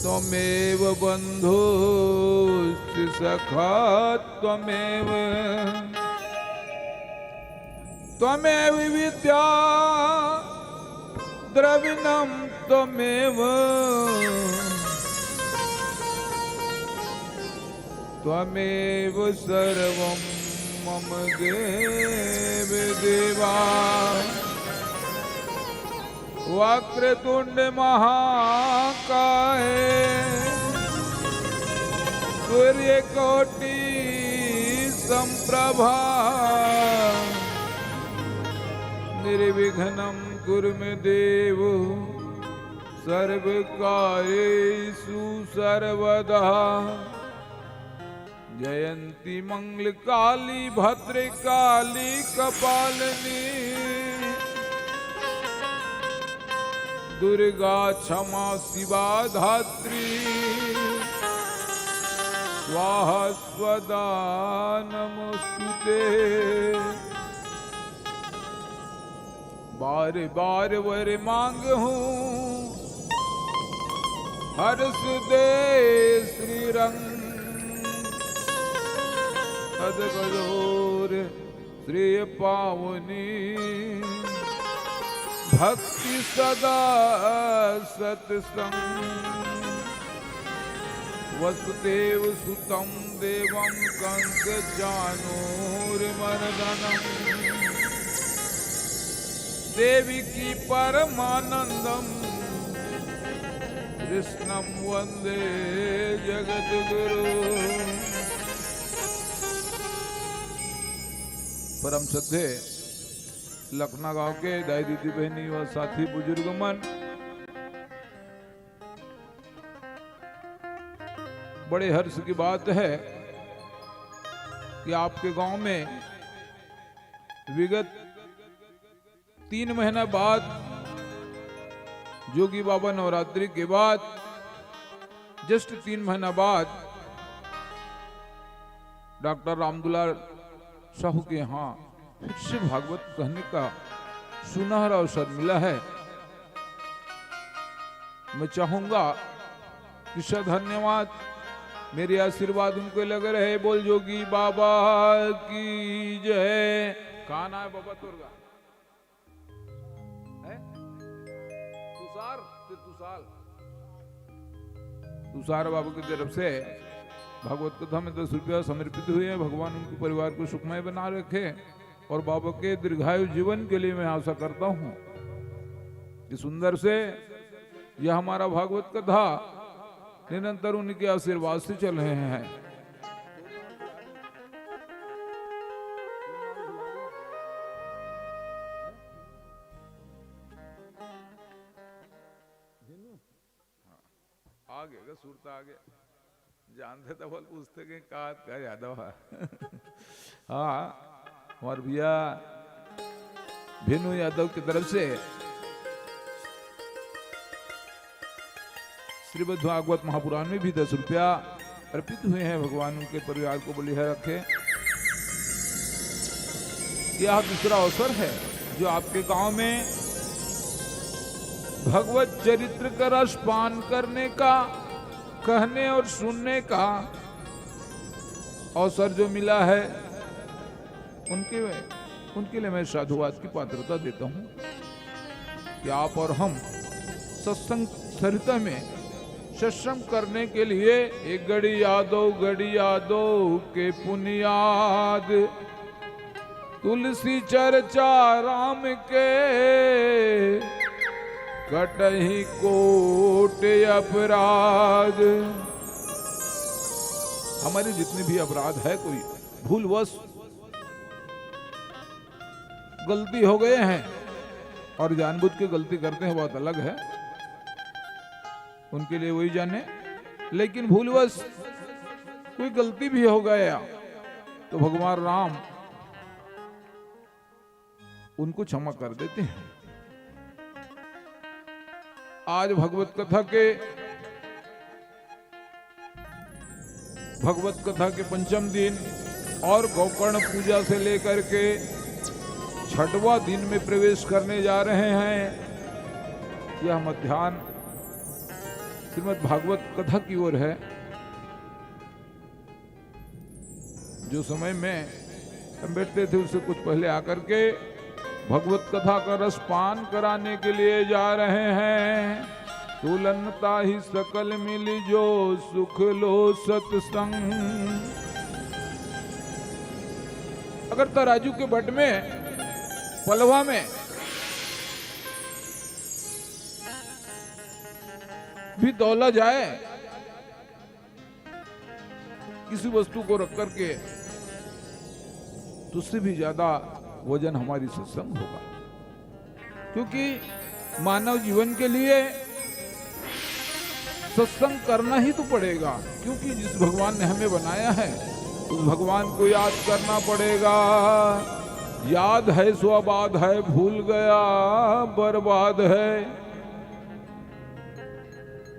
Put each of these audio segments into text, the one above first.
त्वमेव बन्धुस्ति सखा त्वमेव त्वमेव विद्या द्रविणं त्वमेव त्वमेव सर्वं मम देव देवा वक्रतुंड महाकाय सूर्यकोटि संप्रभा निर्विघ्नं कुरु मे देव सर्वकार्येषु सर्वदा जयंती मंगलकाली भद्रकाली कपालिनी दुर्गा क्षमा शिवा धात्री स्वाहा स्वदा नमोस्तुते। बार बार वर मांग हूँ हर्ष दे श्री रंग अदगोर श्री पावनी भक्ति सदा सत्संग वसुदेव सुतं देवं कंस चाणूरमर्दनम् देवकी परमानंदम कृष्णं वंदे जगद्गुरु। परम श्रद्धे लखना गांव के दाई दीदी बहनी व साथी बुजुर्ग मन, बड़े हर्ष की बात है कि आपके गांव में विगत 3 महीना बाद जोगी बाबा नवरात्रि के बाद जस्ट 3 महीना बाद डॉक्टर रामदुलार साहू के यहाँ फिर से भागवत कहने का सुनहरा अवसर मिला है। मैं चाहूंगा कि धन्यवाद मेरे आशीर्वाद उनको लग रहे। बोल जोगी बाबा की जय। कहाँ ना है बाबा तुर्गा है? तुषार बाबू की तरफ से भागवत कथा में 10 रुपया समर्पित हुए हैं। भगवान उनके परिवार को सुखमय बना रखे और बाबा के दीर्घायु जीवन के लिए मैं आशा करता हूं कि सुंदर से यह हमारा भागवत कथा निरंतर उनके आशीर्वाद से चल रहे हैं। आगे का सुरता आगे जानते तो बोल पूछते कि क्या यादव है। हाँ हमारे भैया भेनु यादव की तरफ से श्रीमद् भागवत महापुराण में भी 10 रुपया अर्पित हुए हैं। भगवान उनके परिवार को बलिहार रखे। यह दूसरा अवसर है जो आपके गांव में भगवत चरित्र का रस पान करने का, कहने और सुनने का अवसर जो मिला है, उनके लिए मैं साधुवाद की पात्रता देता हूं कि आप और हम सत्संग सरिता में सत्संग करने के लिए एक गड़ी यादव के पुनियाद तुलसी चर्चा राम के कटही कोट अपराध। हमारे जितने भी अपराध है, कोई भूलवश गलती हो गए हैं और जानबूझ के गलती करते हैं, बहुत अलग है, उनके लिए वही जाने। लेकिन भूलवश कोई गलती भी हो गया तो भगवान राम उनको क्षमा कर देते हैं। आज भगवत कथा के पंचम दिन और गोकर्ण पूजा से लेकर के 6वां दिन में प्रवेश करने जा रहे हैं। यह मध्याह्न श्रीमद् भागवत कथा की ओर है। जो समय में हम बैठते थे उससे कुछ पहले आकर के भगवत कथा का रस पान कराने के लिए जा रहे हैं। तुलनता ही सकल मिली जो सुख लो सत्संग। अगर तराजू के बट में पलवा में भी तौला जाए किसी वस्तु को रख करके, तो उससे भी ज्यादा वजन हमारी सत्संग होगा। क्योंकि मानव जीवन के लिए सत्संग करना ही तो पड़ेगा। क्योंकि जिस भगवान ने हमें बनाया है उस भगवान को याद करना पड़ेगा। याद है सो आबाद है, भूल गया बर्बाद है।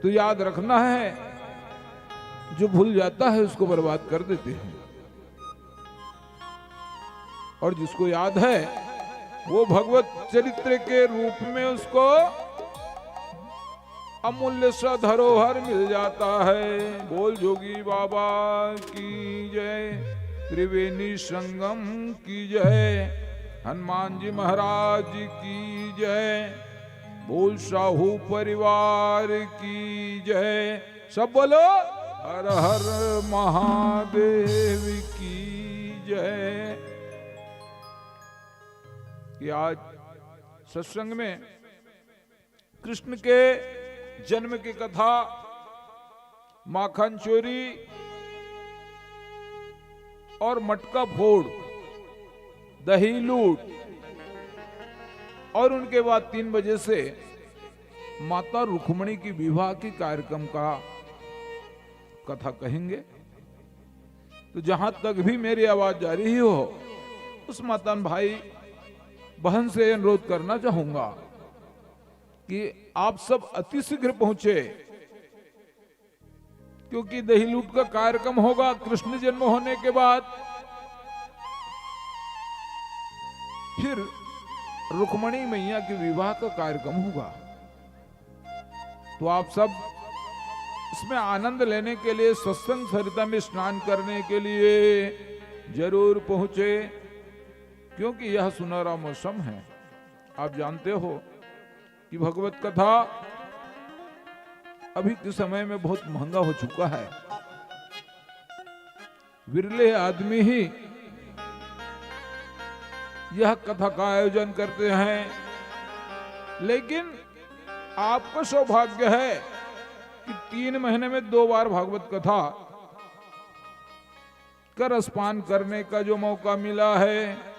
तो याद रखना है, जो भूल जाता है उसको बर्बाद कर देते हैं। और जिसको याद है वो भगवत चरित्र के रूप में उसको अमूल्य सा धरोहर मिल जाता है। बोल जोगी बाबा की जय, त्रिवेणी संगम की जय, हनुमान जी महाराज की जय, बोल साहू परिवार की जय। सब बोलो हर हर महादेव की जय। कि आज सत्संग में कृष्ण के जन्म की कथा, माखन चोरी और मटका फोड़, दही लूट, और उनके बाद 3 बजे से माता रुक्मणी की विवाह की कार्यक्रम का कथा कहेंगे। तो जहां तक भी मेरी आवाज जा रही हो, उस माता भाई बहन से अनुरोध करना चाहूंगा कि आप सब अति शीघ्र पहुंचे, क्योंकि दही लूट का कार्यक्रम होगा। कृष्ण जन्म होने के बाद फिर रुक्मणी मैया के विवाह का कार्यक्रम होगा। तो आप सब इसमें आनंद लेने के लिए, सत्संग सरिता में स्नान करने के लिए जरूर पहुंचे, क्योंकि यह सुनहरा मौसम है। आप जानते हो कि भगवत कथा अभी के समय में बहुत महंगा हो चुका है। विरले आदमी ही यह कथा का आयोजन करते हैं। लेकिन आपका सौभाग्य है कि 3 महीने में 2 बार भागवत कथा का रसपान करने का जो मौका मिला है,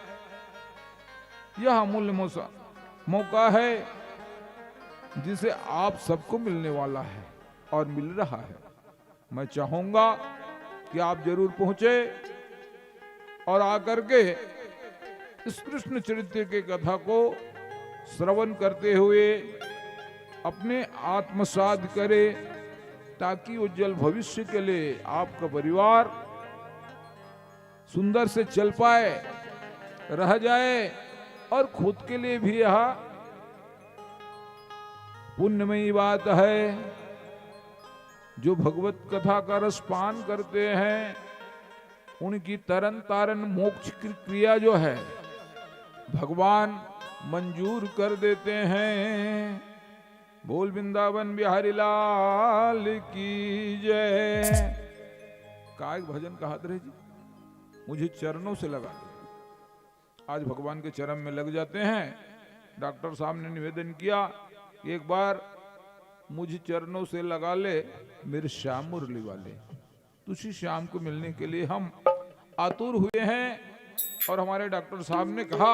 यह अमूल्य मौका है जिसे आप सबको मिलने वाला है और मिल रहा है। मैं चाहूंगा कि आप जरूर पहुंचे और आकर के इस कृष्ण चरित्र के कथा को श्रवण करते हुए अपने आत्मसात करे, ताकि उज्जवल भविष्य के लिए आपका परिवार सुंदर से चल पाए, रह जाए, और खुद के लिए भी यह पुण्यमयी बात है। जो भगवत कथा का रस पान करते हैं उनकी तरन तारण मोक्ष की क्रिया जो है भगवान मंजूर कर देते हैं। बोल वृंदावन बिहारी लाल की जय। काय भजन कहा रहे जी, मुझे चरणों से लगा। आज भगवान के चरण में लग जाते हैं। डॉक्टर साहब ने निवेदन किया कि एक बार मुझे चरणों से लगा ले मेरे श्याम मुरली वाले। तो उसी श्याम को मिलने के लिए हम आतुर हुए हैं। और हमारे डॉक्टर साहब ने कहा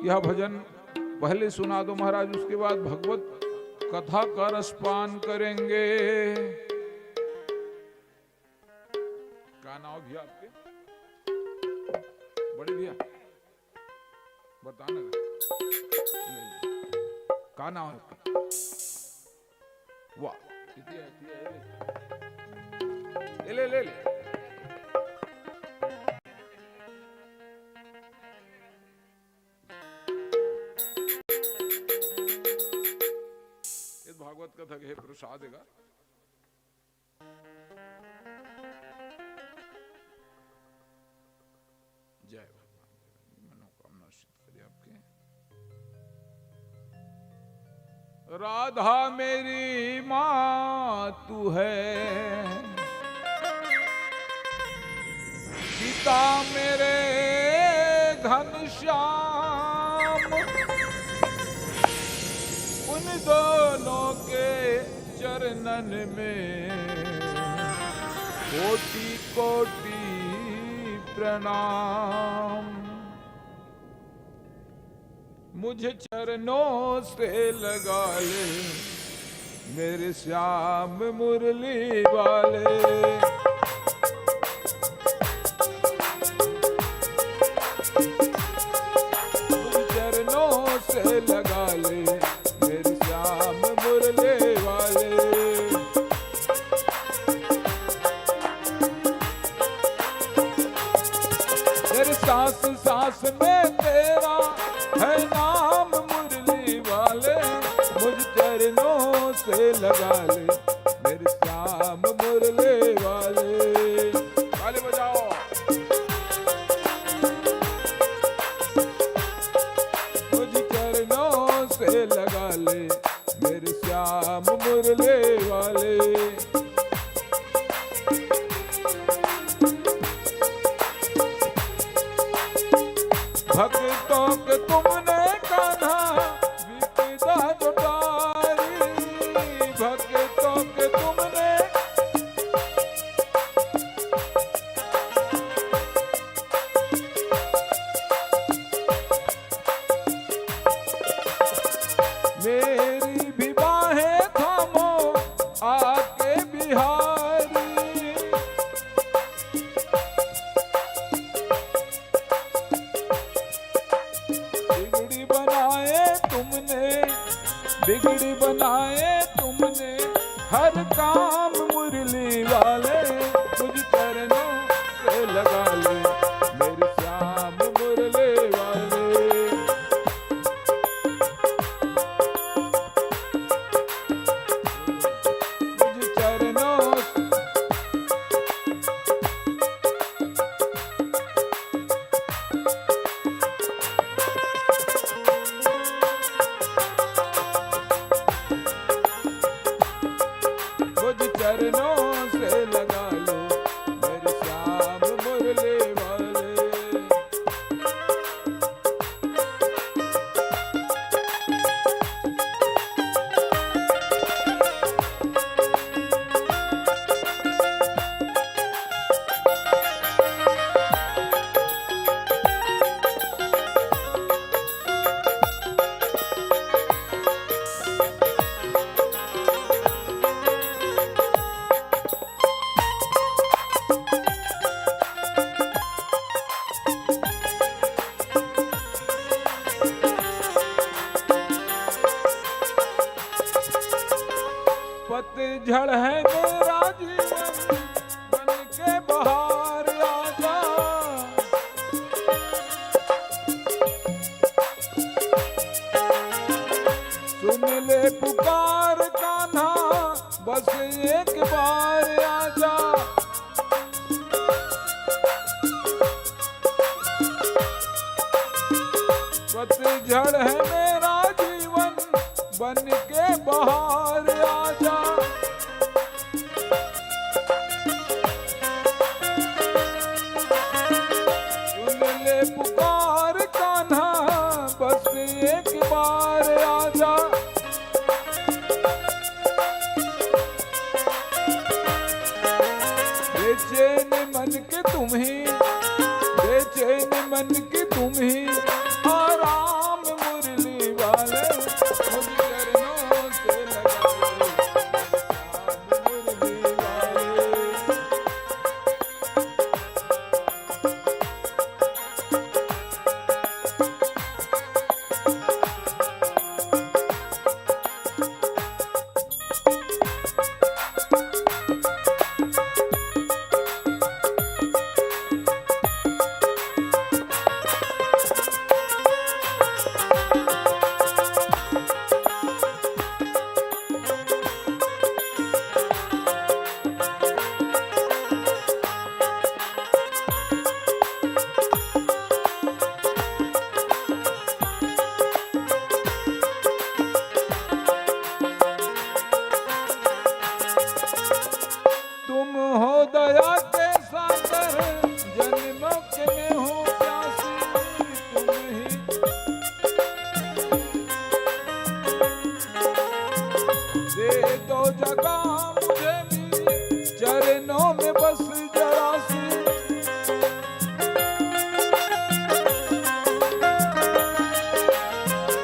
यह भजन पहले सुना दो महाराज, उसके बाद भगवत कथा का रसपान करेंगे। क्या नाम भैया आपके? बड़े भैया बताना क्या नाम है आपका? वाह, ले ले ले। भागवत कथा के प्रसाद देगा। राधा मेरी माँ तू है, सीता मेरे घनश्याम, उन दोनों के चरणन में कोटि कोटि प्रणाम। मुझे चरणों से लगा ले मेरे श्याम मुरली वाले। मुझे चरणों से लगा ले मेरे श्याम मुरली वाले। मेरे सांस सांस में तेरा है नाम मुरली वाले। मुझ चरणों से लगा ले मेरे श्याम मुरली वाले। ताली बजाओ। मुझ चरणों से लगा ले मेरे श्याम मुरली वाले। भक्तों के तुमने कान्हा विपदा जुटाई। भक्तों के तुमने मेरी भी बाहें थामो आके बिहारी। बिगड़ी बनाए तुमने, बिगड़ी बनाए तुमने हर काम मुरली वाले। मुझ चरणों से लगा ले मेरे श्याम मुरली वाले। मुझ चरणों चरणों से लगा लो मेरे श्याम मुरली वाले। पतझड़ है मेरा जीवन बन के बहार आजा। सुन ले पुकार कान्हा बस एक बार आजा। पतझड़ है मेरा जीवन बन के बहार आजा। सुन ले पुकार कान्हा बस एक बार आजा। बेचैन मन के तुम ही, बेचैन मन के तुम ही आराम मुरली वाले। मुझ चरणों से लगा ले श्याम मुरली वाले। तुम हो दया के सागर, जन्मों के मैं हूँ प्यासी तुम ही। दे दो जगह मुझे भी चरणों में बस जरा सी।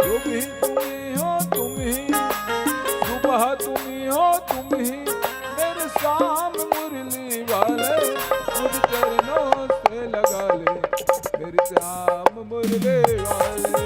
सुबह तुम ही हो तुम ही, सुबह तुम ही हो तुम ही, मेरे शाम मुरली वाले मुझ चरणों से लगा ले, मेरे शाम मुरली वाले।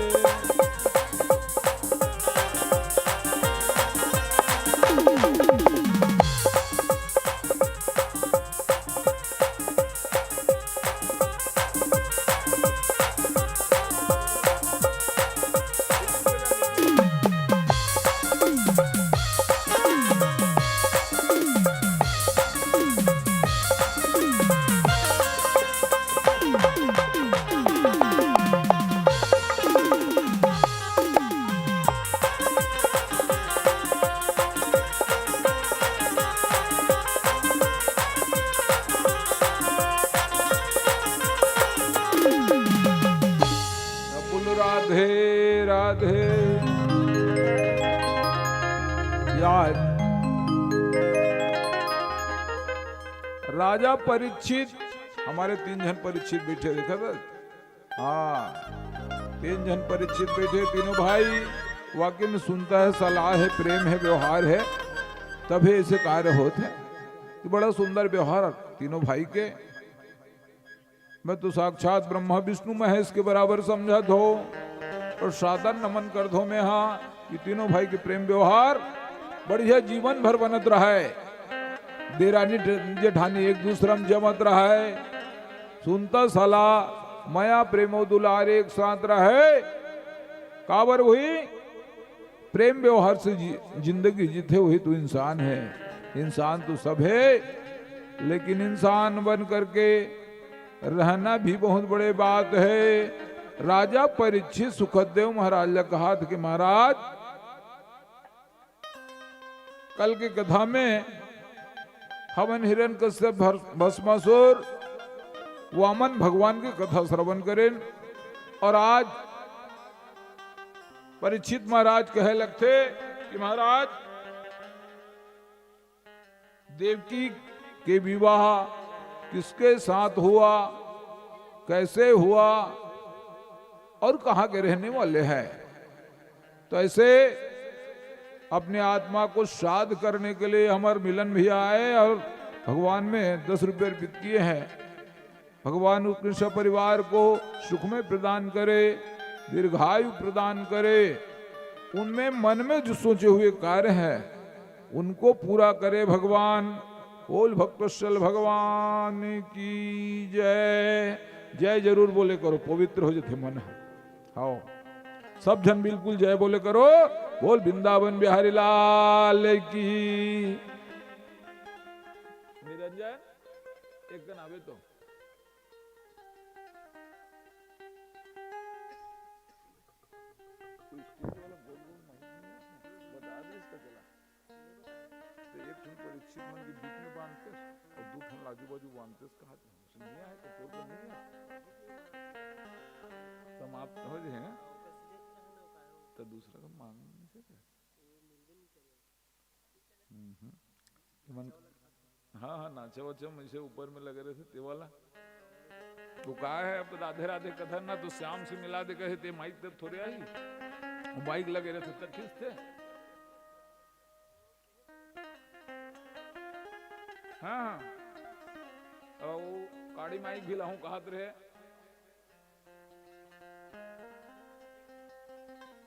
राधे राधे। यार राजा परीक्षित, हमारे 3 जन परीक्षित बैठे, देखा था? हाँ 3 जन परीक्षित बैठे, तीनों भाई। वाक्य में सुनता है, सलाह है, प्रेम है, व्यवहार है, तभी ऐसे कार्य होते हैं। तो बड़ा सुंदर व्यवहार तीनों भाई के। मैं तो साक्षात ब्रह्मा विष्णु महेश के बराबर समझा दो और सादर नमन कर दो मैं। हाँ ये तीनों भाई के प्रेम व्यवहार बढ़िया जीवन भर बनत रहा है। देरानी जेठानी एक दूसरा में जमत रहा है, सुनता सलाह माया प्रेमो दुलार एक साथ रहे। काबर हुई प्रेम व्यवहार से जिंदगी जीते हुई तो इंसान है। इंसान तो सब है, लेकिन इंसान बन करके रहना भी बहुत बड़े बात है। राजा परीक्षित सुखदेव महाराज ने कहा था कि महाराज कल की कथा में हवन हिरण्यकश्यप भस्मासुर वामन भगवान की कथा श्रवण करें, और आज परीक्षित महाराज कहे लगते कि महाराज देवकी के विवाह किसके साथ हुआ, कैसे हुआ और कहाँ के रहने वाले हैं। तो ऐसे अपने आत्मा को शाद करने के लिए हमारे मिलन भी आए और भगवान में 10 रुपये अर्पित किए हैं। भगवान उत्कृष्ट परिवार को सुख में प्रदान करे, दीर्घायु प्रदान करे, उनमें मन में जो सोचे हुए कार्य हैं उनको पूरा करे भगवान। बोल भक्तवत्सल भगवान की जय। जय जरूर बोले करो, पवित्र हो जाते मन। आओ सब जन बिल्कुल जय बोले करो। बोल वृंदावन बिहारी लाल की। निरंजन एक दिन आवे तो परीक्षित मन के बीच में बांधते और 2 ठन आजू बाजू बांधते, कहा नहीं है तो तोड़ तो नहीं है, समाप्त हो जाए तो दूसरा का मांग नहीं सकते। हाँ हाँ नाचे वचे मुझे ऊपर में लगे रहे थे ते वाला तो कहा है। अब राधे राधे कथा ना तो श्याम से मिला दे कहे थे माइक तब थोड़े आई बाइक लगे रहे थे तब ठीक थे। हाँ और काड़ी माइक भी लाऊं कहत रहे,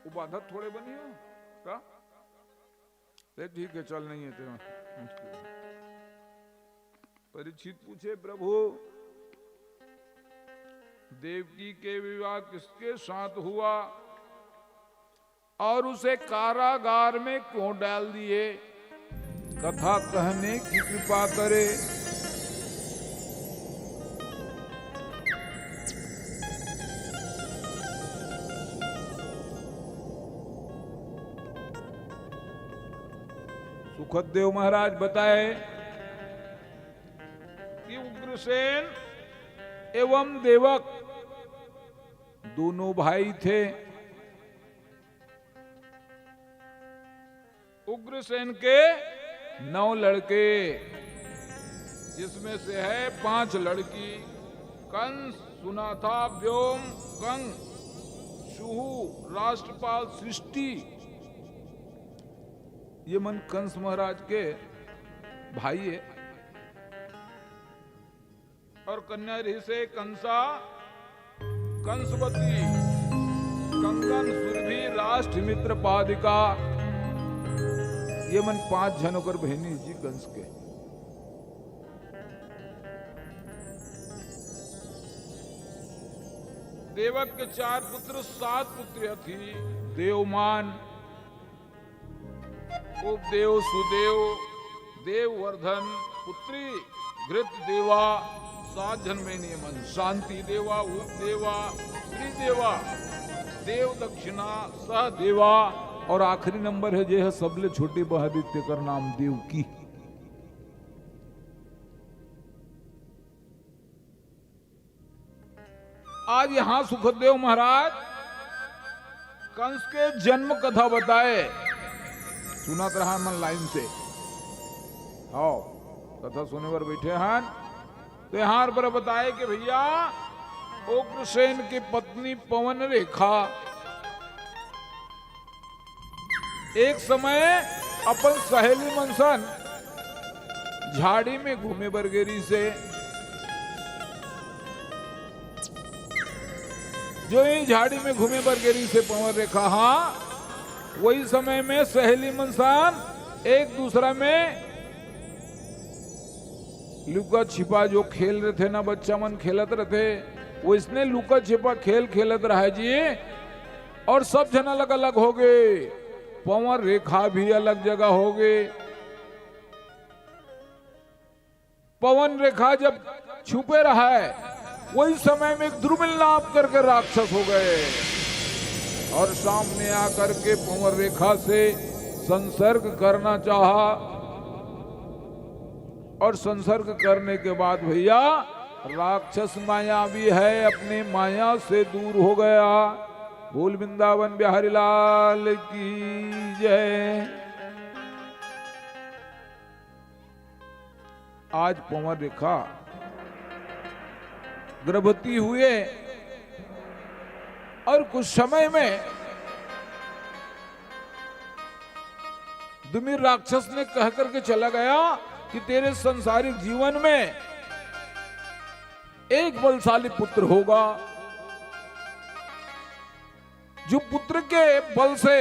वो बाधक थोड़े बनी हो का? ठीक है चल नहीं है तो। परीक्षित पूछे प्रभु देवकी के विवाह किसके साथ हुआ और उसे कारागार में क्यों डाल दिए? कथा कहने की कृपा करे। सुखदेव महाराज बताए कि उग्रसेन एवं देवक दोनों भाई थे। उग्रसेन के 9 लड़के, जिसमें से है 5 लड़की, कंस, सुनाथा, व्योम, कंग, शुहु, राष्ट्रपाल, सृष्टि। ये मन कंस महाराज के भाई है। और कन्या ऋषि से कंसा, कंसवती, कंगन, सुरभि, राष्ट्रमित्र, पादिका। ये मन 5 जन होकर बहनी जी कंस के। देवक के 4 पुत्र, 7 पुत्रियां थी। देवमान, उपदेव, सुदेव, देववर्धन, पुत्री घृत देवा। 7 जन में नियमन, शांति देवा, उपदेवा, श्री देवा, देव दक्षिणा, सहदेवा। और आखिरी नंबर है जे है सबले छोटी बहादित्य कर नाम देवकी। आज यहां सुखदेव महाराज कंस के जन्म कथा बताए। सुनात रहा मन लाइन से, आओ कथा सुने पर बैठे हैं। तो यहां पर बताए कि भैया उग्रसेन की पत्नी पवन रेखा एक समय अपन सहेली मनसन झाड़ी में घूमे बरगेरी से। जो ही झाड़ी में घूमे बरगेरी से पवन रेखा, हाँ वही समय में सहेली मनसान एक दूसरा में लुका छिपा जो खेल रहे थे ना, बच्चा मन खेलत रहे थे, वो इसने लुका छिपा खेल खेलत रहा जी। और सब जन अलग अलग हो गए, पवन रेखा भी अलग जगह हो गए। पवन रेखा जब छुपे रहा है, वही समय में एक दुर्मिल नाम करके राक्षस हो गए और सामने आकर के पवन रेखा से संसर्ग करना चाहा। और संसर्ग करने के बाद भैया राक्षस मायावी है, अपने माया से दूर हो गया। बोल वृंदावन बिहारी लाल की जय। आज पवन रेखा गर्भवती हुए और कुछ समय में दुमिर राक्षस ने कह करके चला गया कि तेरे संसारिक जीवन में एक बलशाली पुत्र होगा, जो पुत्र के बल से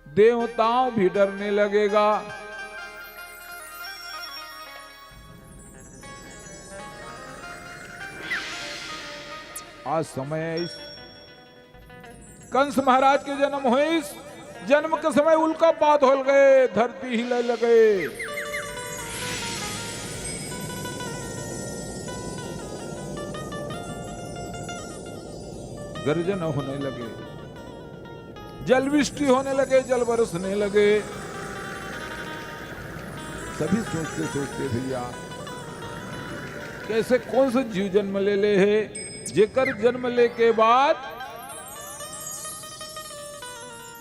देवताओं भी डरने लगेगा। आज समय है इस कंस महाराज के जन्म हुए। इस जन्म के समय उल्कापात हो गए, धरती हिले लगे। गर्जन होने लगे, जलवृष्टि होने लगे, जल बरसने लगे। सभी सोचते सोचते भैया कैसे कौन से जीव जन्म ले है, जेकर जन्म ले के बाद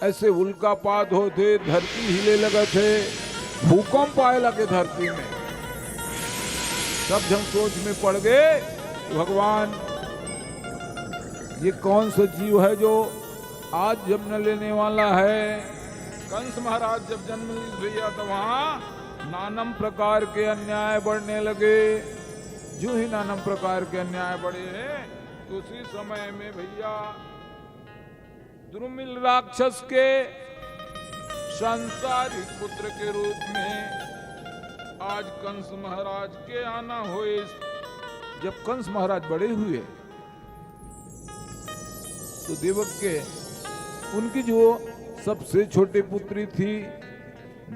ऐसे उल्कापात होते, धरती हिले लगे थे, भूकंप आए लगे धरती में। सब जन सोच में पड़ गए, भगवान ये कौन सा जीव है जो आज जन्म लेने वाला है। कंस महाराज जब जन्म लिया तो वहां नानम प्रकार के अन्याय बढ़ने लगे। जो ही नानम प्रकार के अन्याय बढ़े हैं, तो उसी समय में भैया द्रुमिल राक्षस के संसारिक पुत्र के रूप में आज कंस महाराज के आना हुए। जब कंस महाराज बड़े हुए तो देवक के उनकी जो सबसे छोटी पुत्री थी,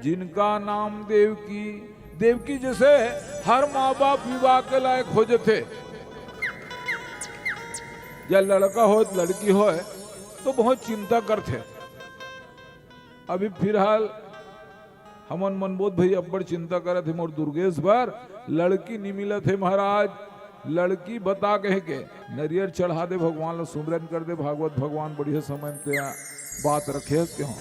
जिनका नाम देवकी। देवकी जैसे हर माँ बाप विवाह के लायक हो जाते, या लड़का हो लड़की हो तो बहुत चिंता करते। अभी फिलहाल हमन मनबोध भाई अब बड़ चिंता करे थे मोर दुर्गेश भर लड़की नहीं मिला थे महाराज, लड़की बता कह के नरियर चढ़ा दे भगवान ला सुमरन कर दे, भागवत भगवान बढ़िया समय में बात रखे क्यों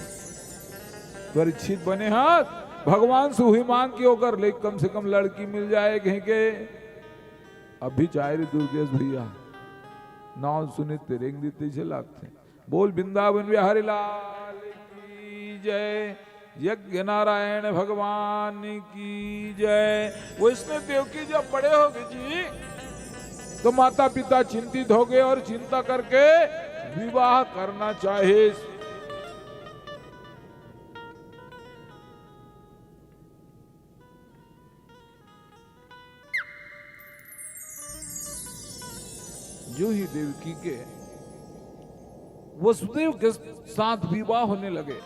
परीक्षित बने हाथ भगवान से हुई मांग की होकर ले कम से कम लड़की मिल जाए कहीं के। अभी चाहे रे दुर्गेश भैया नाव सुने तेरे देते से लागते। बोल वृंदावन बिहारी लाल की जय, यज्ञ नारायण भगवान की जय। वैष्णव देव की जब बड़े हो गए जी तो माता पिता चिंतित हो गए और चिंता करके विवाह करना चाहे। जो ही देवकी के वसुदेव के साथ विवाह होने लगे,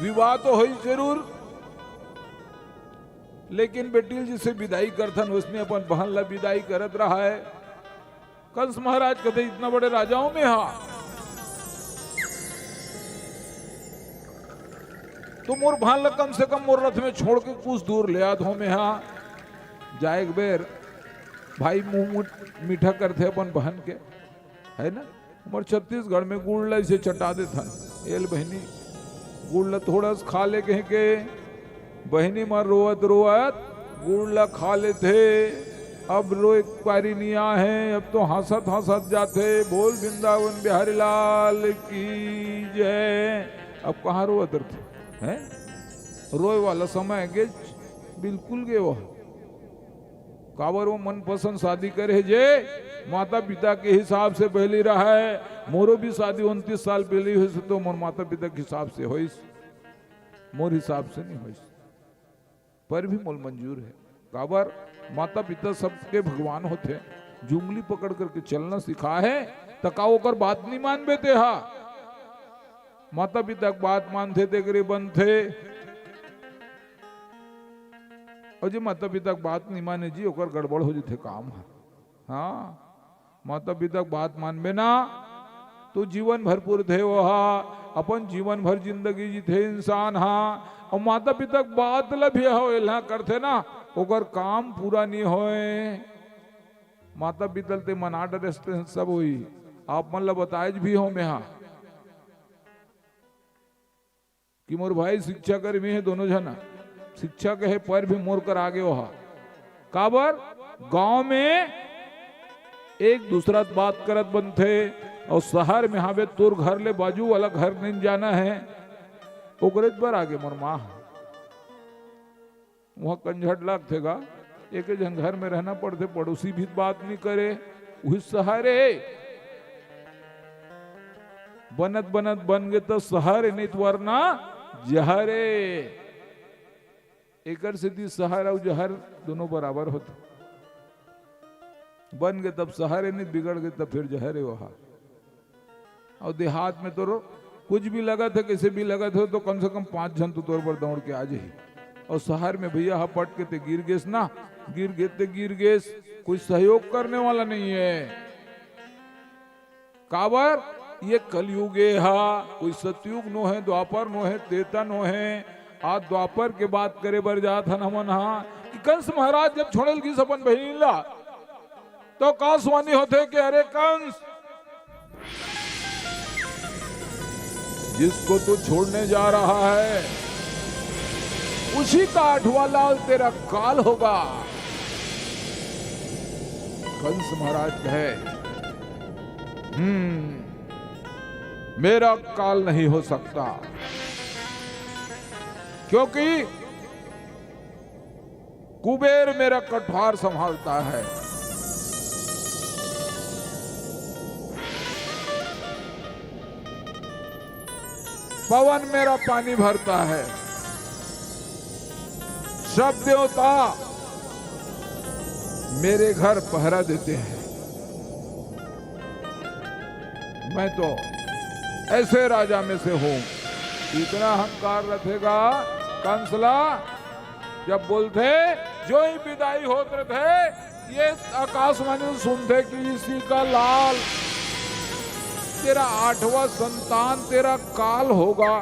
विवाह तो हुई जरूर, लेकिन बेटी जिसे विदाई करथन उसने अपन बहन ला विदाई करत रहा है। कंस महाराज कहते इतना बड़े राजाओं में हा तो मोर बहन ला कम से कम मोर रथ में छोड़ के कुछ दूर ले आत हो में हा जाए बेर भाई मुंह मीठा करते अपन बहन के है ना। हमारे छत्तीसगढ़ में गुड़ ला इसे चटा दे था एल बहनी गुड़ ला थोड़ा सा खा ले कहीं के बहनी मार रोवत रोवत गुड़ ला खा ले थे, अब रो एक पारी निया है, अब तो हंसत हंसत जाते। बोल वृंदावन बिहारी लाल की जय। अब कहाँ रोवत थे हैं, रोए वाला समय गे बिल्कुल गे वो कावर वो मनपसंद शादी करे जे माता पिता के हिसाब से पहली रहा है। मोरो भी शादी 29 साल पहले हुई तो मोर माता पिता के हिसाब से होइस, मोर हिसाब से नहीं होइस, पर भी मोल मंजूर है। काबर माता पिता सबके भगवान होते, जुंगली पकड़ करके चलना सिखा है तकाओ कर बात नहीं मान बेते हा। माता पिता की बात मानते ते करे बनते और जो माता पिता की बात नहीं माने जी ओकर गड़बड़ हो जाते काम। हाँ माता पिता की बात मानबे ना तो जीवन भरपूर थे वो हा, अपन जीवन भर जिंदगी जीते इंसान हा। और माता पिता की बात लभिया हो एला करते ना ओकर काम पूरा नहीं होए। माता पिता ते मना डरते सब हुई आप मन ला बताए भी हो में हा कि मोर भाई शिक्षा कर्मी है, दोनों जना शिक्षा के है पर भी मोर कर आगे वहा काबर गांव में एक दूसरा बात करत बनते और शहर में हावे तोर घर ले बाजू वाला घर नहीं जाना है ओकरे पर आगे मोर माँ वहां कंझट लाग थेगा एक जन घर में रहना पड़ते, पड़ोसी भी बात नहीं करे वही सहारे बनत बनत बन गए तो सहारे नहीं तो वरना जहरे। एकर सिद्धि सहारा और जहर दोनों बराबर होते, बन गए तब सहारे नहीं, बिगड़ गए तब फिर जहरे वहा। और देहात में तो कुछ भी लगा था कैसे भी लगा था तो कम से कम 5 जन तो तौर पर दौड़ के आ जाए। और शहर में भैया हा पट के ते गिर गेस ना, गिर गए ते गिर गेस, कोई सहयोग करने वाला नहीं है। काबर ये कलयुगे हा, कोई सतयुग नो है, द्वापर नो है, त्रेता नो है। आज द्वापर के बात करे बर जात हन हमन हा कि कंस महाराज जब छोड़ल की सपन बहिनी ला तो का स्वानी होते कि अरे कंस जिसको तू छोड़ने जा रहा है उसी का 8वां लाल तेरा काल होगा। कंस महाराज कहे मेरा काल नहीं हो सकता क्योंकि कुबेर मेरा कठवार संभालता है। पवन मेरा पानी भरता है, सब देवता मेरे घर पहरा देते हैं। मैं तो ऐसे राजा में से हूं। इतना अहंकार रखेगा कंसला जब बोलते जो ही विदाई होते थे ये आकाशवाणी सुनते कि इसी का लाल तेरा 8वां संतान तेरा काल होगा।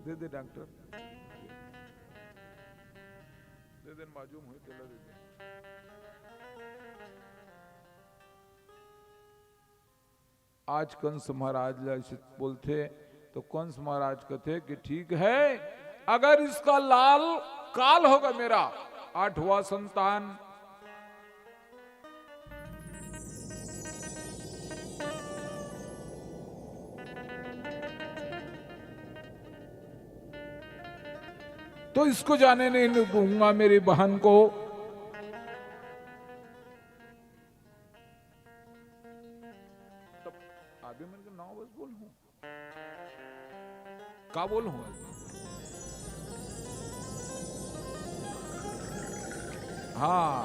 दे दे डॉक्टर, दे दे मालूम हुई तेला दे दे। आज कंस महाराज बोलते तो कंस महाराज कहते कि ठीक है, अगर इसका लाल काल होगा मेरा 8वां संतान, तो इसको जाने नहीं दूंगा मेरी बहन को। तब आगे मैंने 9 बस बोलूं का बोलूं। हाँ,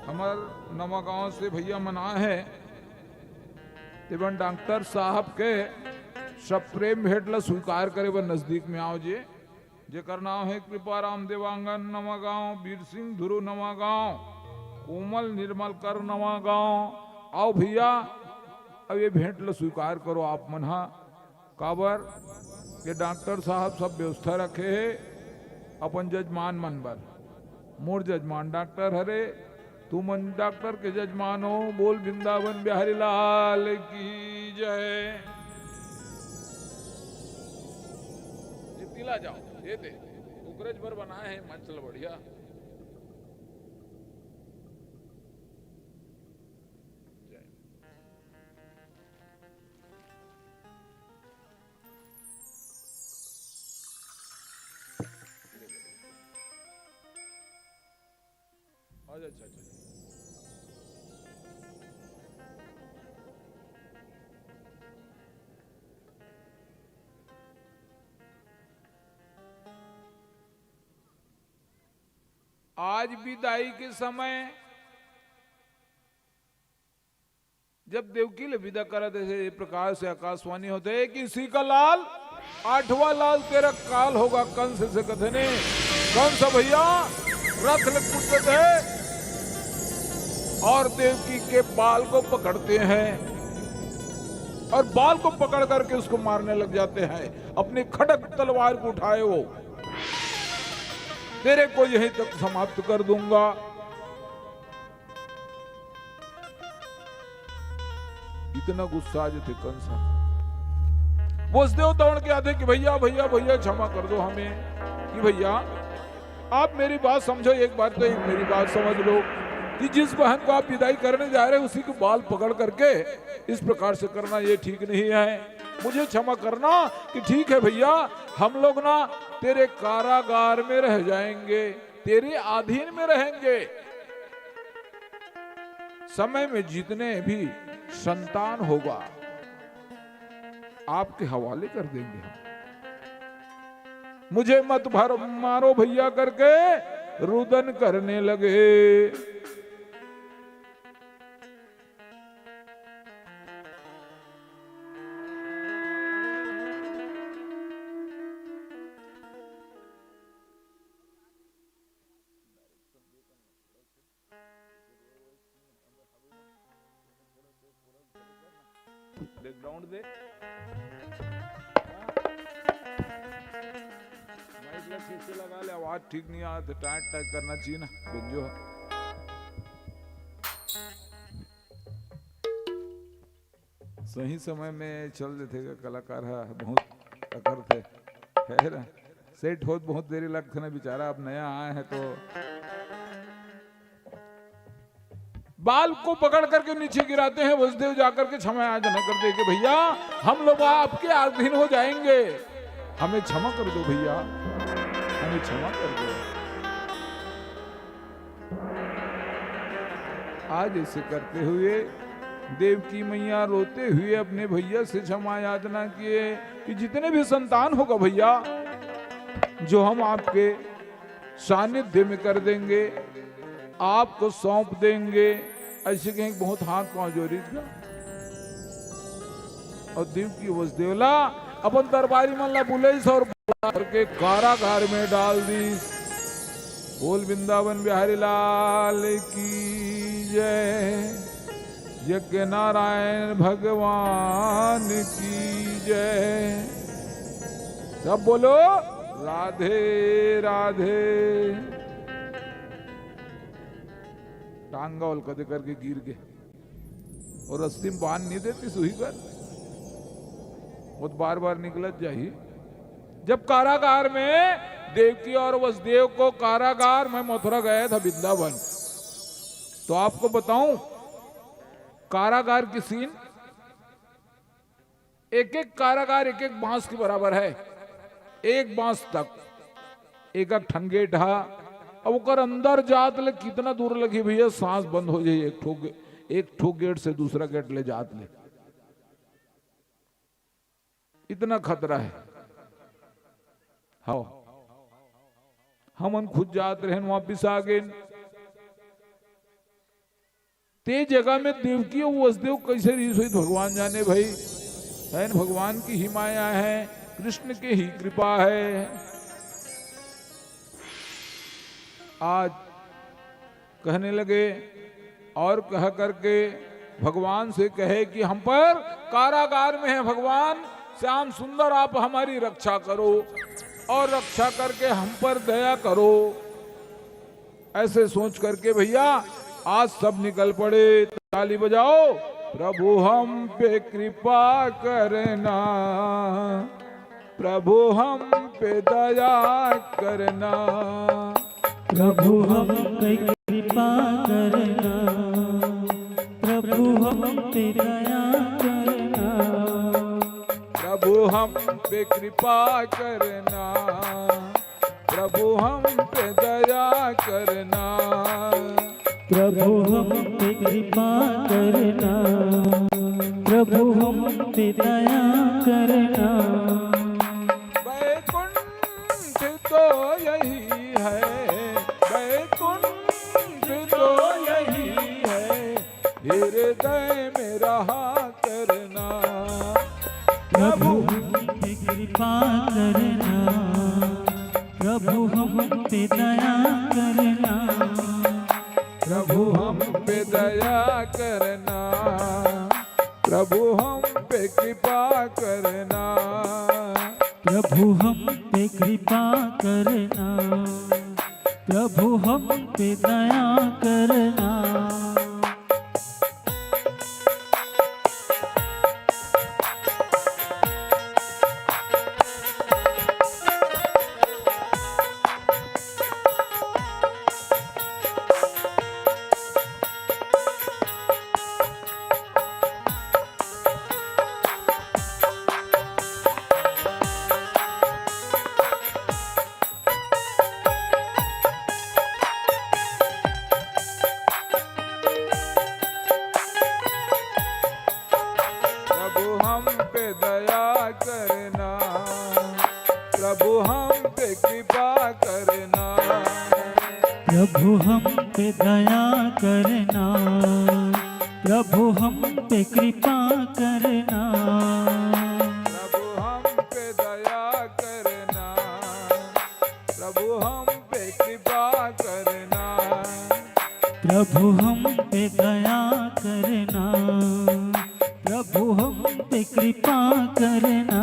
हमार नवागांव से भैया मना है डॉक्टर साहब के सब प्रेम भेटला स्वीकार करे व नजदीक में आओ जे जेकर नाम है कृपाराम देवांगन नवागांव, वीर सिंह धुरु नवागांव, कोमल निर्मल कर नवागांव। आओ भैया, अब ये भेंट लो स्वीकार करो आप मना काबर ये डॉक्टर साहब सब व्यवस्था रखे है अपन जजमान मनबर। मोर जजमान डॉक्टर हरे, तू मन डॉक्टर के जजमान हो। बोल वृंदावन बिहारी लाल की जय। जितिला जाओ, ये दे उग्रज भर बनाए हैं मंचल बढ़िया। अच्छा अच्छा, आज विदाई के समय जब देवकी ले विदा करा थे प्रकार से आकाशवाणी होते है कि इसी का लाल 8वां लाल तेरा काल होगा। कंस से कथे ने कंस भैया रथ ले कूदते है और देवकी के बाल को पकड़ते हैं और बाल को पकड़ करके उसको मारने लग जाते हैं। अपनी खड़क तलवार को उठाए वो, तेरे को यहीं तक समाप्त कर दूंगा। इतना गुस्सा आज थे कंस। वसुदेव दौड़ के आते कि भैया भैया भैया क्षमा कर दो हमें, कि भैया आप मेरी बात समझो, एक बार तो एक मेरी बात समझ लो कि जिस बहन को आप विदाई करने जा रहे हैं उसी को बाल पकड़ करके इस प्रकार से करना ये ठीक नहीं है। मुझे क्षमा करना कि ठीक है भैया, हम लोग ना तेरे कारागार में रह जाएंगे, तेरे अधीन में रहेंगे। समय में जितने भी संतान होगा आपके हवाले कर देंगे हम। मुझे मत भर मारो भैया करके रुदन करने लगे। बैकग्राउंड दे, माइक ठीक से लगा ले, आवाज ठीक नहीं आ तो टाइट टाइट करना चाहिए ना बिंजो। सही समय में चल देते कलाकार है, बहुत टकर थे है ना, सेट होत बहुत देरी लगते ना बेचारा, अब नया आए हैं तो बाल को पकड़ करके नीचे गिराते हैं। वसुदेव जाकर के क्षमा याचना करते हैं कि भैया हम लोग आपके अधीन हो जाएंगे, हमें क्षमा कर दो भैया, हमें क्षमा कर दो। आज ऐसे करते हुए देवकी मैया रोते हुए अपने भैया से क्षमा याचना किए कि जितने भी संतान होगा भैया जो हम आपके सानिध्य में कर देंगे, आपको सौंप देंगे। ऐसे कहीं बहुत हाथ पांव जोड़ी था और देव की वसुदेवला अपन दरबारी मल्ला पुलिस और के कारागार में डाल दी। बोल वृंदावन बिहारी लाल की जय। यज्ञ नारायण भगवान की जय। सब बोलो राधे राधे। टांगा कदे करके गिर गए और रस्सी में बांध नहीं देती सुही कर, वो बार बार निकलत जाही। जब कारागार में देवकी और वसुदेव को कारागार में मथुरा गया था वृंदावन, तो आपको बताऊं कारागार की सीन, एक एक कारागार एक एक बांस के बराबर है। एक बांस तक एक एक ठंगे ढा। अब उकर अंदर जात ले कितना दूर लगी भैया, सांस बंद हो जाए। एक ठोक गेट से दूसरा गेट ले जात ले, इतना खतरा है। हाँ हम खुद जात रहे वापिस आ गए। ते जगह में देवकी और वसुदेव कैसे रीस हुई भगवान जाने भाई। है भगवान की ही माया है, कृष्ण की ही कृपा है। आज कहने लगे और कह करके भगवान से कहे कि हम पर कारागार में है भगवान, श्याम सुंदर आप हमारी रक्षा करो और रक्षा करके हम पर दया करो। ऐसे सोच करके भैया आज सब निकल पड़े। ताली बजाओ, प्रभु हम पे कृपा करना, प्रभु हम पे दया करना, प्रभु हम पे कृपा करना, प्रभु हम पे दया करना, प्रभु हम पे कृपा करना, प्रभु हम पे दया करना, प्रभु हम पे कृपा करना, प्रभु हम पे दया करना। वैकुंठ तो यही है, वैकुंठ तो यही है, हृदय में रहा करना। प्रभु हम पे कृपा करना, प्रभु हम पे दया करना, प्रभु हम पे दया करना, प्रभु हम पे कृपा करना, प्रभु हम पे कृपा करना, प्रभु हम पे दया करना। प्रभु हम पे दया करना, प्रभु हम पे कृपा करना, प्रभु हम पे दया करना, प्रभु हम पे कृपा करना, प्रभु हम पे दया करना, प्रभु हम पे कृपा करना।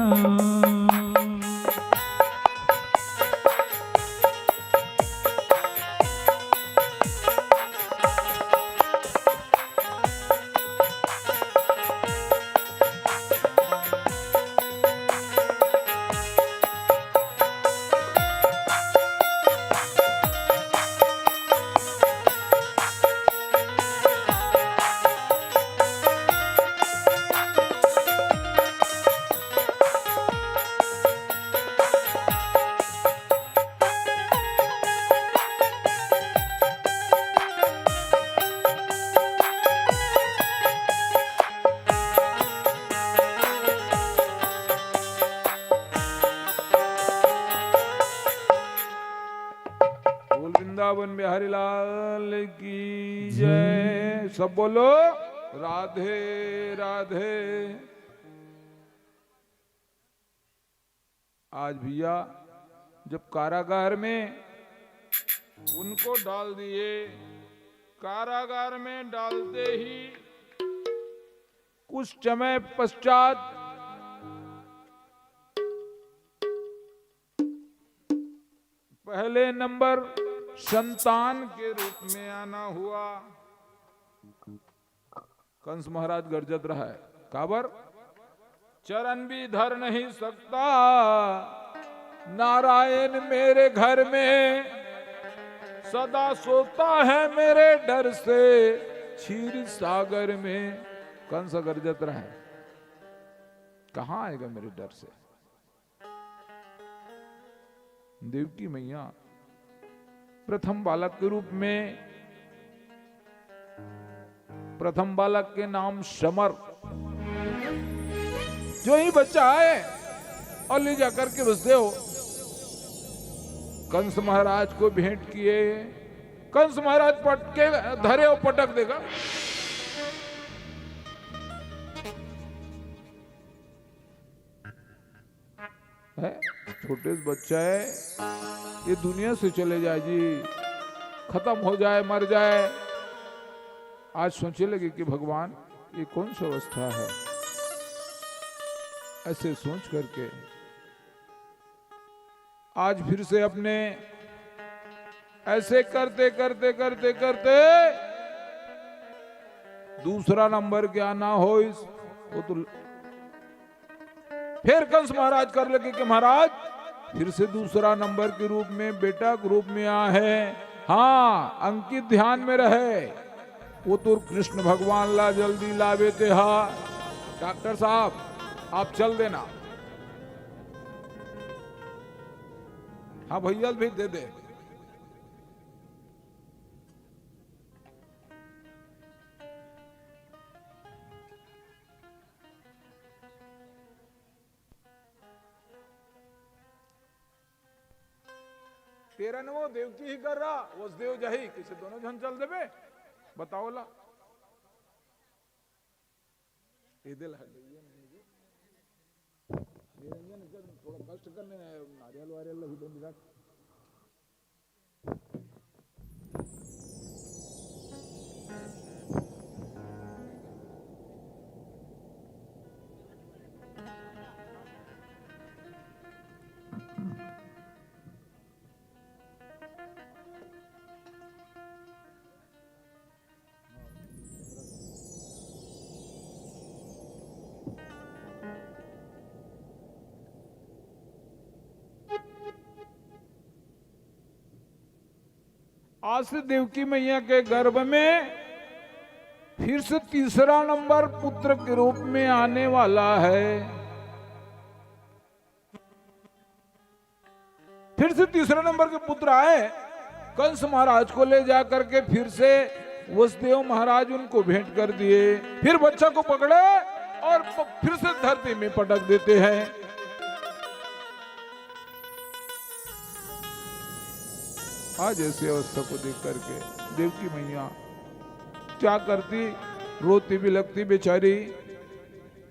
वृंदावन बिहारी लाल की जय। सब बोलो राधे राधे। आज भैया जब कारागार में उनको डाल दिए, कारागार में डालते ही कुछ समय पश्चात पहले नंबर संतान के रूप में आना हुआ। कंस महाराज गरजत रहा है, काबर चरण भी धर नहीं सकता, नारायण मेरे घर में सदा सोता है मेरे डर से, क्षीर सागर में। कंस गरजत रहा है, कहां आएगा मेरे डर से। देवकी मैया प्रथम बालक के रूप में, प्रथम बालक के नाम समर, जो ही बच्चा आए और ले जाकर के वसुदेव कंस महाराज को भेंट किए। कंस महाराज पटके धरे और पटक देगा। है छोटे बच्चा है, ये दुनिया से चले जाए जी, खत्म हो जाए, मर जाए। आज सोचे लगे कि भगवान ये कौन सी अवस्था है। ऐसे सोच करके आज फिर से अपने ऐसे करते करते करते करते दूसरा नंबर क्या ना हो इस वो तो फिर कंस महाराज कर लगे कि महाराज फिर से दूसरा नंबर के रूप में बेटा के रूप में आ है। हाँ, अंकित ध्यान में रहे, वो तो कृष्ण भगवान ला जल्दी लावे थे। हाँ डॉक्टर साहब आप चल देना। हाँ भैया भी दे दे। तेरा न वो देवकी ही कर रहा, वसुदेव जही किसी दोनों जन चल देवे। बताओ ला थोड़ा कष्ट करने नारियल वारियल विराट। आज से देवकी मैया के गर्भ में फिर से तीसरा नंबर पुत्र के रूप में आने वाला है। फिर से तीसरा नंबर के पुत्र आए, कंस महाराज को ले जाकर के फिर से वसुदेव महाराज उनको भेंट कर दिए। फिर बच्चा को पकड़े और फिर से धरती में पटक देते हैं। आज ऐसी अवस्था को देख करके देवकी मैया क्या करती, रोती भी लगती बेचारी,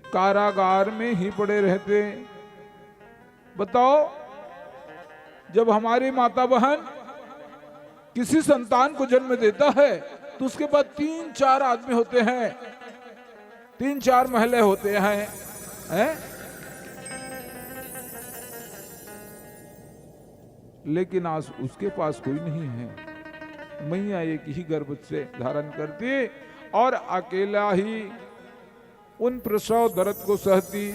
कारागार में ही पड़े रहते। बताओ, जब हमारी माता बहन किसी संतान को जन्म देता है तो उसके बाद 3-4 आदमी होते हैं, 3-4 महले होते हैं? लेकिन आज उसके पास कोई नहीं है। मैया एक ही गर्भ से धारण करती और अकेला ही उन प्रसव दर्द को सहती।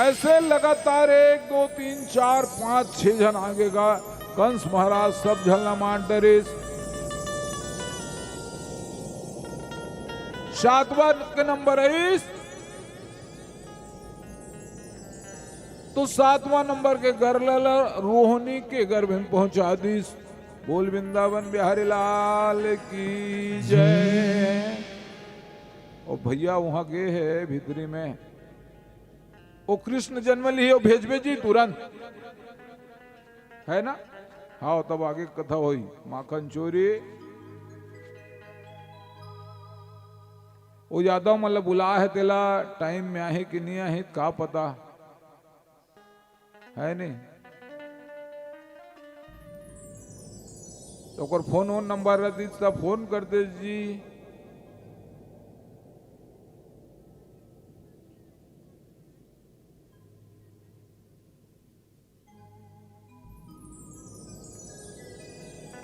ऐसे लगातार 1, 2, 3, 4, 5, 6 जन आगेगा। कंस महाराज सब झलना मान डरे। 7वां के नंबर है तो 7वां नंबर के गर्ल रोहिणी के गर्भ में पहुंचा दी। बोल वृंदावन बिहारी लाल की जय। और भैया वहां गए है भीतरी में, वो कृष्ण जन्म लिए भेज भेजी तुरंत, है ना। हाँ तब आगे कथा हुई माखन चोरी। वो यादव मतलब बुला है तेला टाइम में आहे कि नहीं आहे का पता है नहीं। तो ओकर फोन नंबर रहती तब फोन करते जी।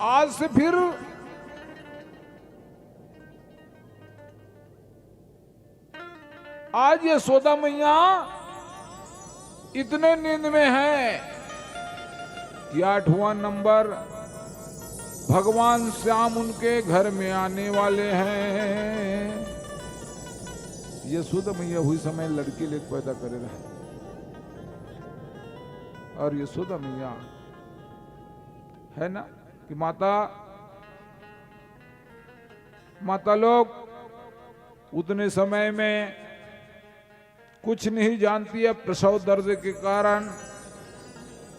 आज से फिर आज ये यशोदा मैया इतने नींद में है कि 8वां नंबर भगवान श्याम उनके घर में आने वाले हैं। यशोदा मैया हुई समय लड़की लेकर पैदा करे रहे और यशोदा मैया है ना कि माता लोग उतने समय में कुछ नहीं जानती है। प्रसव दर्द के कारण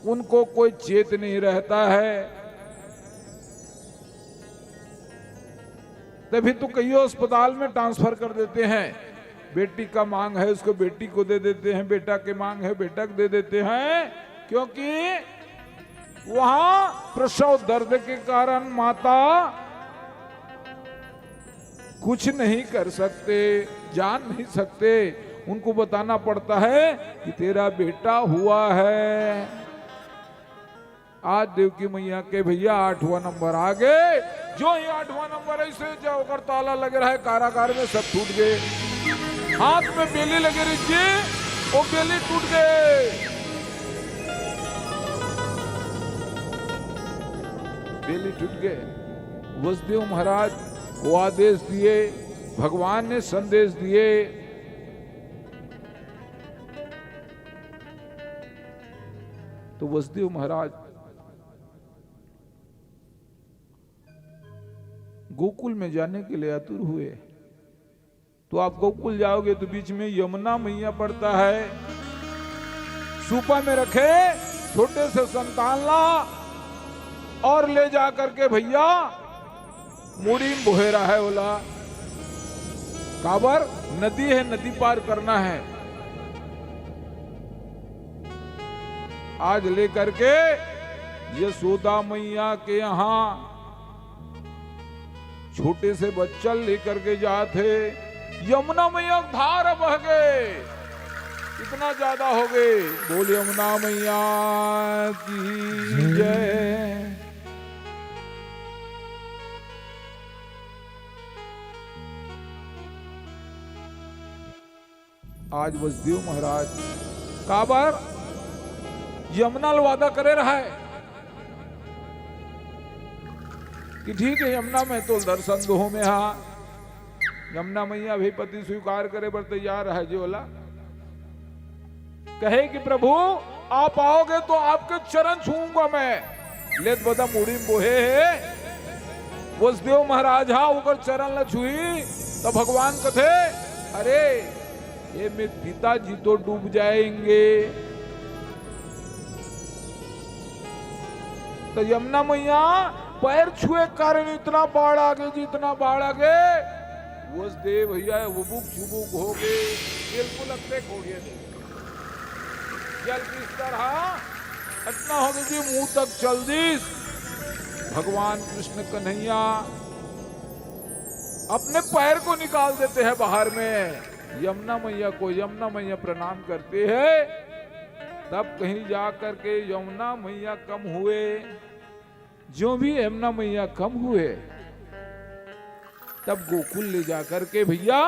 उनको कोई चेत नहीं रहता है। तभी तो कई अस्पताल में ट्रांसफर कर देते हैं। बेटी का मांग है उसको बेटी को दे देते हैं, बेटा के मांग है बेटा को दे देते हैं, क्योंकि वहां प्रसव दर्द के कारण माता कुछ नहीं कर सकते, जान नहीं सकते। उनको बताना पड़ता है कि तेरा बेटा हुआ है। आज देवकी मैया के भैया 8वां नंबर आ गए। जो ही 8वां नंबर ऐसे जाकर ताला लगे रहा है कारागार में, सब टूट गए। हाथ में बेली लगे रही थी, वो बेली टूट गए। बेली टूट गए। वसुदेव महाराज को आदेश दिए, भगवान ने संदेश दिए। तो वसुदेव महाराज गोकुल में जाने के लिए आतुर हुए। तो आप गोकुल जाओगे तो बीच में यमुना मैया पड़ता है। सूपा में रखे छोटे से संतान ला और ले जा करके भैया मुड़ी में बोहेरा है बोला। काबर नदी है, नदी पार करना है। आज लेकर के यशोदा मैया के यहां छोटे से बच्चा लेकर के जाते, यमुना मैया धार बह गए, इतना ज्यादा हो गए। बोल यमुना मैया की जय। आज वसुदेव महाराज काबर यमुना वादा करे रहा है कि ठीक है यमुना में तो दर्शन दो में। हाँ, यमुना मैया भी पति स्वीकार करे पर तैयार है। जो बोला कहे कि प्रभु आप आओगे तो आपके चरण छूऊंगा मैं। लेत बता मुड़ी बोहे है वसुदेव महाराज। हाँ ऊपर चरण ल छुई तो भगवान कथे अरे ये मेरे पिताजी तो डूब जाएंगे। तो यमुना मैया पैर छुए कारण इतना बाढ़ आ गए जी, इतना बाढ़ आ गए। वसुदेव भैया उबुक चुबुक हो गए, बिल्कुल अटैक हो गए। जल किस तरह इतना हो गया जी मुंह तक चल दी। भगवान कृष्ण कन्हैया अपने पैर को निकाल देते हैं बाहर में। यमुना मैया को यमुना मैया प्रणाम करते हैं। तब कहीं जा करके यमुना मैया कम हुए। जो भी यमुना मैया कम हुए तब गोकुल ले जा करके भैया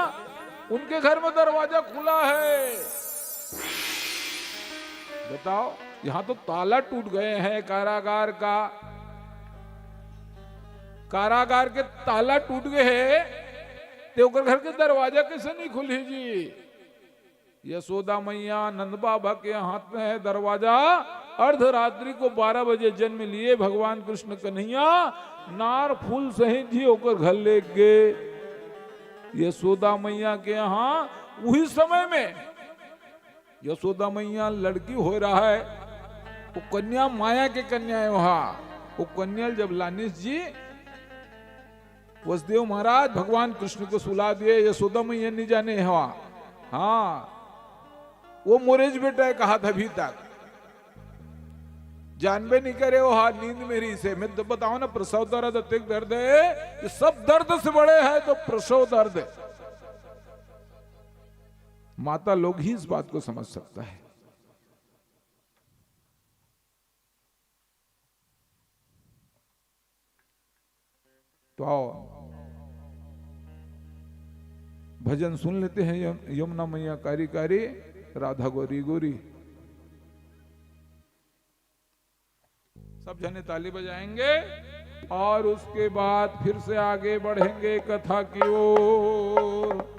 उनके घर में दरवाजा खुला है। बताओ यहां तो ताला टूट गए हैं कारागार का। कारागार के ताला टूट गए हैं तो घर के दरवाजा कैसे नहीं खुली जी। यशोदा मैया नंद बाबा के हाथ में है दरवाजा। अर्धरात्रि को 12 बजे जन्म लिए भगवान कृष्ण कन्हैया नार फूल सहित जी होकर घर ले गए यशोदा मैया के यहाँ। वही समय में यशोदा मैया लड़की हो रहा है। वो कन्या माया के कन्या है वहां। वो कन्या जब लानिस जी वसुदेव महाराज भगवान कृष्ण को सुला दिए। यशोदा मैया नहीं जाने हवा। हाँ वो मोरेज बेटा कहा था अभी तक। जानबे नहीं करे वो हाँ नींद मेरी से। मैं तो बताऊं ना, प्रसव दर्द अत्यधिक दर्द है, ये सब दर्द से बड़े है तो प्रसव दर्द है। माता लोग ही इस बात को समझ सकता है। तो आओ भजन सुन लेते हैं। यमुना मैया कारी कारी, राधा गोरी गोरी। सब जने ताली बजाएंगे और उसके बाद फिर से आगे बढ़ेंगे कथा की ओर।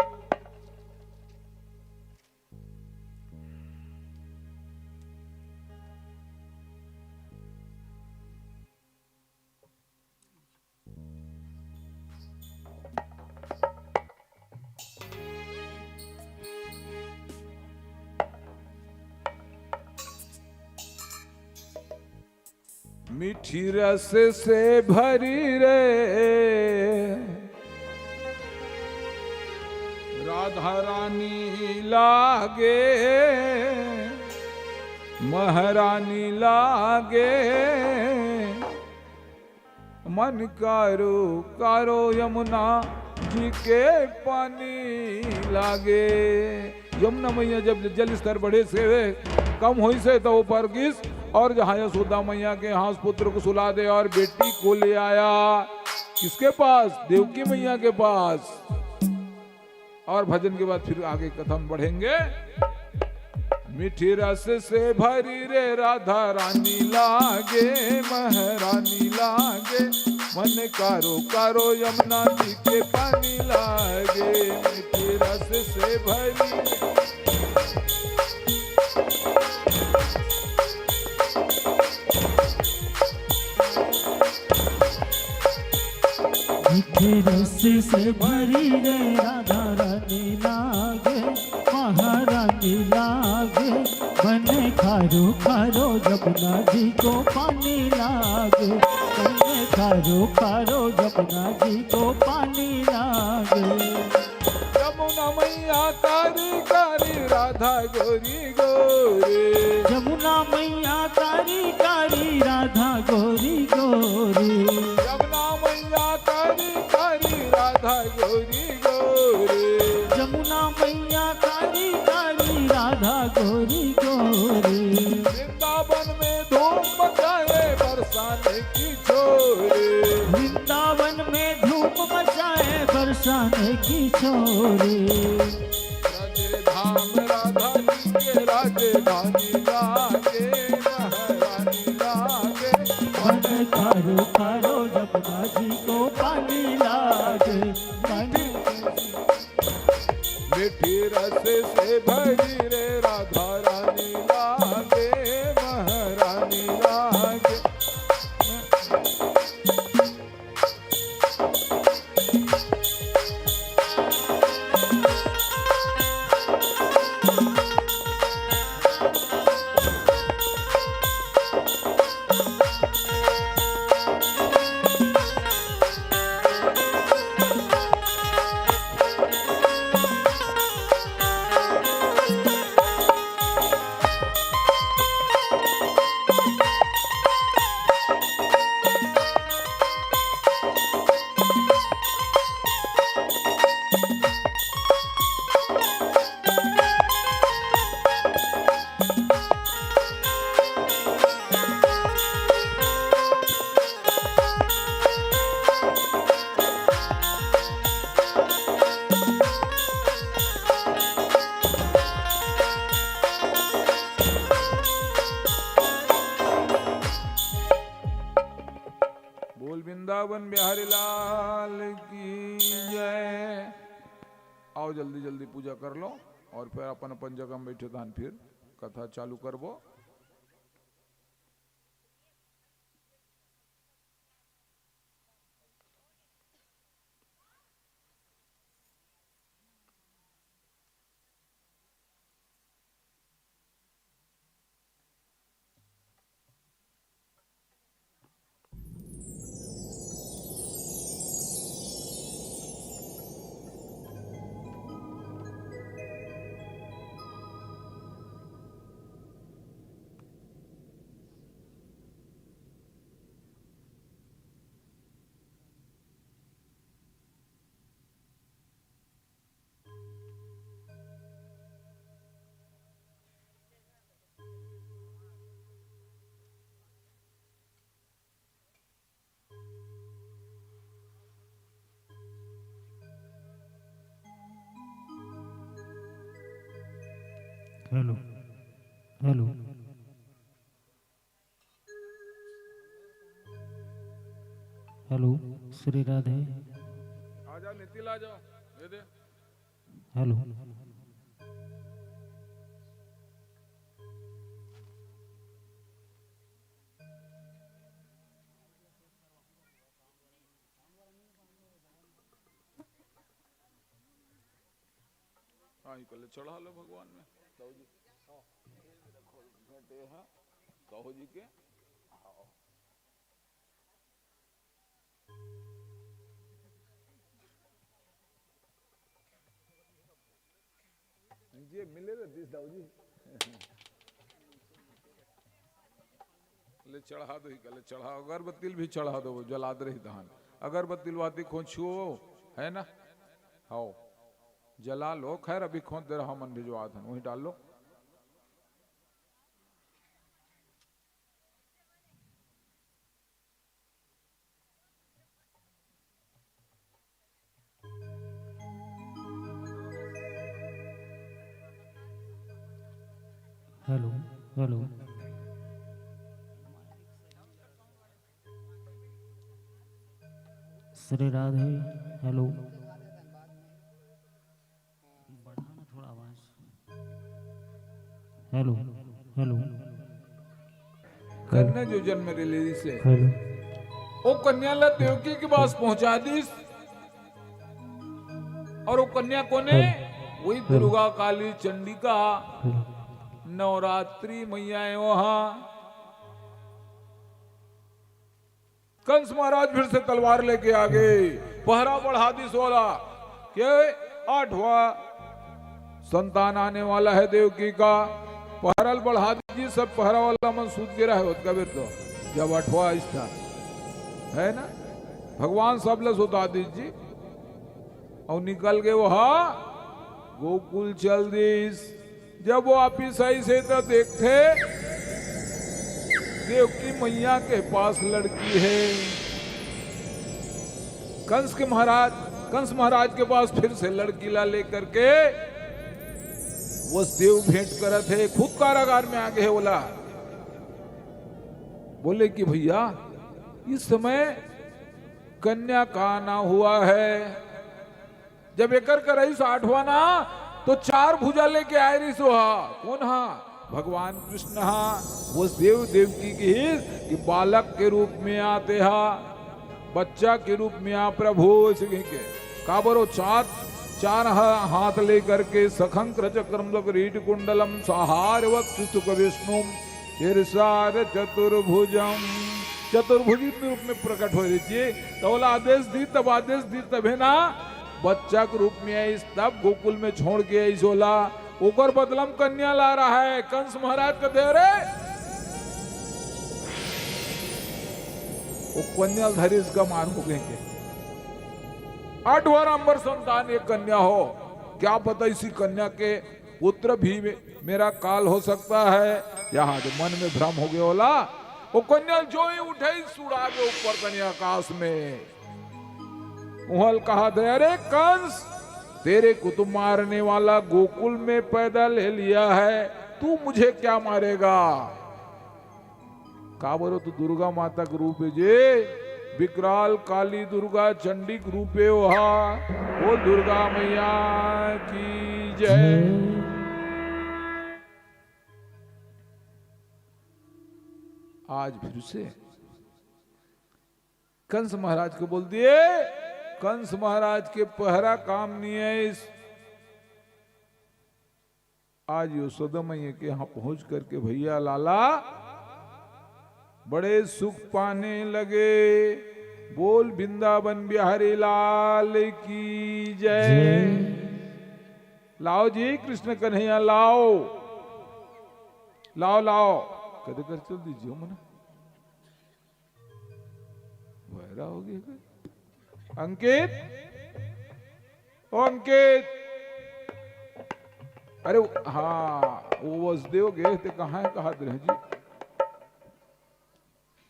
मीठी रस से भरी रे राधा रानी लागे, महारानी लागे। मन कारो कारो यमुना जी के पानी लागे। यमुना मैया जब जल स्तर बढ़े से कम हुई से तो ऊपर किस और जहां यशोदा मैया के हाथ पुत्र को सुला दे और बेटी को ले आया किसके पास? देवकी मैया के पास। और भजन के बाद फिर आगे कथा में बढ़ेंगे। मीठी रस से भरी रे राधा रानी लागे, महारानी लागे। मन कारो कारो यमुना जी के पानी लागे। मीठी रस से भरी मीठे रस से भरी रे राधा रानी लागे, महारानी लागे। मन खारो खारो यमुना जी को पानी लागे। मन खारो खारो यमुना जी को पानी लागे। यमुना मैया कारी कारी, राधा गोरी गोरी। यमुना मैया कारी कारी, राधा गोरी गोरी। यमुना मैया कारी कारी, राधा गोरी गोरी। यमुना मैया कारी कारी, राधा गोरी गोरी। वृंदावन में धूम मचाए बरसाने की छोरी। वृंदावन में धूप मचाए बरसाने की छोरी। राजे धाम राधा जी के राजधानी लागे, महारानी लागे। मन कारो कारो यमुना जी को पानी लागे। मीठी रस से भरी रे राधा रानी लागे, महारानी लागे। वृंदावन बिहारी लाल की जय। आओ जल्दी जल्दी पूजा कर लो और फिर अपन अपन जगह में बैठे धान फिर कथा चालू करबो। Hello hello hello Shri Radhe आजा नितिल आ जाओ दे दे हेलो हाँ ये कल चढ़ा लो भगवान में साहू जी घंटे हैं साहू जी के जी मिले थे साहू जी ले चढ़ा दो ही कल चढ़ा अगरबत्ती भी चढ़ा दो वो जला दे रही धान अगरबत्ती वाती खोछो है ना हाओ जला लो खैर अभी खोद दे रहा मन भिजवा था वही डाल लो hello hello Shri Radhe hello बढ़ाना थोड़ा आवाज हेलो हेलो कन्या जो जन्म रिलीज से हेलो वो कन्या ला देवकी के पास पहुंचा दी और वो कन्या कोने वही दुर्गा काली चंडिका नवरात्रि मैया वहां कंस महाराज फिर से तलवार लेके आ गए पहरा बढ़ा दी 16 के 8वां संतान आने वाला है देवकी का पहरल बढ़ा दीजिए सब पहरा वाला मन सूद गिरा है उसका फिर तो जब 8वां था है ना भगवान सब लस उतार दीजिए और निकल गए वहां गोकुल चल दीस जब वो वापिस आई से तो देखते देवकी मैया के पास लड़की है कंस महाराज के पास फिर से लड़की ला लेकर के वो देव भेंट करे थे खुद कारागार में आगे बोला बोले कि भैया इस समय कन्या का आना हुआ है जब एकर कर रही 8वां ना तो 4 भुजा लेके आए रही सोहा कौन हा भगवान कृष्ण हा वो देव देवकी की कि बालक के रूप में आते हा बच्चा के रूप में आ प्रभु के काबरो 4 हाथ लेकर के सखंक्र चक्रम रीट कुंडलम सहार वक्तुक विष्णु ईर्षार चतुर्भुजी रूप में प्रकट हो रही तो बोला आदेश दी तब है ना बच्चा के रूप में आई तब गोकुल में छोड़ के आई सोला ऊपर बदलम कन्या ला रहा है कंस महाराज का दे रे वो कन्या धरी इसका मार मुकेंगे 8वां नंबर संतान एक कन्या हो क्या पता इसी कन्या के पुत्र भी मेरा काल हो सकता है यहाँ जो मन में भ्रम हो गया बोला वो कन्या जो ही उठे सुड़ा के ऊपर कन्या आकाश में उहल कहा दे अरे कंस तेरे को तो मारने वाला गोकुल में पैदा ले लिया है तू मुझे क्या मारेगा का बोलो तो दुर्गा माता के रूप जे विकराल काली दुर्गा चंडी के रूपे वो दुर्गा मैया की जय आज फिर से कंस महाराज को बोल दिए कंस महाराज के पहरा काम नहीं है इस आज यशोदा मैया के यहां पहुंच करके भैया लाला बड़े सुख पाने लगे बोल वृंदावन बिहारी लाल की जय लाओ जी कृष्ण कन्हैया लाओ लाओ लाओ कदे कर चल दीजिए मना वैरा हो गया अंकित ओ अंकित अरे हाँ वो वसुदेव गए थे कहाँ है कहा जी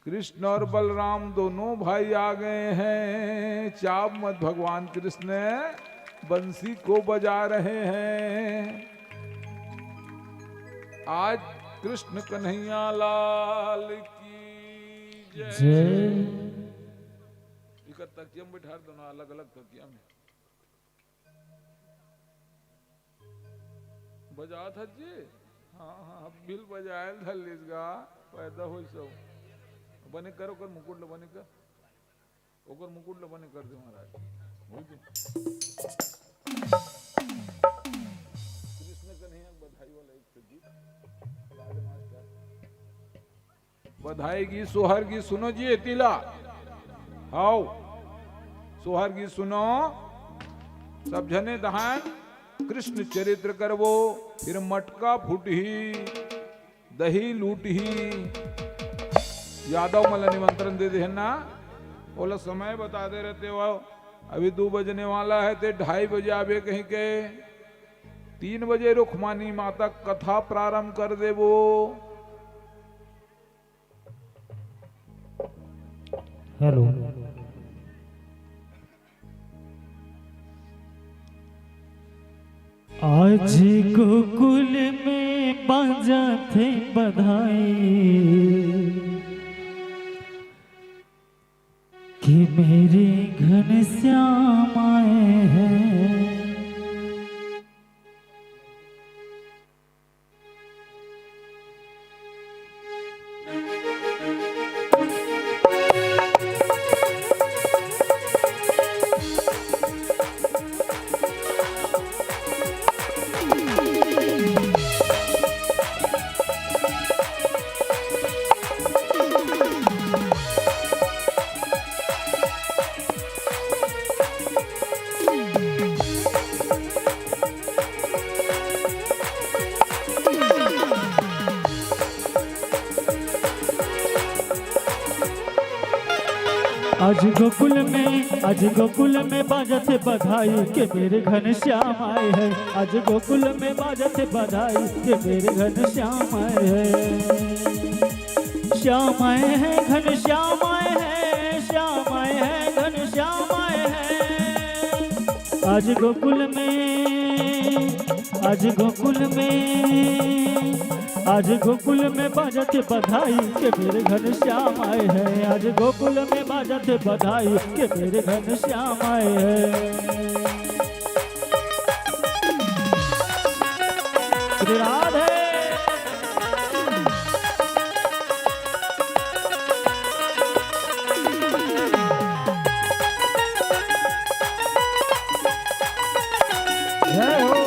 कृष्ण और बलराम दोनों भाई आ गए हैं चाप मत भगवान कृष्ण बंसी को बजा रहे हैं आज कृष्ण कन्हैया लाल की जय। जय। इका तकिया में बिठा दोनों अलग अलग तकिया में बजा था जी। हाँ हाँ बिल बजाए था लिसगा पैदा हो सब बने करो कर मुकुट ल बने कर ओकर मुकुट ल बने कर दे महाराज हो गई। कृष्ण कन्हैया बधाई वाला एक गीत बधाई की सोहर की सुनो जी एतिला हाउ सोहर की सुनो सब जने दहान कृष्ण चरित्र करवो फिर मटका फूटी दही लूटी यादव मला निमंत्रण दे दे ना बोला समय बता दे रहते हो अभी 2 बजने वाला है ते 2:30 बजे आवे कहीं के 3 बजे रुक्मानी माता कथा प्रारंभ कर देवो। हेलो आज गोकुल में बाजा थे बधाई कि मेरे घनश्याम आए हैं। आज गोकुल में बाजा थे बधाई के मेरे घनश्याम आए हैं। आज गोकुल में बाजा थे बधाई के मेरे घनश्याम आए हैं। श्याम आए हैं घनश्याम आए हैं श्याम आए हैं घनश्याम आए हैं। आज गोकुल में बाजा थे बधाई के मेरे घनश्याम आए हैं। आज गोकुल में बाजा थे बधाई के मेरे घनश्याम आए हैं। श्री राधे जय हो।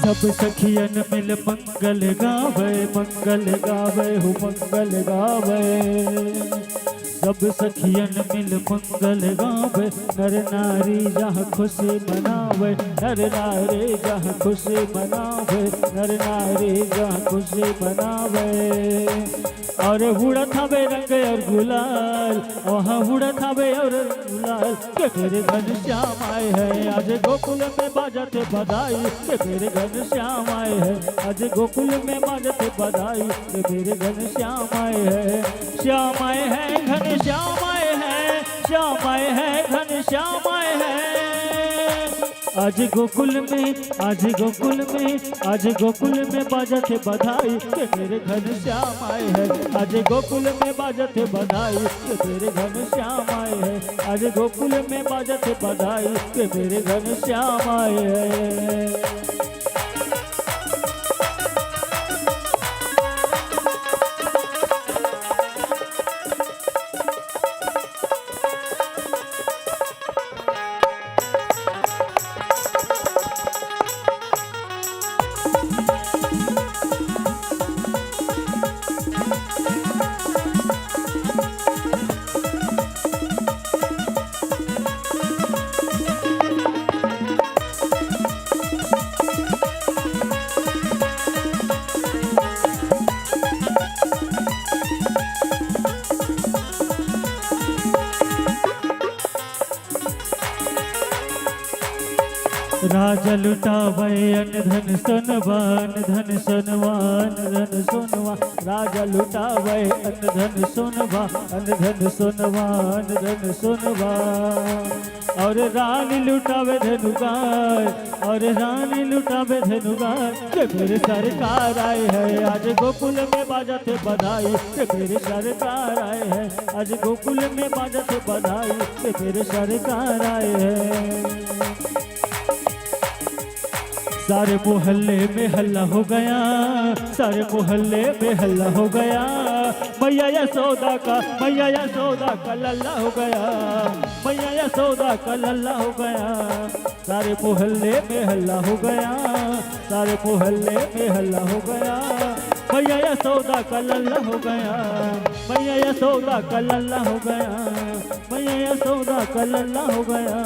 सब सखियन मिल मंगल गावे हो मंगल गावे। सब सखियन मिल मंगल गावे नर नारी जहाँ खुशी मनावे नर नारी जहाँ खुशी मनावे नर नारी जहाँ खुशी मनावे। और उड़त हवे रंग और गुलाल वहाँ उड़त हवे और गुलाल के मेरे घनश्याम आए हैं। आज गोकुल में बाजा थे बधाई के मेरे घनश्याम आए हैं। आज गोकुल में बाजा थे बधाई के मेरे घनश्याम आए हैं। श्याम आए हैं घनश्याम आए हैं श्याम आए हैं घनश्याम आए हैं। आज गोकुल में बाजा थे बधाई के मेरे घनश्याम आए हैं। आज गोकुल में बाजा थे बधाई के मेरे घनश्याम आए हैं। आज गोकुल में बाजा थे बधाई के मेरे घनश्याम आए हैं। राजा लुटावे अन धन सोनवा अन धन सोनवा अन धन सोनवा राजा लुटावे अन धन सोनवा अन धन सोनवा अन धन सोनवा और रानी लुटावे धनुगार और रानी लुटावे धनुगार के मेरे सरकार आए हैं आज गोकुल में बाजते बधाई के मेरे सरकार आए हैं आज गोकुल में बाजते बधाई के मेरे सरकार आए हैं। सारे मोहल्ले में हल्ला हो गया सारे मोहल्ले में हल्ला हो गया मैया यशोदा का लल्ला हो गया मैया यशोदा का लल्ला हो गया सारे मोहल्ले में हल्ला हो गया सारे मोहल्ले में हल्ला हो गया मैया यशोदा का लल्ला हो गया मैया यशोदा का लल्ला हो गया मैया यशोदा का लल्ला हो गया।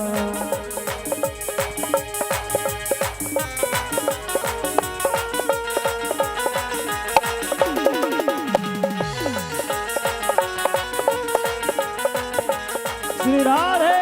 श्री राधे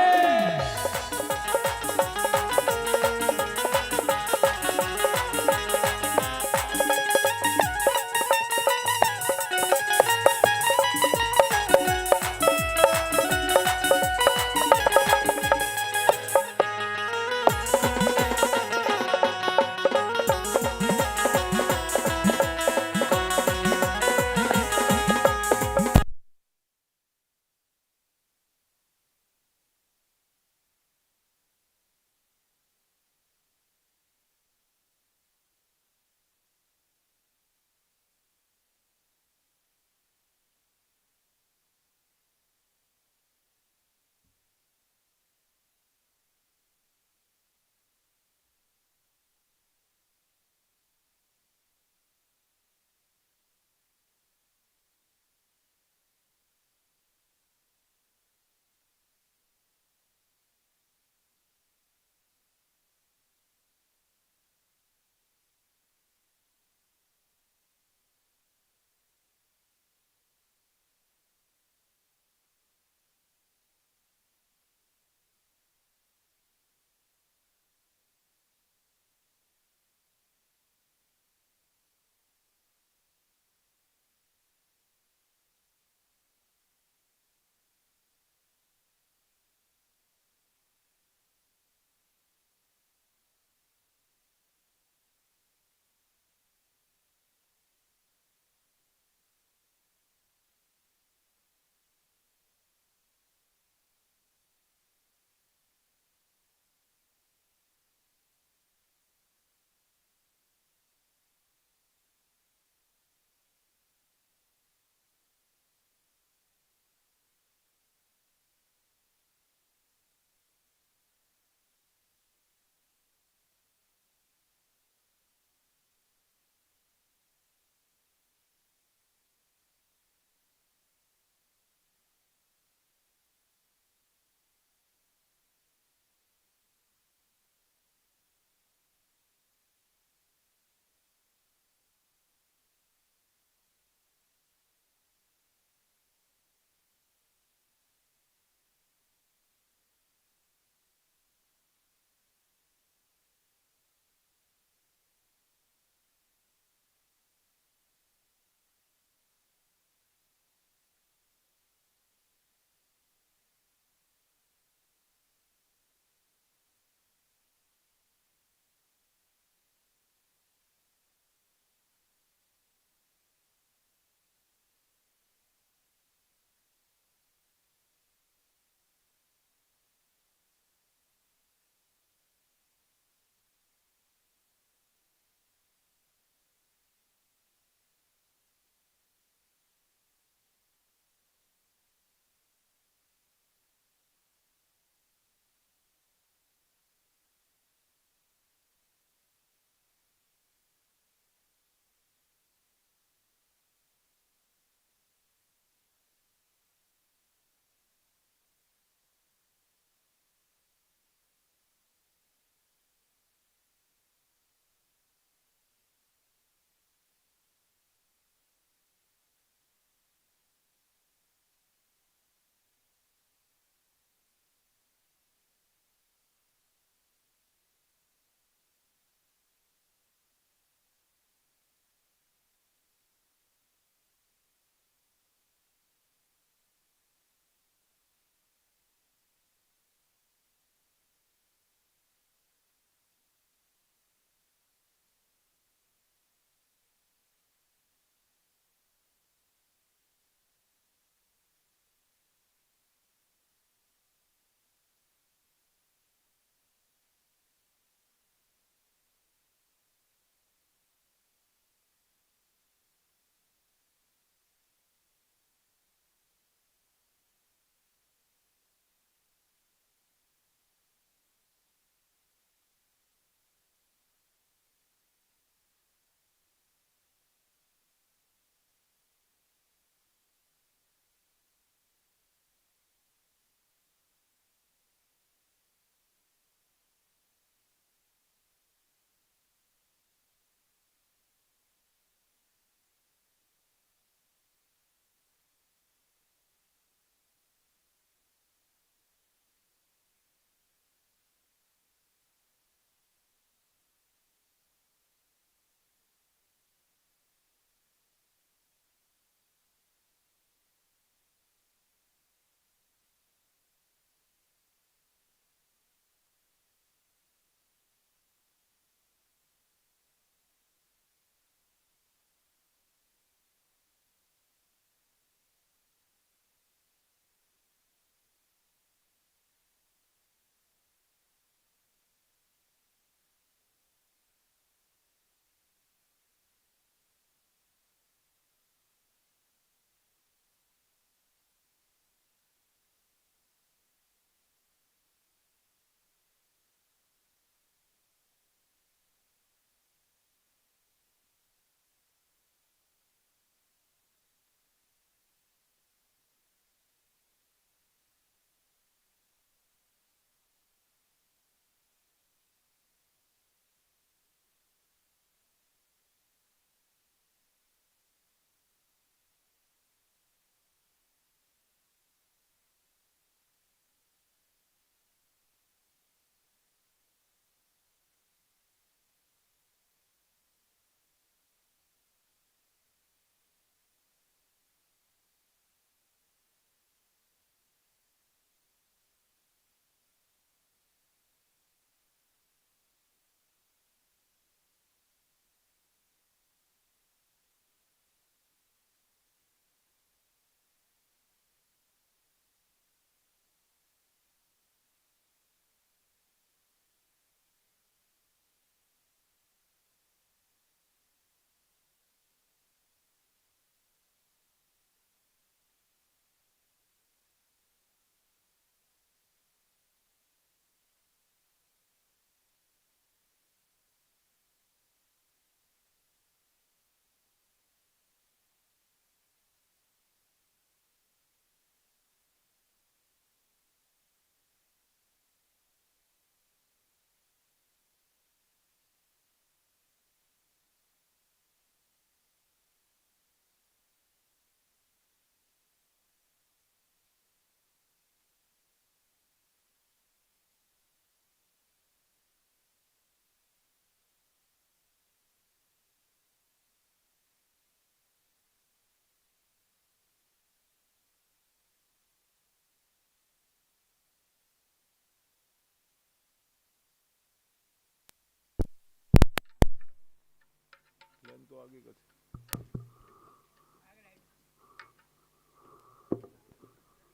आगे कथी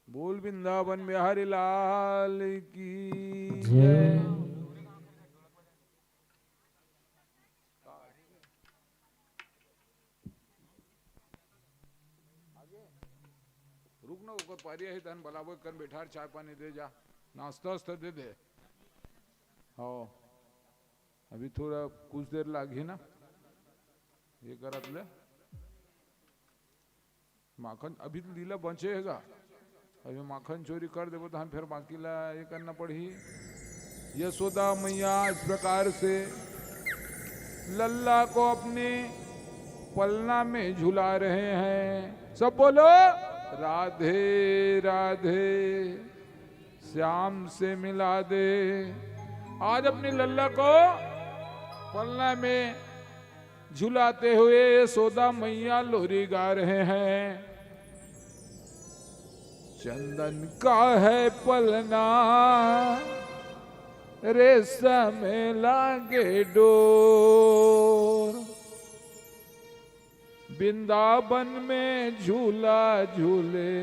बोल वृंदावन बिहारी लाल की जय। रुक ना ऊपर पारी है धन बलाबो कर बैठा चाय पानी दे जा नाश्ता वास्ता दे दे। हाँ अभी थोड़ा कुछ देर लागी ना ये करत ले माखन अभी लीला बचेगा अभी माखन चोरी कर देवो तो हम फिर बाकी ला ये करना पड़ी। यशोदा मैया इस प्रकार से लल्ला को अपने पलना में झुला रहे हैं। सब बोलो राधे राधे श्याम से मिला दे। आज अपनी लल्ला को पलना में झुलाते हुए यशोदा मैया लोरी गा रहे हैं। चंदन का है पलना रेशम लागे डोर वृंदावन में झूला झूले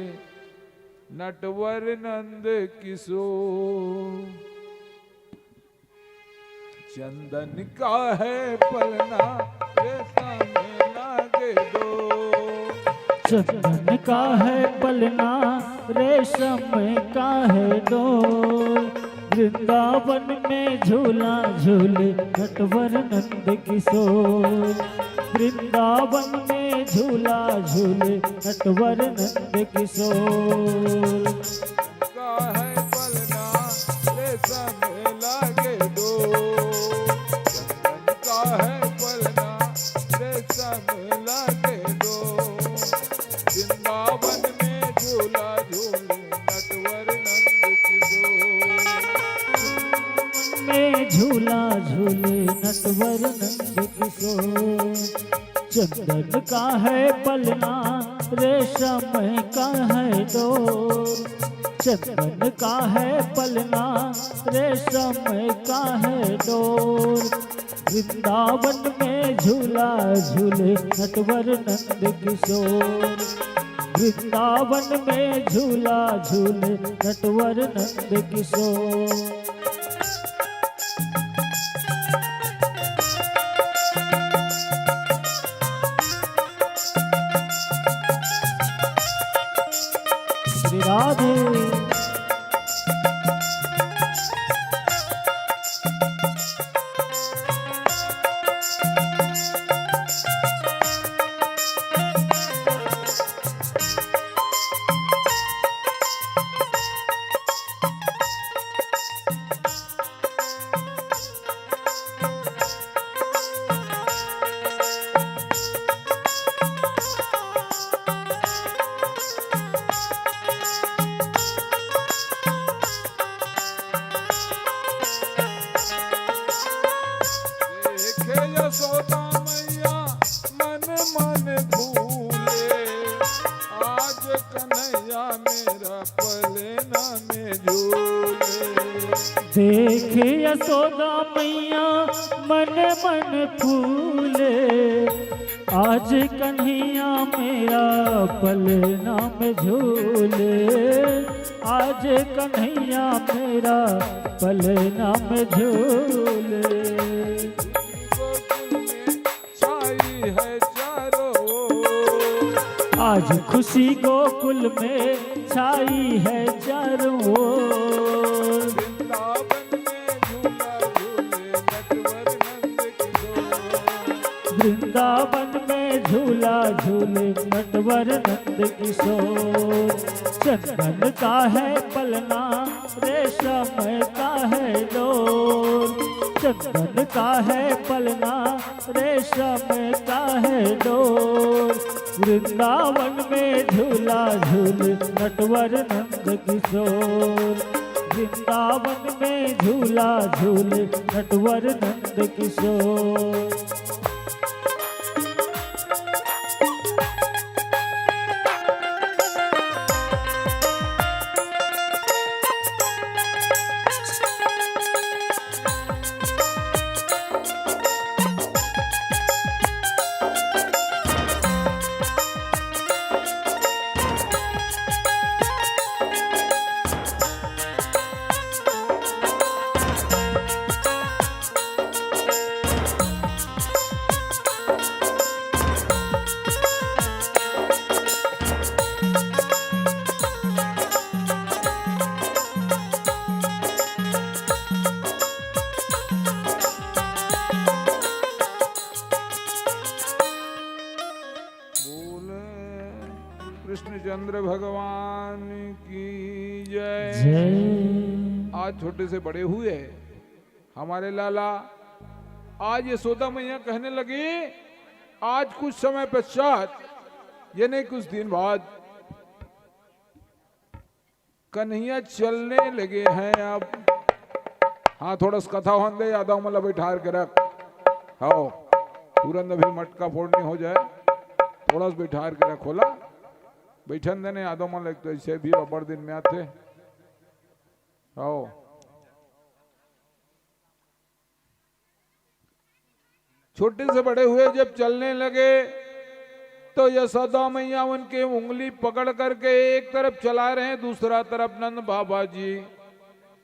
नटवर नंद किशोर। चंदन का है पलना रेशम लागे डोर। चंदन का है पलना रेशम का है डोर वृंदावन में झूला झूले नटवर नंद किशोर। वृंदावन में झूला झूले नटवर नंद किशोर। का है पलना रेशम लागे डोर। चंदन का है पलना रेशम लागे डोर वृंदावन में झूला झूले नटवर नंद किशोर। में झूला झूले नटवर नंद किशोर। चंदन का है पलना रेशम का है डोर। चंदन का है पलना रेशम का है डोर वृंदावन में झूला झूले नटवर नंद किशोर। वृंदावन में झूला झूले नटवर नंद किशोर। श्री राधे यशोदा मैया मन मन भूले आज कन्हैया मेरा पलना में झूले। देख यशोदा मैया मन मन फूले आज कन्हैया मेरा पलना में झूले। आज कन्हैया मेरा पलना में झूले। आज खुशी गोकुल में छाई है चारों ओर। वृंदावन में झूला झूले नटवर नंद किशोर। चंदन का है पलना रेशम का है डोर। चंदन का है पलना रेशम का है डोर वृंदावन में झूला झूले नटवर नंद किशोर। वृंदावन में झूला झूले नटवर नंद किशोर। रामचंद्र भगवान की जय। जय। आज छोटे से बड़े हुए हमारे लाला, आज यशोदा मैया कहने लगी आज कुछ समय पश्चात, यानी कुछ दिन बाद कन्हैया चलने लगे हैं। अब हाँ, थोड़ा सा कथा होने याद आओ, मतलब बैठा के रख हाओ, तुरंत अभी मटका फोड़नी हो जाए, थोड़ा सा बैठा के रखोला बैठन देने यादों मन लगते ऐसे भी बड़ दिन में आते आओ। छोटे से बड़े हुए जब चलने लगे तो यशोदा मैया उनके उंगली पकड़ करके एक तरफ चला रहे हैं, दूसरा तरफ नंद बाबा जी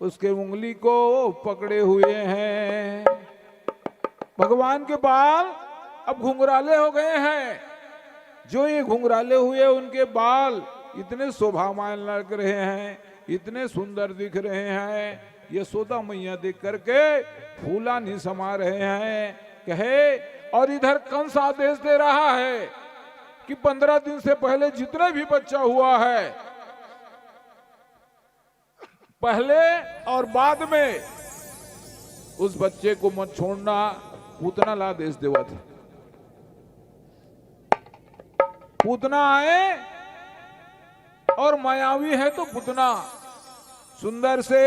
उसके उंगली को पकड़े हुए हैं। भगवान के बाल अब घुंघराले हो गए हैं। जो ये घुंघराले हुए उनके बाल इतने शोभामान लग रहे हैं, इतने सुंदर दिख रहे हैं। यशोदा मैया देख करके फूला नहीं समा रहे हैं। कहे और इधर कंस आदेश दे रहा है कि 15 दिन से पहले जितने भी बच्चा हुआ है, पहले और बाद में उस बच्चे को मत छोड़ना। पूतना ला आदेश देवा था, पूतना आए और मायावी है तो पूतना सुंदर से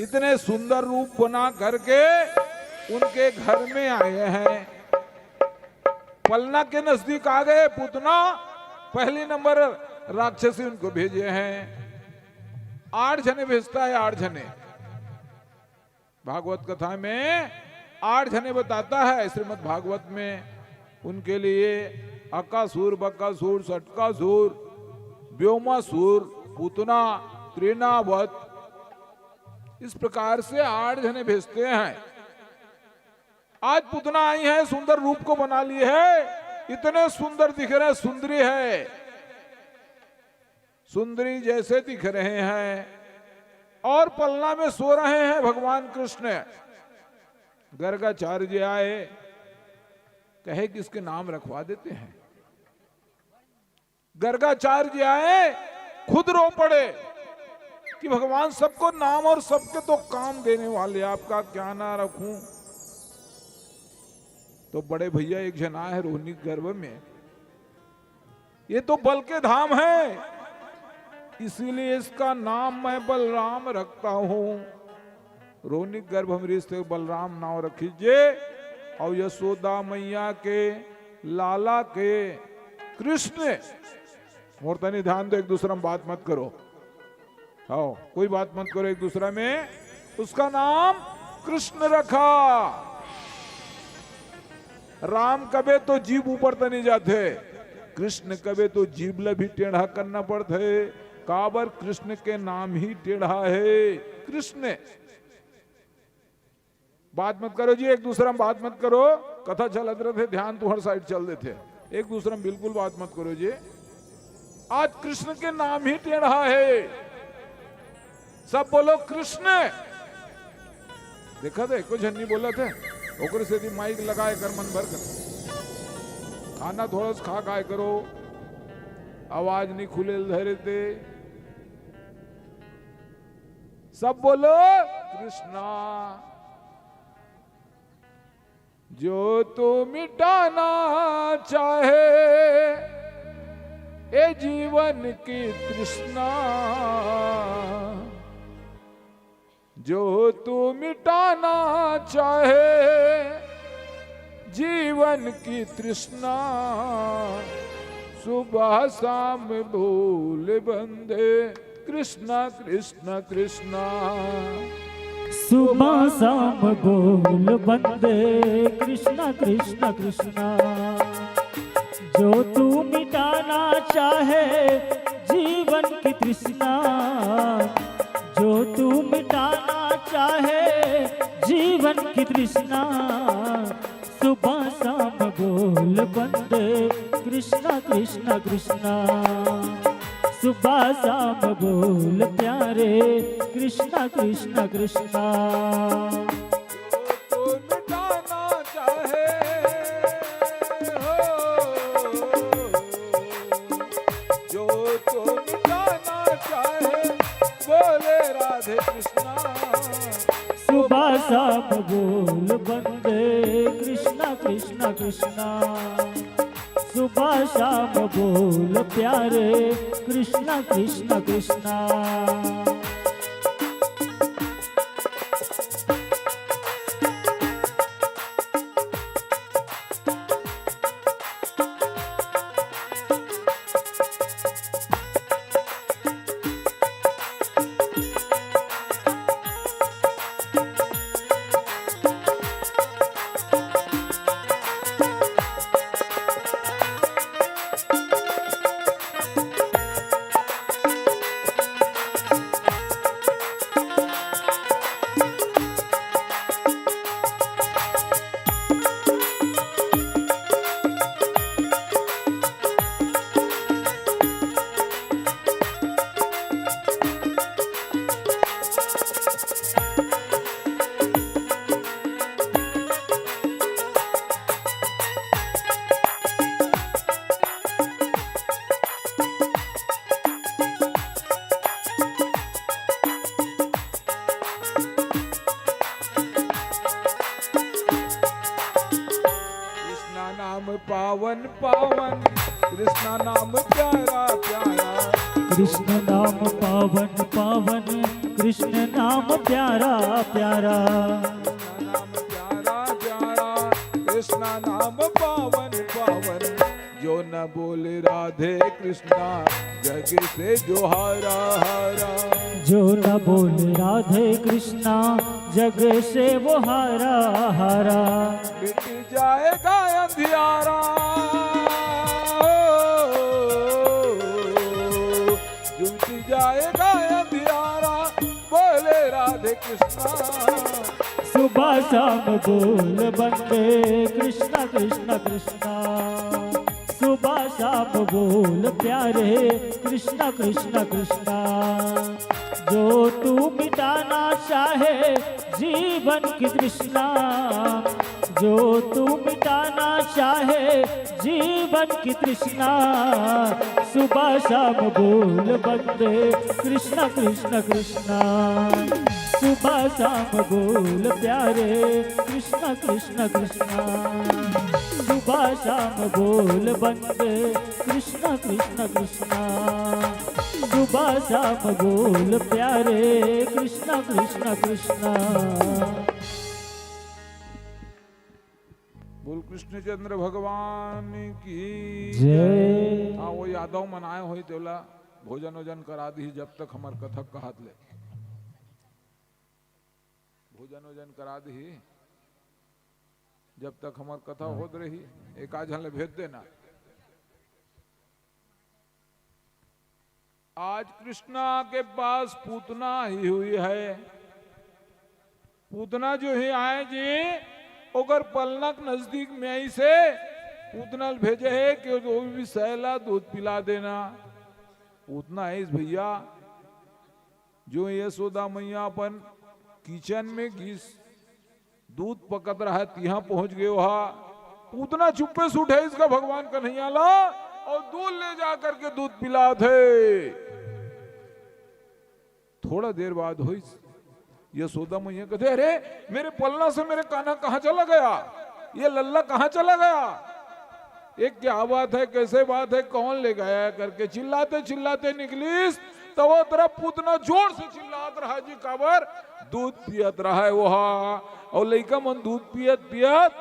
इतने सुंदर रूप बना करके उनके घर में आए हैं। पलना के नजदीक आ गए पूतना, पहली नंबर राक्षसी उनको भेजे हैं। 8 जने भेजता है, 8 जने भागवत कथा में 8 जने बताता है श्रीमद् भागवत में। उनके लिए अकासुर, बकासुर, सटकासुर, व्योमासुर, पूतना, त्रिनावत, इस प्रकार से 8 जने भेजते हैं। आज पूतना आई है, सुंदर रूप को बना ली है, इतने सुंदर दिख रहे हैं, सुंदरी है, सुंदरी जैसे दिख रहे हैं। और पलना में सो रहे हैं भगवान कृष्ण। गर्गाचार्य आए, कहे कि इसके नाम रखवा देते हैं। गर्गाचार्य आए, खुद रो पड़े कि भगवान सबको नाम और सबके तो काम देने वाले, आपका क्या ना रखूं। तो बड़े भैया एक जना है रोहिणी गर्भ में, ये तो बल के धाम है, इसीलिए इसका नाम मैं बलराम रखता हूं। रोहिणी गर्भ में से बलराम नाम रखीजिए। और यशोदा मैया के लाला के कृष्ण, और तनी ध्यान दो, एक दूसरा में बात मत करो, आओ कोई बात मत करो एक दूसरा में। उसका नाम कृष्ण रखा। राम कबे तो जीभ ऊपर तनी जाते, कृष्ण कबे तो जीभ ला भी टेढ़ा करना पड़ते। काबर कृष्ण के नाम ही टेढ़ा है, कृष्ण। बात मत करो जी, एक दूसरा में बात मत करो, कथा चलत रहे थे, ध्यान तो हर साइड चल देते, एक दूसरा में बिल्कुल बात मत करो जी। आज कृष्ण के नाम ही टेढ़ा है, सब बोलो कृष्ण। देखा था कुछ नहीं बोला थे, ओकरे से माइक लगाए कर मन भर कर खाना थोड़ा सा खा खाए करो, आवाज नहीं खुले धरे थे। सब बोलो कृष्णा। जो तू मिटाना चाहे ए जीवन की तृष्णा, जो तू मिटाना चाहे जीवन की तृष्णा, सुबह शाम भूल बंदे कृष्णा कृष्णा कृष्णा। सुबह शाम बोल बंदे कृष्णा कृष्णा कृष्णा। जो तू मिटाना चाहे जीवन की तृष्णा, जो तू मिटाना चाहे जीवन की तृष्णा, सुबह शाम बोल बंदे कृष्णा कृष्णा कृष्णा। सुबह शाम बोल प्यारे कृष्णा कृष्णा कृष्णा। तो मिटाना चाहे हो शाम बोल बंदे कृष्णा कृष्णा कृष्णा, सुबह शाम बोल प्यारे कृष्णा कृष्णा कृष्णा। पावन पावन कृष्णा नाम प्यारा प्यारा, कृष्ण नाम पावन पावन कृष्ण नाम प्यारा प्यारा, नाम प्यारा प्यारा कृष्णा नाम पावन पावन, जो न बोले राधे कृष्णा जग से जो हारा हारा, जो न बोले राधे कृष्णा जग से वो हारा हारा। मिट जाएगा अंधियारा, जुट जाएगा अंधियारा, बोले राधे कृष्णा। सुबह शाम बोल बंदे कृष्णा कृष्णा कृष्णा, सुबह शाम बोल प्यारे कृष्णा कृष्णा कृष्णा। जो तू मिटाना चाहे जीवन की तृष्णा, जो तू मिटाना चाहे जीवन की तृष्णा, सुबह शाम बोल बंदे कृष्णा कृष्णा कृष्णा, सुबह शाम बोल प्यारे कृष्णा कृष्णा कृष्णा, सुबह शाम बोल बंदे कृष्णा कृष्णा कृष्णा, सुबह शाम बोल प्यारे कृष्णा कृष्णा कृष्णा। बोल कृष्णचंद्र भगवान की जय। हाँ वो यादव मनाए हो तेला भोजन वोजन करा दी, जब तक हमार कथक कहत ले भोजन वोजन करा दी, जब तक हमार कथा होत रही। एक आज हले भेज देना। आज कृष्णा के पास पूतना ही हुई है। पूतना जो ही आए जी ओकर पलनक नजदीक में आई से पूतना भेजे है कि वो भी सहला दूध पिला देना। पूतना है इस भैया जो यशोदा मैया अपन किचन में घिस दूध पकत रहा है, तिहा पहुंच गए वहा। पूतना चुप्पे से उठे इसका भगवान कन्हैया ला और दूध ले जा करके दूध पिला थे। थोड़ा देर बाद हुई यशोदा मैया कहते अरे मेरे पलना से मेरे कान्हा कहां चला गया, ये लल्ला कहां चला गया, ये क्या बात है, कैसे बात है, कौन ले गया करके चिल्लाते चिल्लाते निकलीस तो वो तरह पूतना जोर से चिल्लात रहा जी काबर दूध पियत रहा है वहा। और लइका मन दूध पियत पियत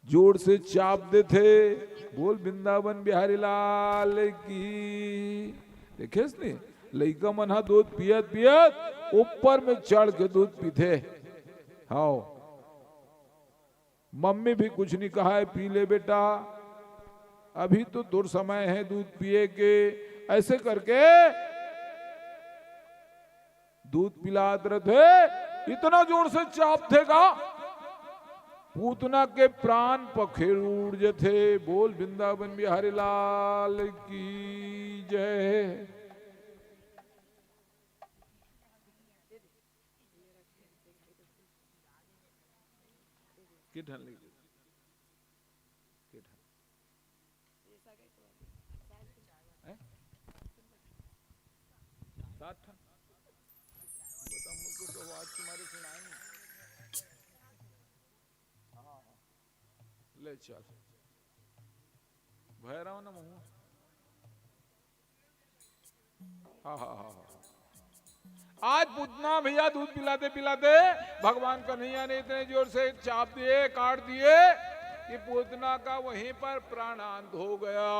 जोर से चाप दे थे। बोल वृंदावन बिहारी लाल की। देखे नहीं लइका मन हा दूध पियत पियत ऊपर में चढ़ के दूध पीते। हाँ मम्मी भी कुछ नहीं कहा है, पी ले बेटा अभी तो दूर समय है दूध पिए के, ऐसे करके दूध पिलात रहे। इतना जोर से चाप देगा पूतना के प्राण पखेर उड़ जथे। बोल वृंदावन बिहारी लाल की जय। किधर ले तो आवाज तुम्हारी सुनाई नहीं। हाँ ले चल भैरव न मुँह। हाँ हाँ हाँ हाँ। आज पूतना भैया दूध पिलाते पिलाते भगवान कन्हैया ने इतने जोर से चाप दिए काट दिए कि पूतना का वहीं पर प्राणांत हो गया।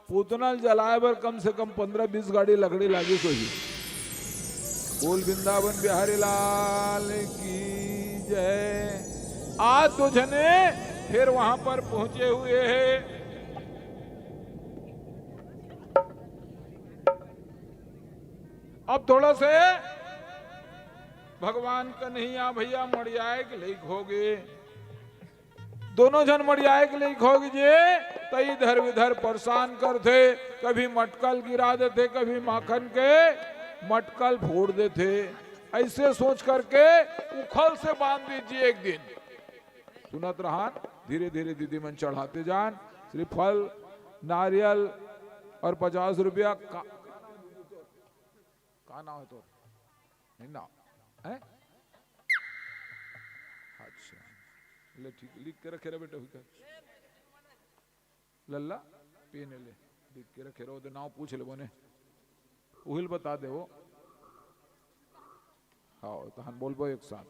पूतना जलाए पर कम से कम 15-20 गाड़ी लकड़ी लगी सोई। बोल वृंदावन बिहारी लाल की जय। आज तो जने फिर वहां पर पहुंचे हुए हैं। अब थोड़ा से भगवान कन्हैया भैया मड़ियाए के लिए खोगे। दोनों जन मड़ियाए के लिए खोगे जे तो इधर उधर परेशान करते। कभी मटकल गिरा देते कभी माखन के मटकल फोड़ देते। ऐसे सोच करके उखल से बांध दीजिए एक दिन। सुनत रहा धीरे धीरे दीदी मन चढ़ाते जान श्रीफल नारियल और 50 रुपया का नाम है तो नहीं ना है। अच्छा ले ठीक लिख के रखे रहे बेटा लल्ला पीने ले लिख के रखे रहो नाव पूछ ले बोने उहिल बता दे वो। हाँ तो हम बोल बो एक साथ।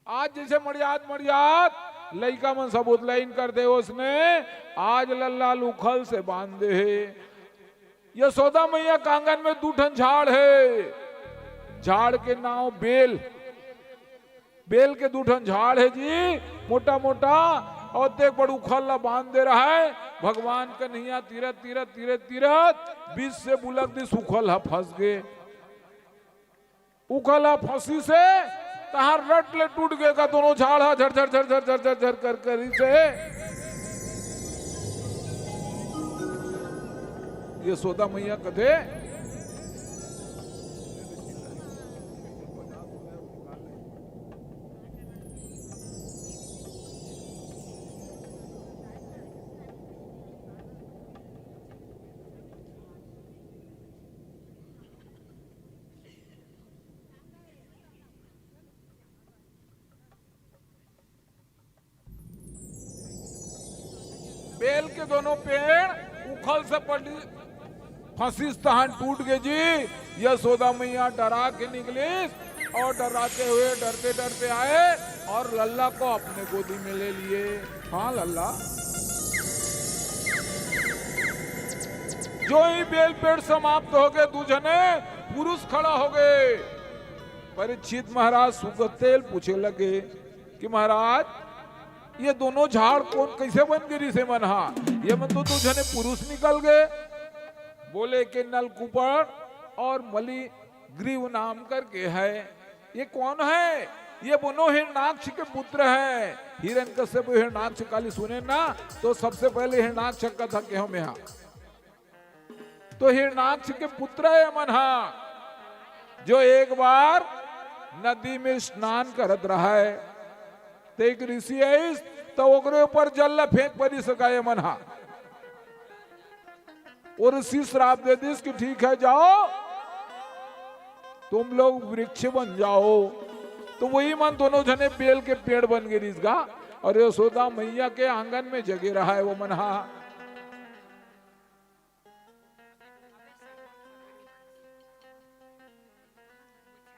आज जैसे मड़ियात लइका मन सबूत लाइन कर दे उसने आज लल्ला लुखल से बांध दे। यशोदा मैया कांगन में 2 ठन झाड़ है। झाड़ के नाव बेल के 2 ठन झाड़ है जी मोटा मोटा और देख बड़ उखल ला बांध दे रहा है। भगवान कन्हैया तीरथ बीच से बुलक दी उखल हा फंस गए। उखल हा फंसी से तहार रट ले टूट गए का दोनों झाड़ हा झर कर से। ये यशोदा मैया कथे बेल के दोनों पेड़ उखल से पड़ी फंसी तहान टूट गए जी। यशोदा मैया डरा के निकली और डराते हुए डरते डरते आए और लल्ला को अपने गोदी में ले लिए। हाँ लल्ला जो ही बेल पेड़ समाप्त हो गए दूजने पुरुष खड़ा हो गए। परीक्षित महाराज सुगतेल पूछे लगे कि महाराज ये दोनों झाड़ कौन कैसे बन गिरी से मनहा ये मन तो जने पुरुष निकल गए। बोले कि नलकुपर और मली ग्रीव नाम करके है। ये कौन है? ये दोनों हिरणाक्ष के पुत्र हैं। हिरण्यकश्यप हिरणाक्ष काली सुने ना तो सबसे पहले हिरणाक्ष का था कि हम यहाँ तो हिरणाक्ष के पुत्र है मनहा जो एक बार नदी में स्नान करत रहा है। तो एक ऋषि है तो ओकरे ऊपर जल फेंक पड़ी सकाए मनहा और ऋषि श्राप दे दिस कि ठीक है जाओ तुम लोग वृक्ष बन जाओ। तो वही मन दोनों जने बेल के पेड़ बन गए रिसगा और यशोदा मैया के आंगन में जगे रहा है वो मनहा।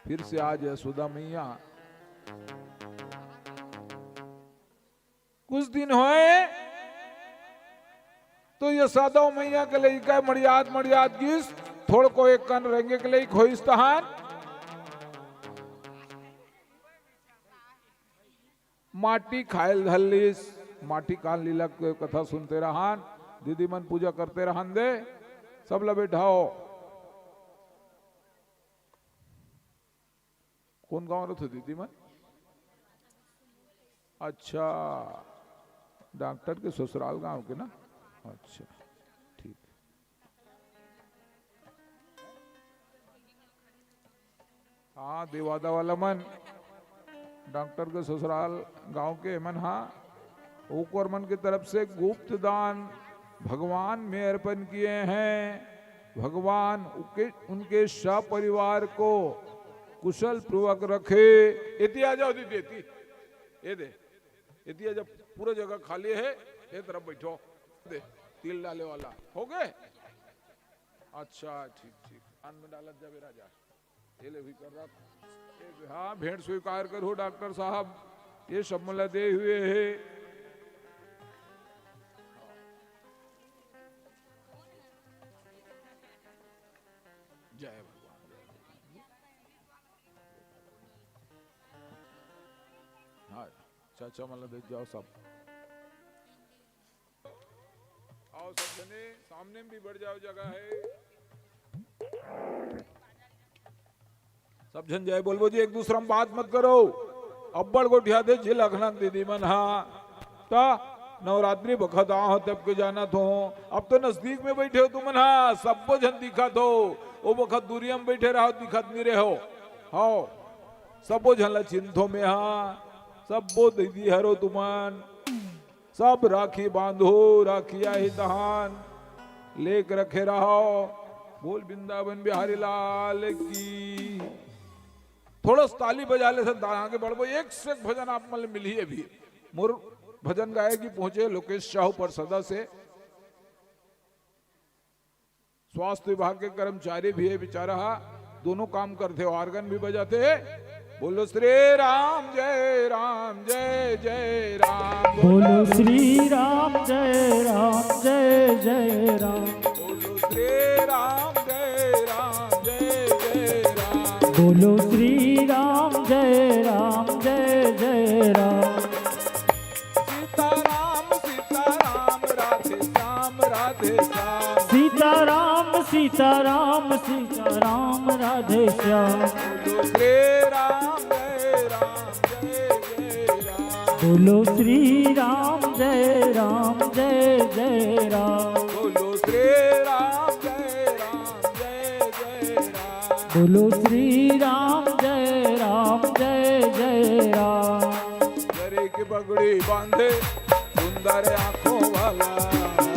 फिर से आज यशोदा मैया कुछ दिन होए तो यशोदा मैया के लिए मड़ियात गिस थोड़ को एक कन रेंगे के लिए खोइस्तहान माटी खायल धल्लिस माटी कान लीला के कथा सुनते रहान दीदी मन पूजा करते रहन दे सब ला बैठाओ। कौन गाँव रहे थे दीदी मन? अच्छा डॉक्टर के ससुराल गांव के ना। अच्छा ठीक। हाँ देवादा वाला मन डॉक्टर के ससुराल गांव के मन। हाँ ऊपर मन की तरफ से गुप्त दान भगवान में अर्पण किए हैं भगवान उनके सपरिवार को कुशल पूर्वक रखे। इति आ जाओ दीदी, ये दे इति आ जाओ, पूरा जगह खाली है, ये तरफ बैठो, दे तिल डाले वाला हो गए। अच्छा ठीक ठीक, कान में डालत जावे राजा, ये ले भी कर रहा। हाँ भेंट स्वीकार करो डॉक्टर साहब, ये सब मला दे हुए है। जय भगवान। हाँ चाचा मला दे जाओ सब, आओ सब जने, सामने में भी बढ़ जाओ, जगह है। सब जन जय बोलबो जी, एक दूसरा में बात मत करो। अब्बड़ गोठिया दे जी लखना दीदी मन, हाँ ता नवरात्रि बखत आओ तब के जाना थो। अब तो नजदीक में बैठे हो तुम, हाँ सबको जन दिखा दो। वो बखत दूरिया में बैठे रहो, दिखत नहीं रहे हो। हाँ सबो झन चिंथो में, हाँ सबो दीदी हरो तुमन, सब राखी बांधो, राखिया ही दहान लेक रखे रहो। बोल वृंदावन बिहारी लाल की। थोड़ा ताली बजा ले सर, आगे बढ़ो। एक से एक भजन आप मतलब मिली है भी। मोर भजन गायकी पहुंचे लोकेश शाहू परसदा से, स्वास्थ्य विभाग के कर्मचारी भी है बेचारा, दोनों काम करते हो, ऑर्गन भी बजाते है। बोलो श्री राम जय राम जय जय राम, बोलो श्री राम जय राम जय जय राम, बोलो श्री राम जय राम जय जय राम, बोलो श्री राम जय राम जय जय राम। सीताराम सीताराम सीताराम राधे श्याम, बोलो श्री राम जय राम जय जय राम, बोलो श्री राम जय राम जय जय राम, बोलो श्री राम जय राम जय जय राम। जरी की पगड़ी बांधे सुंदर आंखों वाला,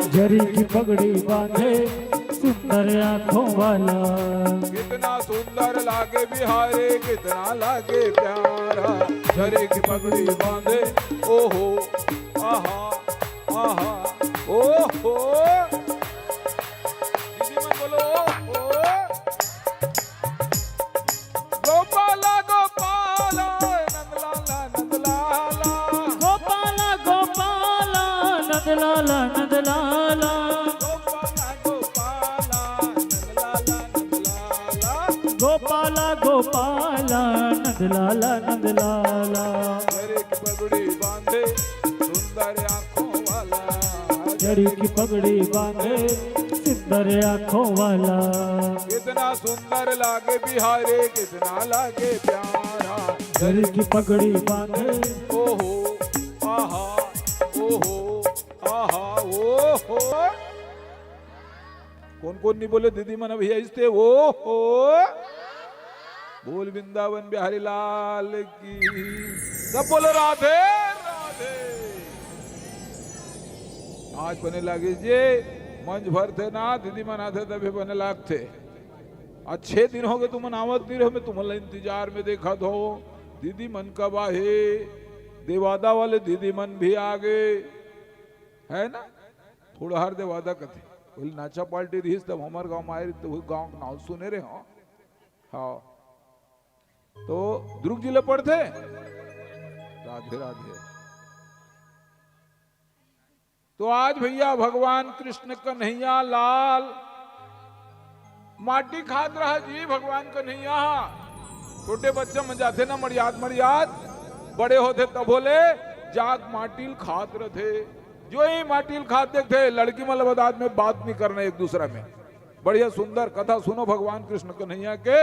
जरी की पगड़ी बांधे सुंदर आंखों वाला, कितना सुंदर लागे बिहारी, कितना लागे प्यारा। जरी की पगड़ी बांधे, ओहो आहा आहा ओहो, दीदी मत बोलो ओहो। गोपाला गोपाला नंदलाला नंदलाला, गोपाला गोपाला नंदलाला नंदलाला, गोपाला गोपाला नंदलाला नंदलाला। जरी की पगड़ी बांधे सुंदर आंखों वाला, जरी की पगड़ी बांधे सुंदर आंखों वाला, कितना सुंदर लागे बिहारी, कितना लागे प्यारा। जरी की पगड़ी बांधे, ओहो आहा ओहो आहा ओहो। कौन कौन नहीं बोले दीदी मन भैया इसते, ओहो। बोल वृंदावन बिहारी लाल की, सब बोलो राधे राधे। आज बने लागे जे मंच भर थे ना, दीदी मन आते तभी बने लाग थे। आज 6 दिन हो गए तुम आवत नहीं रहे, मैं तुम्हारे इंतजार में देखा तो। दीदी मन कब आए, देवादा वाले दीदी मन भी आ गए है ना। थोड़ा हर देवादा कथे बोले नाचा पार्टी रही तब हमारे गांव में आए, तो गांव का नाम सुने रहे। हाँ हाँ तो दुर्ग जिले पढ़ते। राधे राधे। तो आज भैया भगवान कृष्ण कन्हैया लाल माटी खात रहा जी। भगवान कन्हैया छोटे बच्चे में जाते ना मर्याद मर्याद, बड़े होते तब बोले जाग माटील खात रहे। जो ही माटील खात देखते लड़की मतलब बदाद में बात नहीं करना एक दूसरा में। बढ़िया सुंदर कथा सुनो भगवान कृष्ण कन्हैया के।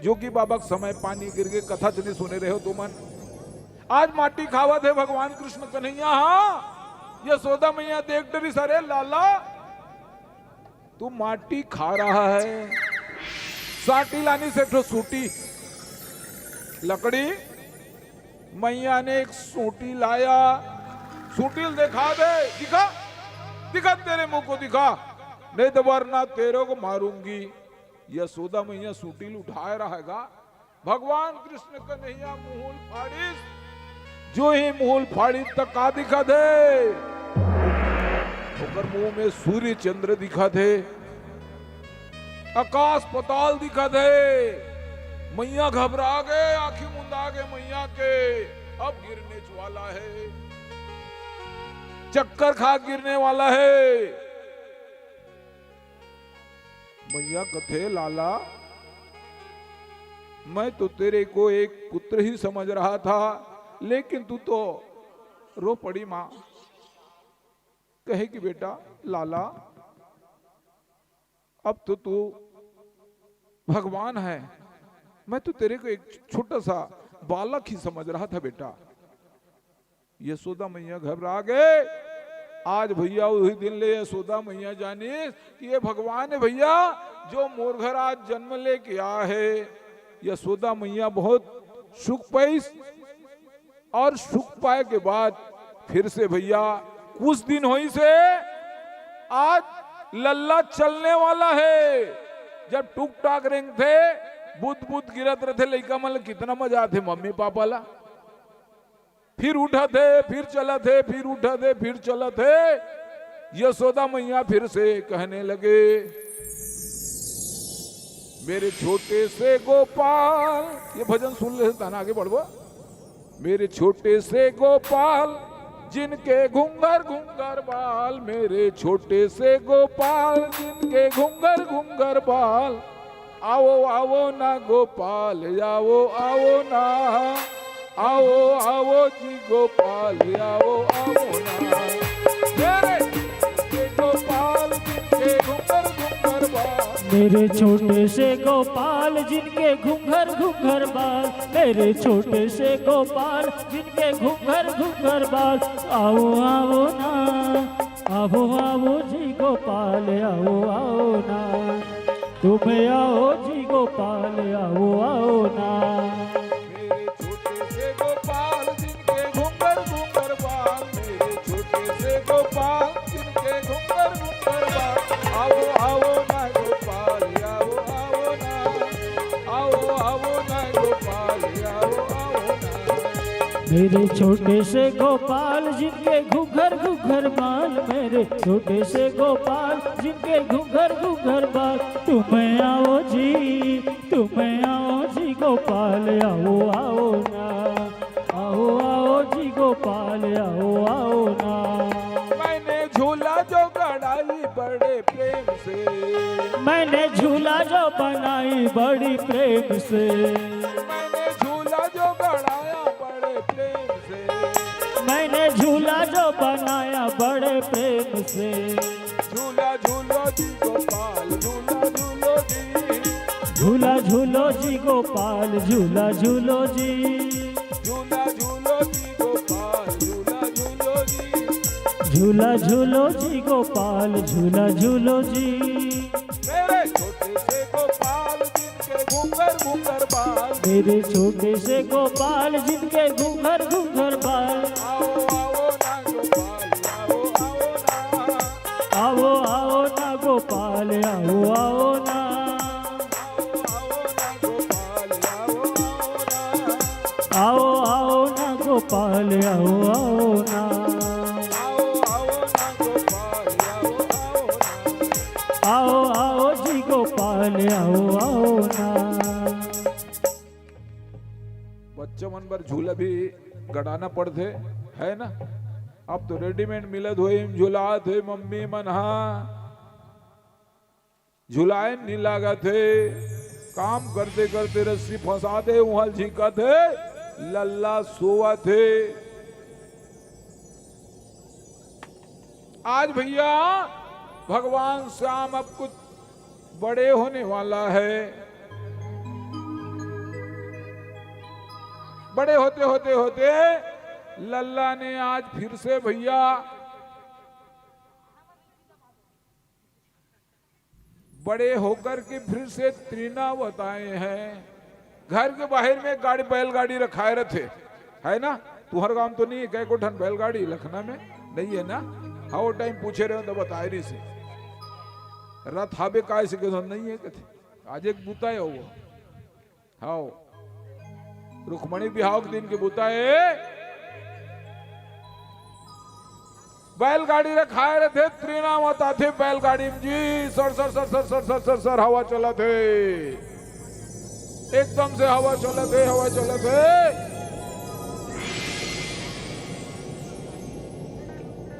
जोगी बाबा के समय पानी गिर के कथा चली सुने रहे हो तुमन। आज माटी खावत है भगवान कृष्ण कन्हैया। हाँ यशोदा मैया देख डरी सारे लाला तू माटी खा रहा है। साटी लानी से तो सूटी लकड़ी, मैया ने एक सूटी लाया। सूटी दिखा दे, दिखा दिखा तेरे मुंह को दिखा। नहीं तो वरना तेरे को मारूंगी। यशोदा मैया सूटील उठाए रहेगा। भगवान कृष्ण कन्हैया मूल फाड़ी, जो ही मूल फाड़ी तक का दिखा दे, मुंह में सूर्य चंद्र दिखा दे, आकाश पताल दिखा दे। मैया घबरा गए, आंखें मुंदा गए मैया के, अब गिरने वाला है, चक्कर खा गिरने वाला है। मैया कथे लाला, मैं तो तेरे को एक पुत्र ही समझ रहा था, लेकिन तू तो रो पड़ी। मां कहे कि बेटा लाला, अब तो तू भगवान है, मैं तो तेरे को एक छोटा सा बालक ही समझ रहा था बेटा। यशोदा मैया घबरा गए। आज भैया वही दिन ले यशोदा मैया जानी कि ये भगवान है भैया, जो मोरघर आज जन्म लेके आया है। यशोदा मैया बहुत सुख पाई, और सुख पाए के बाद फिर से भैया कुछ दिन होई से आज लल्ला चलने वाला है। जब टूक टाक रेंग थे, बुद्ध बुद्ध गिरत रहे थे लड़का, मतलब कितना मजा आते मम्मी पापा ला। फिर उठा थे, फिर चला थे, फिर उठा थे, फिर चला थे। यशोदा मैया फिर से कहने लगे, मेरे छोटे से गोपाल, ये भजन सुन ले ताना आगे बढ़ो। मेरे छोटे से गोपाल जिनके घुंगर घुंगर बाल, मेरे छोटे से गोपाल जिनके घुंगर घुंगर बाल, आओ आओ ना गोपाल, आओ आओ ना, आओ आओ जी गोपाल, आओ आओ ना। मेरे गोपाल जिनके घुंगर घुंगर बाल, मेरे छोटे से गोपाल जिनके घुंघर घुंघर बाल, मेरे छोटे से गोपाल जिनके घुंघर घुंघर बाल, आओ आओ ना, आओ आओ जी गोपाल, आओ आओ ना, तुम आओ जी गोपाल, आओ आओ ना। मेरे छोटे से गोपाल जिनके घुंघर घुंघर बाल, मेरे छोटे से गोपाल जिनके घुंघर घुंघर बाल, आओ आओ ना गोपाल, आओ आओ ना, आओ आओ ना गोपाल, आओ आओ ना। मेरे छोटे से गोपाल जिनके घुंघर घुंघर बाल, मेरे छोटे से गोपाल जिनके घुंघर घुंघर बाल, तुम आओ जी, तुम आओ जी गोपाल, आओ आओ ना, आओ आओ जी गोपाल, आओ आओ ना। मैंने झूला जो गड़ाई बड़े प्रेम से, मैंने झूला जो बनाई बड़ी प्रेम से, मैंने झूला जो गड़ाया बड़े प्रेम से, मैंने झूला जो बनाया बड़े प्रेम से। झूला झूलो जी गोपाल, झूला झूलो जी, झूला झूलो जी गोपाल, झूला झूलो जी, झूला झूलो जी गोपाल, झूला झूलो जी। झूला झूलो जी गोपाल, झूला झूलो जी। मेरे छोटे से गोपाल जिनके घुंघर घुंघर बाल, मेरे छोटे से गोपाल जिनके घुंघर घुंघर बाल, आओ आओ ना गोपाल, आओ आओ ना, आओ आओ ना गोपाल, आओ आओ ना, आओ आओ ना गोपाल, आओ आओ ना, आओ आओ ना गोपाल, आओ आओ ना, आओ आओ ना गोपाल, आओ आओ ना। आओ आओ जी गोपाल, आओ आओ ना। बच्चों मन पर झूला भी गड़ाना पड़ते है ना। अब तो रेडीमेड मिलत हो, झूला थे मम्मी मन, हाँ झुलाए नहीं लगा थे, काम करते करते रस्सी फंसा दे, वहां झीका थे, लल्ला सोआ थे। आज भैया भगवान श्याम अब कुछ बड़े होने वाला है। बड़े होते होते होते लल्ला ने आज फिर से भैया बड़े होकर के फिर से त्रिना बताए हैं। घर के बाहर में गाड़ी बैलगाड़ी रखाए रहते है ना। तुम्हारे गांव तो नहीं है कै कोठन बैलगाड़ी लखना में नहीं है ना। हाँ वो टाइम पूछे रहे हो तो बताए नहीं से रथ हाबे काय से के नहीं है कथे आज एक बुताए हो हाओ रुक्मणी बिहाव के दिन के बुताए बैलगाड़ी रे खाए रहे थे त्रिनामत आथे बैलगाड़ी में जी sir sir sir sir sir sir sir sir हवा चला थे एकदम से हवा चला थे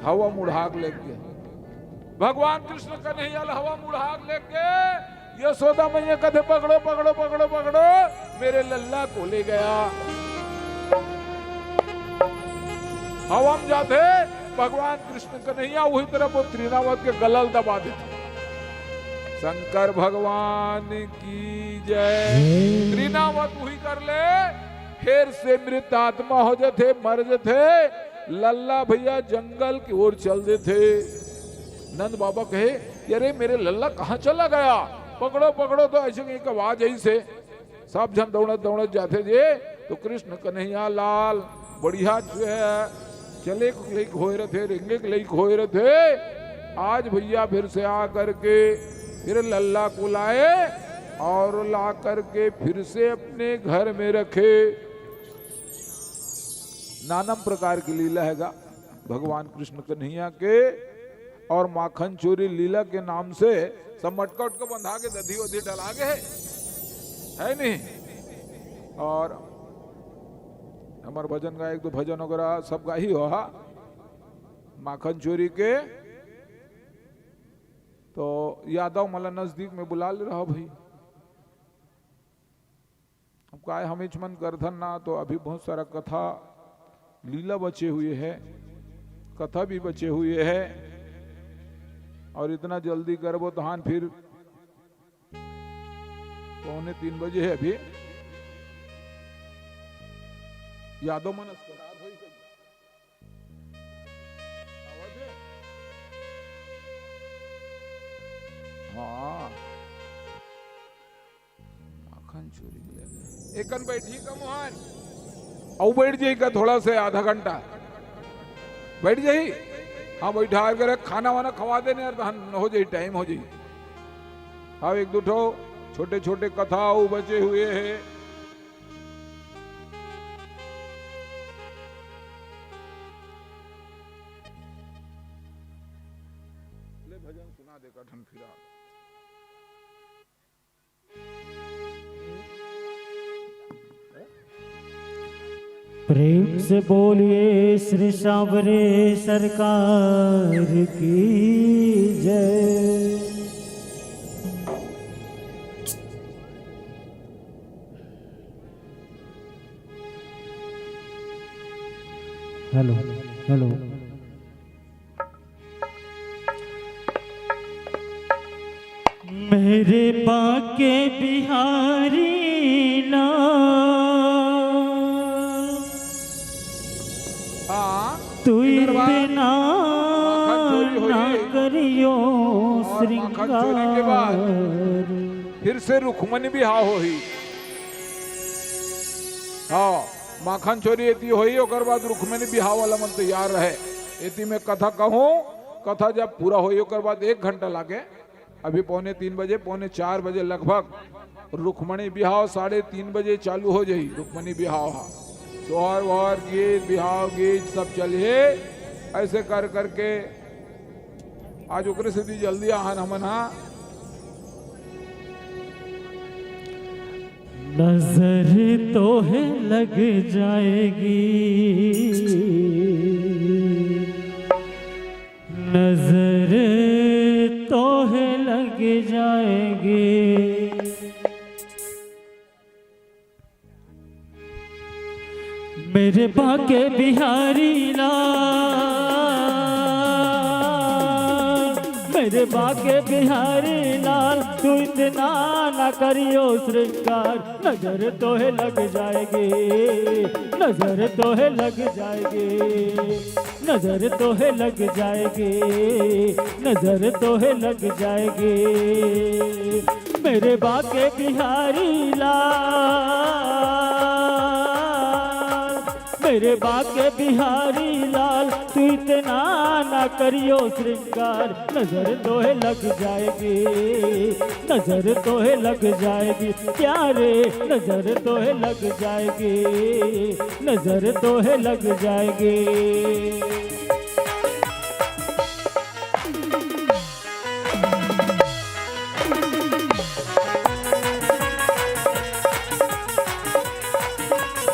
हवा मुढ़ाक लेके भगवान कृष्ण कन्हैया हवा मुढ़ाक लेके यशोदा मैया कहते पकड़ो पकड़ो पकड़ो पकड़ो मेरे लल्ला को ले गया हवा में जाते भगवान कृष्ण कन्हैया वही तरफ वो त्रिनावत के गलल दबा देते शंकर भगवान की जय त्रिनावत वही कर ले फिर से मृत आत्मा हो जाते मर जाते लल्ला भैया जंगल की ओर चल देते नंद बाबा कहे अरे मेरे लल्ला कहाँ चला गया पकड़ो पकड़ो तो ऐसे एक आवाज ऐसे सब जन दौड़त दौड़त जाते जे तो कृष्ण कन्हैया लाल बढ़िया जो है चले लेक होए रहे थे रेंगे लेक होए रहे थे आज भैया फिर से आ करके फिर लल्ला को लाए और ला करके फिर से अपने घर में रखे नानम प्रकार की लीला हैगा भगवान कृष्ण कन्हैया के और माखन चोरी लीला के नाम से सब मटका उटका बंधा के दधी वधी डला के है नहीं और हमारे भजन गायक तो भजन वगैरह सब गा ही हो माखन चोरी के तो यादव मला नजदीक में बुला ले रहा भाई अब का हम मन करथन ना तो अभी बहुत सारा कथा लीला बचे हुए है कथा भी बचे हुए है और इतना जल्दी करबो तो हान फिर 2:45 बजे है अभी यादव मनस खराब हो हाँ माखन चोरी एकन बैठी का मोहन औ बैठ जाई का थोड़ा से आधा घंटा बैठ जाई हाँ बैठा कर खाना वाना खवा देने यार हो जाए टाइम हो जाए हाँ एक दो ठो छोटे छोटे कथा बचे हुए हैं ले भजन सुना दे कठन फिरा प्रेम से बोलिए श्री सांवरे सरकार की जय। हेलो हेलो मेरे बाके बिहारी ना तू इतना ना करियो श्रृंगार फिर से रुक्मणी भी हा हो ही हाँ माखन चोरी एती होई ओकर बाद रुक्मणी बिहाव वाला मन तैयार रहे एती में कथा कहूं कथा जब पूरा होई ओकर बाद 1 घंटा लागे अभी 2:45 बजे 3:45 बजे लगभग रुक्मणी बिहाव 3:30 बजे चालू हो जाई रुक्मणी बिहाव सोहर वहर गीत बिहाव गीत सब चलिए ऐसे कर करके आज ओकरे से भी जल्दी आहन हमन हा नजर तो है लग जाएगी नजर तो है लग जाएगी मेरे बाके बिहारी लाल मेरे बाके बिहारी लाल तू इतना ना करियो श्रृंगार नजर तो है लग जाएगी नजर तो है लग जाएगी नजर तो है लग जाएगी नजर तो है लग जाएगी मेरे बाके बिहारी लाल मेरे बाके बिहारी लाल तू इतना ना करियो श्रृंगार, नजर तोहे लग जाएगी, नजर तोहे लग जाएगी प्यारे, नजर तोहे लग जाएगी, नजर तोहे लग जाएगी।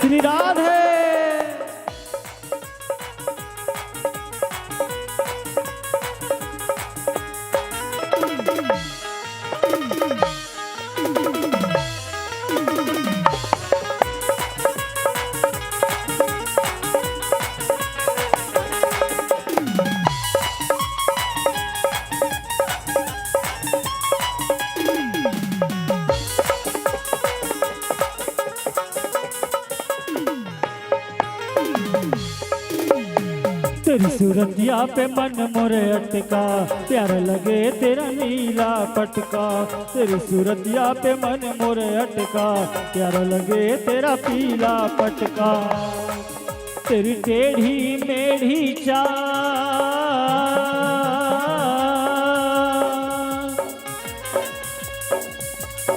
श्री राधे तेरी सूरतिया पे मन मोरे अटका, प्यारा लगे तेरा नीला पटका। तेरी सूरतिया पे मन मोरे अटका, प्यारा लगे तेरा पीला पटका। तेरी टेढ़ी मेढ़ी चाल,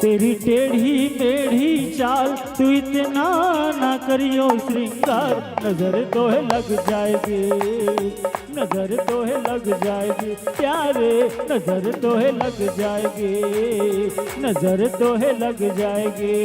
तेरी टेढ़ी मेढ़ी चाल तू इतना ना करियो श्रृंगार, नजर तोहे लग जाएगी, नजर तोहे लग जाएगी प्यारे, नजर तोहे लग जाएगी, नजर तोहे लग जाएगी।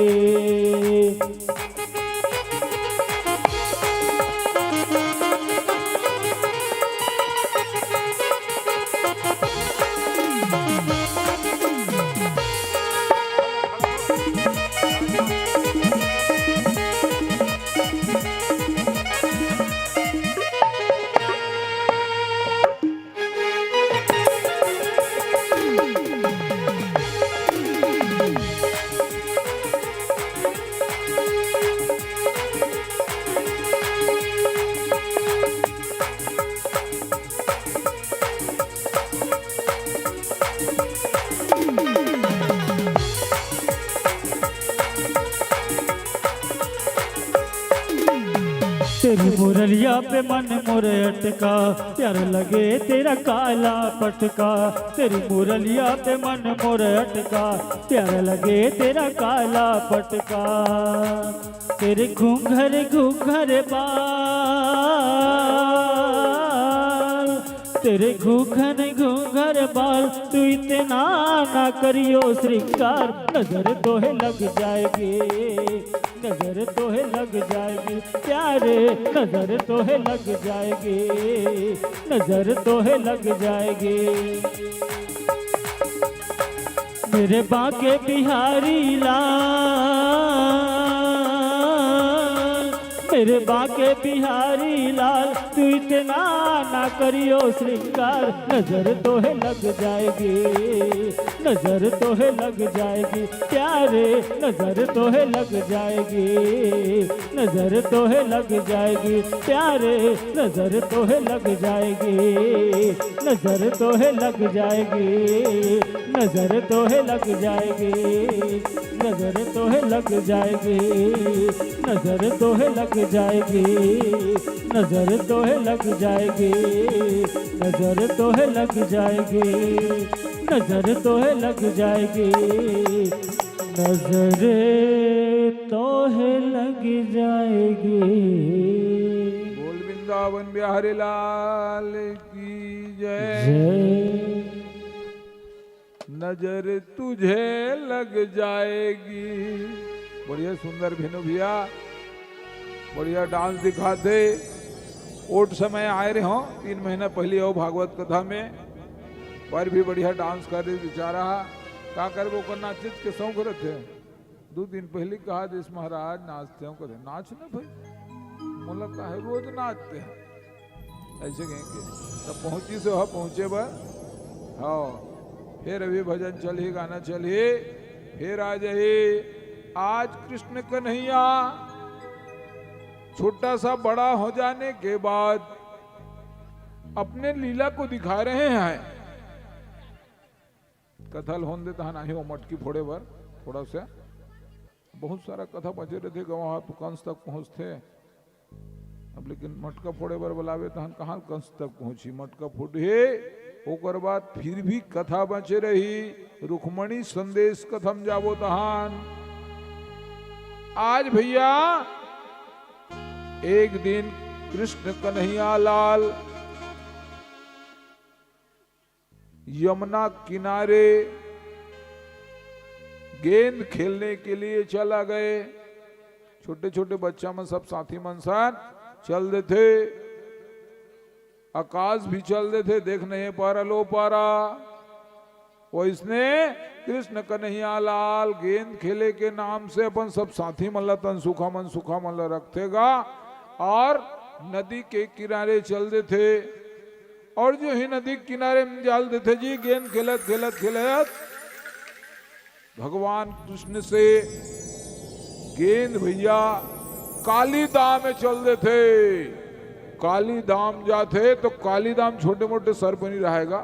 तेरी मुरलिया पे मन मोरे अटका, प्यारा लगे तेरा काला पटका। तेरी मुरलिया पे मन मोरे अटका, प्यारा लगे तेरा काला पटका। तेरे घूंघर घूंघर बाल, तेरे घूंघर घूंघर बाल तू इतना ना करियो श्रृंगार, नजर तोहे लग जाएगी, नजर तोहे लग जाएगी प्यारे, नजर तोहे लग जाएगी, नजर तोहे लग जाएगी। मेरे बाके बिहारी लाल, मेरे बाके बिहारी लाल तू इतना ना करियो श्रृंगार, नजर तोहे लग जाएगी, नजर तोहे लग जाएगी प्यारे, नजर तोहे लग जाएगी, नजर तोहे लग जाएगी प्यारे, नजर तोहे लग जाएगी, नजर तोहे लग जाएगी, नजर तोहे लग जाएगी, नजर तोहे लग जाएगी, नजर तोहे लग जाएगी, नजर तोहे लग जाएगी, नजर तोहे लग जाएगी, नजर तोहे लग जाएगी, नजर तोहे लग जाएगी। बोल वृंदावन बिहारी लाल की जय। नजर तुझे लग जाएगी। बढ़िया सुंदर भेनु भैया, बढ़िया डांस दिखाते। ओट समय आए रहे हो 3 महीना पहले हो भागवत कथा में, पर भी बढ़िया डांस करे बेचारा का कर वो नाचित के सौ करते। 2 दिन पहले कहा देश महाराज नाचते हो करे, नाच ना भाई मोला का है रोज नाचते हैं ऐसे कहेंगे। तब पहुंची से वह पहुंचे बा हाँ, फिर अभी भजन चल ही, गाना चल ही, फिर आ जाए। आज कृष्ण कन्हैया छोटा सा बड़ा हो जाने के बाद अपने लीला को दिखा रहे हैं। कथल होन देता नहीं वो मटकी फोड़े बर थोड़ा सा बहुत सारा कथा बचे रहते, वहां कंस तक पहुंचते अब लेकिन मटका फोड़े बार बुलावे तो हम कहाँ कंस तक पहुंची, मटका फूटे ओकर बाद फिर भी कथा बचे रही, रुक्मणी संदेश कथम जाबो तहान। आज भैया एक दिन कृष्ण कन्हैया लाल यमुना किनारे गेंद खेलने के लिए चला गए। छोटे छोटे बच्चा में सब साथी मन साथ चल दे थे, आकाश भी चल दे थे, देख नहीं पारा लो पारा। वो इसने कृष्ण कन्हैया लाल गेंद खेले के नाम से अपन सब साथी मल्ला तन सुखा मन रखतेगा और नदी के किनारे चल दे थे। और जो ही नदी किनारे में जाल देते जी गेंद खेलत खेलत खेलत भगवान कृष्ण से गेंद भैया काली दाम में चल देते। काली दाम जाते तो काली दाम छोटे मोटे सर्प नहीं रहेगा,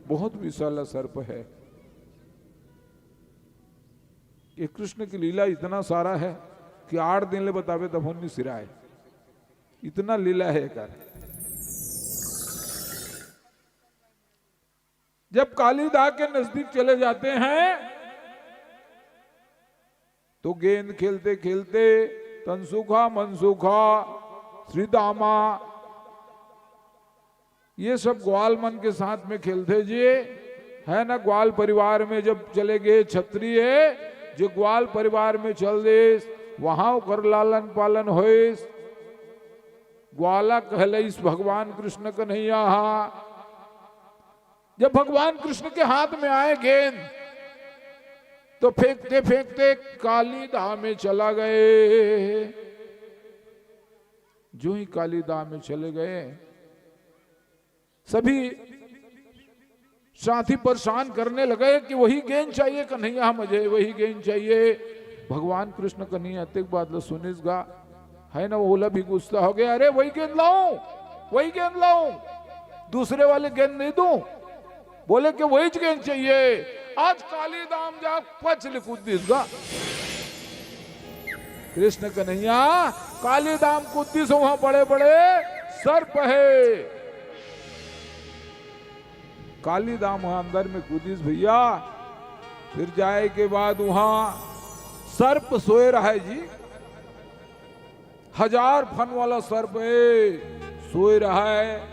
बहुत विशाल सर्प है। ये कृष्ण की लीला इतना सारा है कि 8 दिन ले बतावे तब नहीं सिराए, इतना लीला है कर। जब कालीदा के नजदीक चले जाते हैं तो गेंद खेलते खेलते तनसुखा मनसुखा श्रीदामा ये सब ग्वाल मन के साथ में खेलते जी है ना। ग्वाल परिवार में जब चले गए क्षत्रिय जो ग्वाल परिवार में चल दे वहां कर लालन पालन होए। ग्वाला कहले इस भगवान कृष्ण कन्हैया। जब भगवान कृष्ण के हाथ में आए गेंद तो फेंकते फेंकते काली दाह में चला गए। जो ही काली दाह में चले गए सभी साथी परेशान करने लगे कि वही गेंद चाहिए कन्हैया, मुझे वही गेंद चाहिए। भगवान कृष्ण कन्हैया तक बात लो सुनिस गा है ना। ओला भी गुस्सा हो गया, अरे वही गेंद लाऊं, वही गेंद लाऊं, दूसरे वाले गेंद नहीं दूं। बोले कि वही गेंद चाहिए। आज काली दाम जा पचल कुद्दीस गा कृष्ण कन्हैया काली दाम कुद्दीस वहां बड़े बड़े सर्प है। काली दाम वहां अंदर में कुद्दीस भैया। फिर जाए के बाद वहां सर्प सोए रहा है जी, 1000 फन वाला सर्प है सोए रहा है।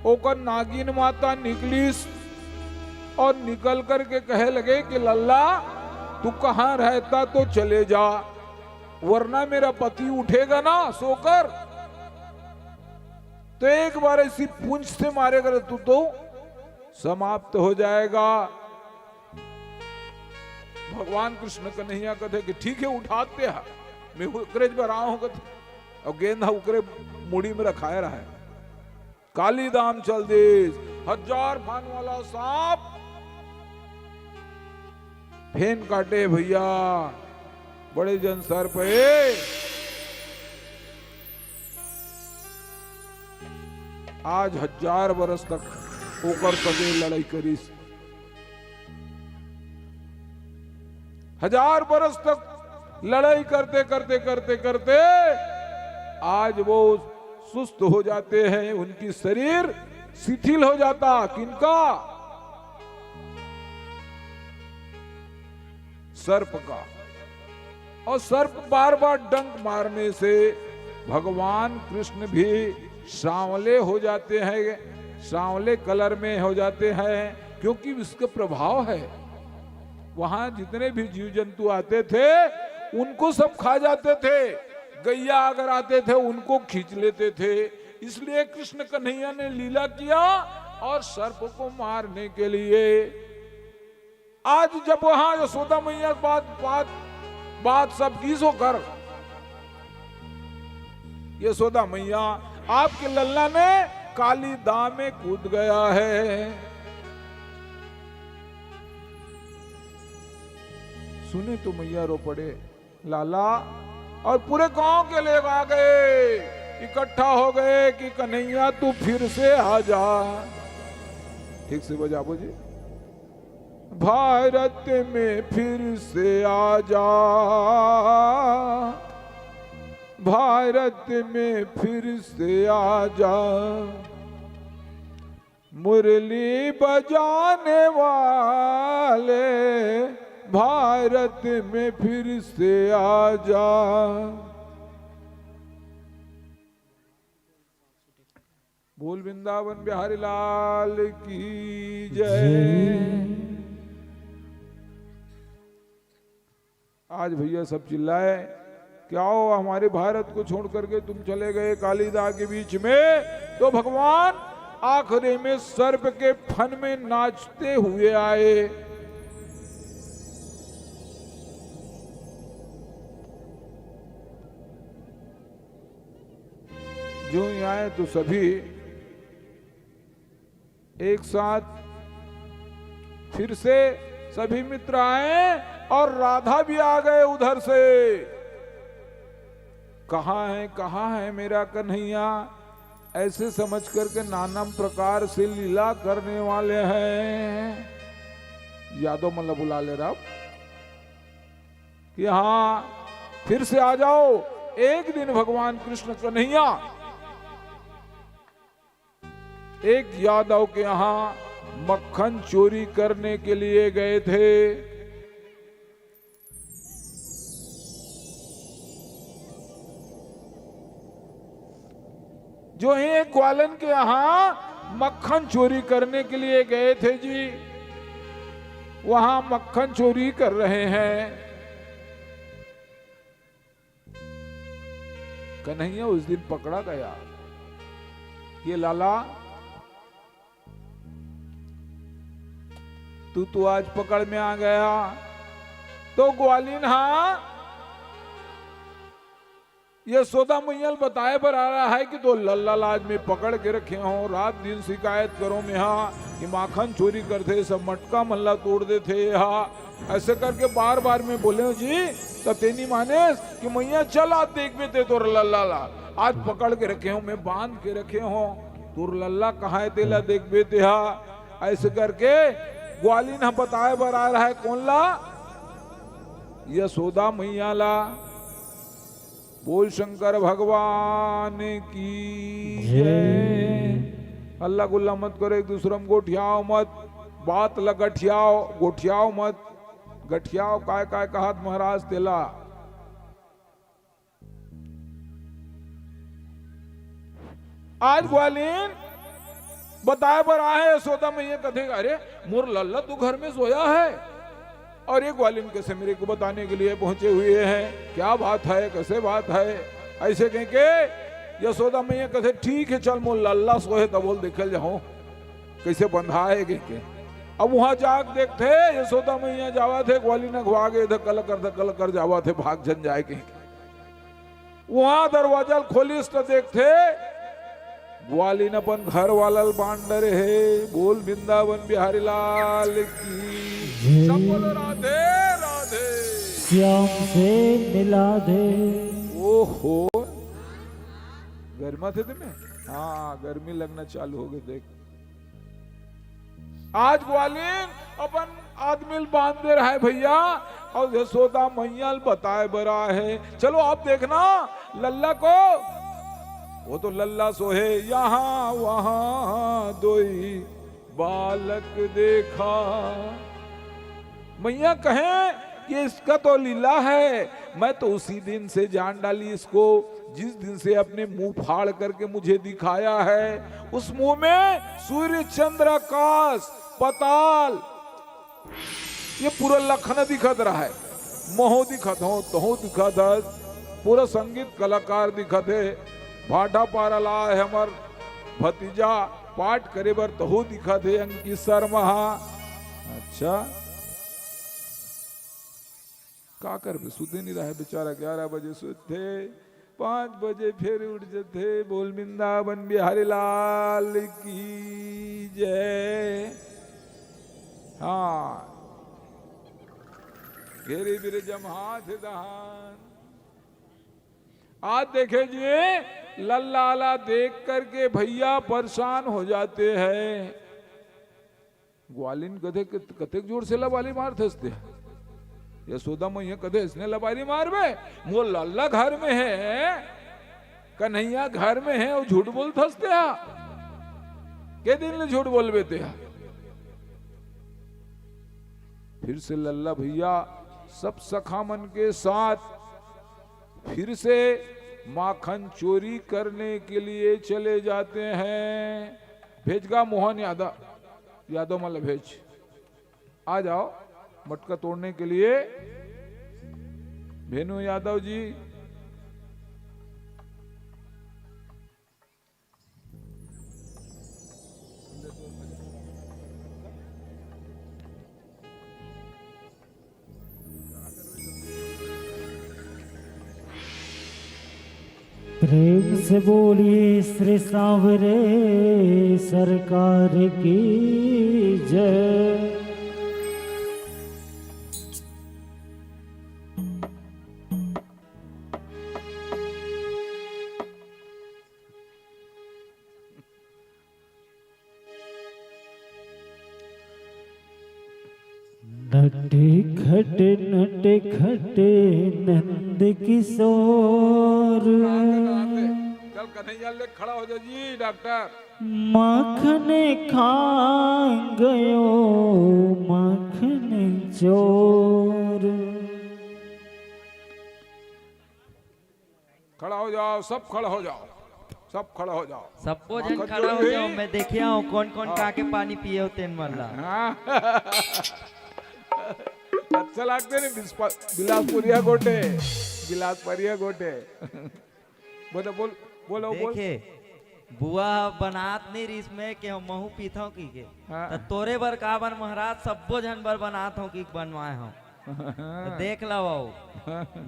ओकर नागिन माता निकलीस और निकल करके कहे लगे कि लल्ला तू कहां रहता तो चले जा, वरना मेरा पति उठेगा ना सोकर तो एक बार ऐसी पूंछ से मारेगा तू तो समाप्त हो जाएगा। भगवान कृष्ण कन्हैया कहते कि ठीक है उठाते हैं, मैं उकरेज पर रहा हूं और गेंदा उकरे मुड़ी में रखाया रहा है। काली दाम चल दे 1000 फान वाला सांप फेन काटे भैया, बड़े जन सर्प है। आज 1000 वर्ष तक होकर सगे लड़ाई करीस, 1000 वर्ष तक लड़ाई करते करते करते करते आज वो सुस्त हो जाते हैं, उनकी शरीर शिथिल हो जाता। किनका? सर्प का। और सर्प बार बार डंक मारने से भगवान कृष्ण भी सांवले हो जाते हैं, सांवले कलर में हो जाते हैं, क्योंकि इसका प्रभाव है। वहां जितने भी जीव जंतु आते थे उनको सब खा जाते थे, गैया अगर आते थे उनको खींच लेते थे। इसलिए कृष्ण कन्हैया ने लीला किया और सर्प को मारने के लिए। आज जब वहां यशोदा मैया बात सब किस होकर यशोदा मैया आपके लल्ला ने काली दाम में कूद गया है। सुने तो मैया रो पड़े लाला, और पूरे गांव के लोग आ गए, इकट्ठा हो गए कि कन्हैया तू फिर से आ जा। ठीक से बजाबो जी। भारत में फिर से आ जा, भारत में फिर से आ जा, मुरली बजाने वाले भारत में फिर से आ जा। बोल वृंदावन बिहारी लाल की जय। आज भैया सब चिल्लाए, क्या हो हमारे भारत को छोड़ करके तुम चले गए कालिदास के बीच में, तो भगवान आखिरी में सर्प के फन में नाचते हुए आए। जो ही आए तो सभी एक साथ फिर से सभी मित्र आए और राधा भी आ गए उधर से। कहाँ है मेरा कन्हैया, ऐसे समझ करके नाना प्रकार से लीला करने वाले हैं। यादव मल्ला बुला ले रहा कि हाँ फिर से आ जाओ। एक दिन भगवान कृष्ण कन्हैया एक यादव के यहां मक्खन चोरी करने के लिए गए थे। जो है ग्वालन के यहां मक्खन चोरी करने के लिए गए थे जी, वहां मक्खन चोरी कर रहे हैं। कन्हैया उस दिन पकड़ा गया। ये लाला तू तो आज पकड़ में आ गया। तो ग्वालिन हाँ ये सोदा मैयल बताए पर आ रहा है कि तो लल्ला लाज में पकड़ के रखे हो, रात दिन शिकायत करो में हाँ कि माखन चोरी करते, सब मटका मल्ला तोड़ देते हाँ, ऐसे करके बार बार में बोले जी। तब तेनी माने कि मैया चल आज देख में ते तोर लल्ला ला आज पकड़ के रखे हो, मैं बांध के रखे हो, तोर लल्ला कहाँ है तेला देख बेते हाँ। ऐसे करके ग्वालिन हम बताए बर आ रहा है। कौन ला? यशोदा मैया ला। बोल शंकर भगवान की जय। अल्लाह गुल्ला मत करो, एक दूसरे में गोठियाओ मत, बात ल गठियाओ, गोठियाओ मत, गठियाओ काय काय कहत महाराज तेला। आज ग्वालिन बताए पर आए यशोदा मैया कथे, अरे मोर लल्ला तू घर में सोया है और ये ग्वालिन कैसे मेरे को बताने के लिए पहुंचे हुए हैं, क्या बात है, कैसे बात है। ऐसे कह के यशोदा मैया कथे ठीक है चल मोर लल्ला सोए तब बोल देखल जाओ कैसे बंधा है के। अब वहां जाग देखते यशोदा मैया जावा थे, ग्वालिन अगवा गए धकल कर जावा थे, भाग जन जाए के। वहां दरवाजा खोलिस तो देखते ग्वालिन अपन घर वाला बांडर है। बोल वृंदावन बिहारी लाल की। सब बोलो राधे राधे। श्याम से मिला दे। ओहो गर्मा थे तुम्हें? हाँ गर्मी लगना चालू हो गई। देख आज ग्वालिन अपन आदमी बांध दे रहा है भैया, और यशोदा मैया बताए बरा है। चलो आप देखना लल्ला को, वो तो लल्ला सोहे यहाँ वहां दोई बालक देखा। मैया कहें कि इसका तो लीला है, मैं तो उसी दिन से जान डाली इसको जिस दिन से अपने मुंह फाड़ करके मुझे दिखाया है। उस मुंह में सूर्य चंद्र आकाश पताल ये पूरा लखन दिखत रहा है, मोह दिखत हो तो दिखत है, पूरा संगीत कलाकार दिखत है। भाटा पारा ला है हमार भतीजा पाठ करे बर तो दिखत है अंकित शर्मा। अच्छा का कर सुते नहीं रहा है बेचारा, 11 बजे सोते 5 बजे फिर उठ जाते। बोल वृंदावन बिहारी लाल की जय। हाँ घेरे बिरे जमात दहान। आज देखे जी लल्ला देख करके भैया परेशान हो जाते हैं। ग्वालिन कथे कतेक जोर से वाली मार थसते यशोदा मैया कदे इसने लबारी मार बे, वो लल्ला घर में है, कन्हैया घर में है, वो झूठ बोल थसते के दिन झूठ बोल बेते। फिर से लल्ला भैया सब सखा मन के साथ फिर से माखन चोरी करने के लिए चले जाते हैं। भेजगा मोहन यादव मतलब भेज, आ जाओ मटका तोड़ने के लिए। भेनु यादव जी, प्रेम से बोलिए श्री सांवरे सरकार की जय। नटे खटे नंद किशोर, चल कन्हैया ले खड़ा हो जा जी डॉक्टर। माखन खा गयो माखन चोर। खड़ा हो जाओ, सब खड़ा हो जाओ, सब खड़ा हो जाओ, सबको जन खड़ा हो जाओ। मैं देखिया हूँ कौन कौन काके पानी पिए होते हैं मल्ला। अच्छा लगते नहीं बिलासपुरिया गोटे, बिलासपुरिया गोटे। बोलो बोल बोलो बोल। देखे बुआ बनात नहीं रिस में कि हम महू पीता हूँ की के तो तोरे बर का बन महाराज सबो जन बर बनात हूँ की बनवाए हूँ। तो देख लो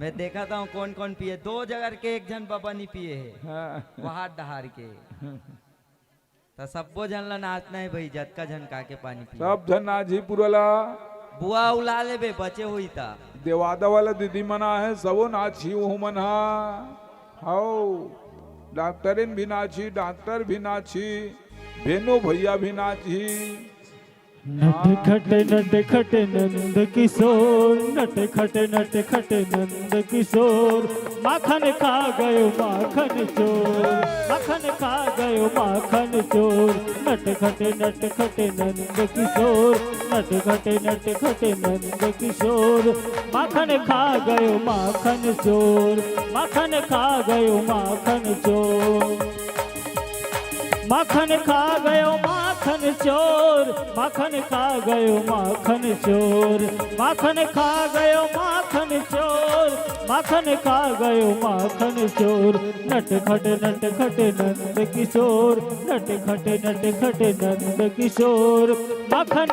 मैं देखा था कौन कौन पिए। 2 जगह के एक जन बाबा नहीं पिए है वहां डहार के। तो सबो जन ला नाचना है भाई, जतका जन का के पानी पिए सब जन आज ही पुरला बुआ उला ले बे बचे हुई था। देवादा वाला दीदी मना है, सबो नाची वो मना हाओ। डॉक्टरिन भी नाची, डॉक्टर भी नाची, भेनो भैया भी नाची। नट खटे नंद किशोर, नट खटे नंद किशोर। माखन खा गयो माखन चोर, माखन खा गयो माखन चोर। नट खटे नंद किशोर, नट खटे नंद किशोर। माखन खा गयो माखन चोर, माखन खा गयो माखन चोर। माखन खा गयो माखन चोर, माखन खा गयो माखन चोर। माखन खा गयो माखन चोर, माखन खा गयो माखन चोर। नट खटे नंद किशोर, नट खटे नंद किशोर। माखन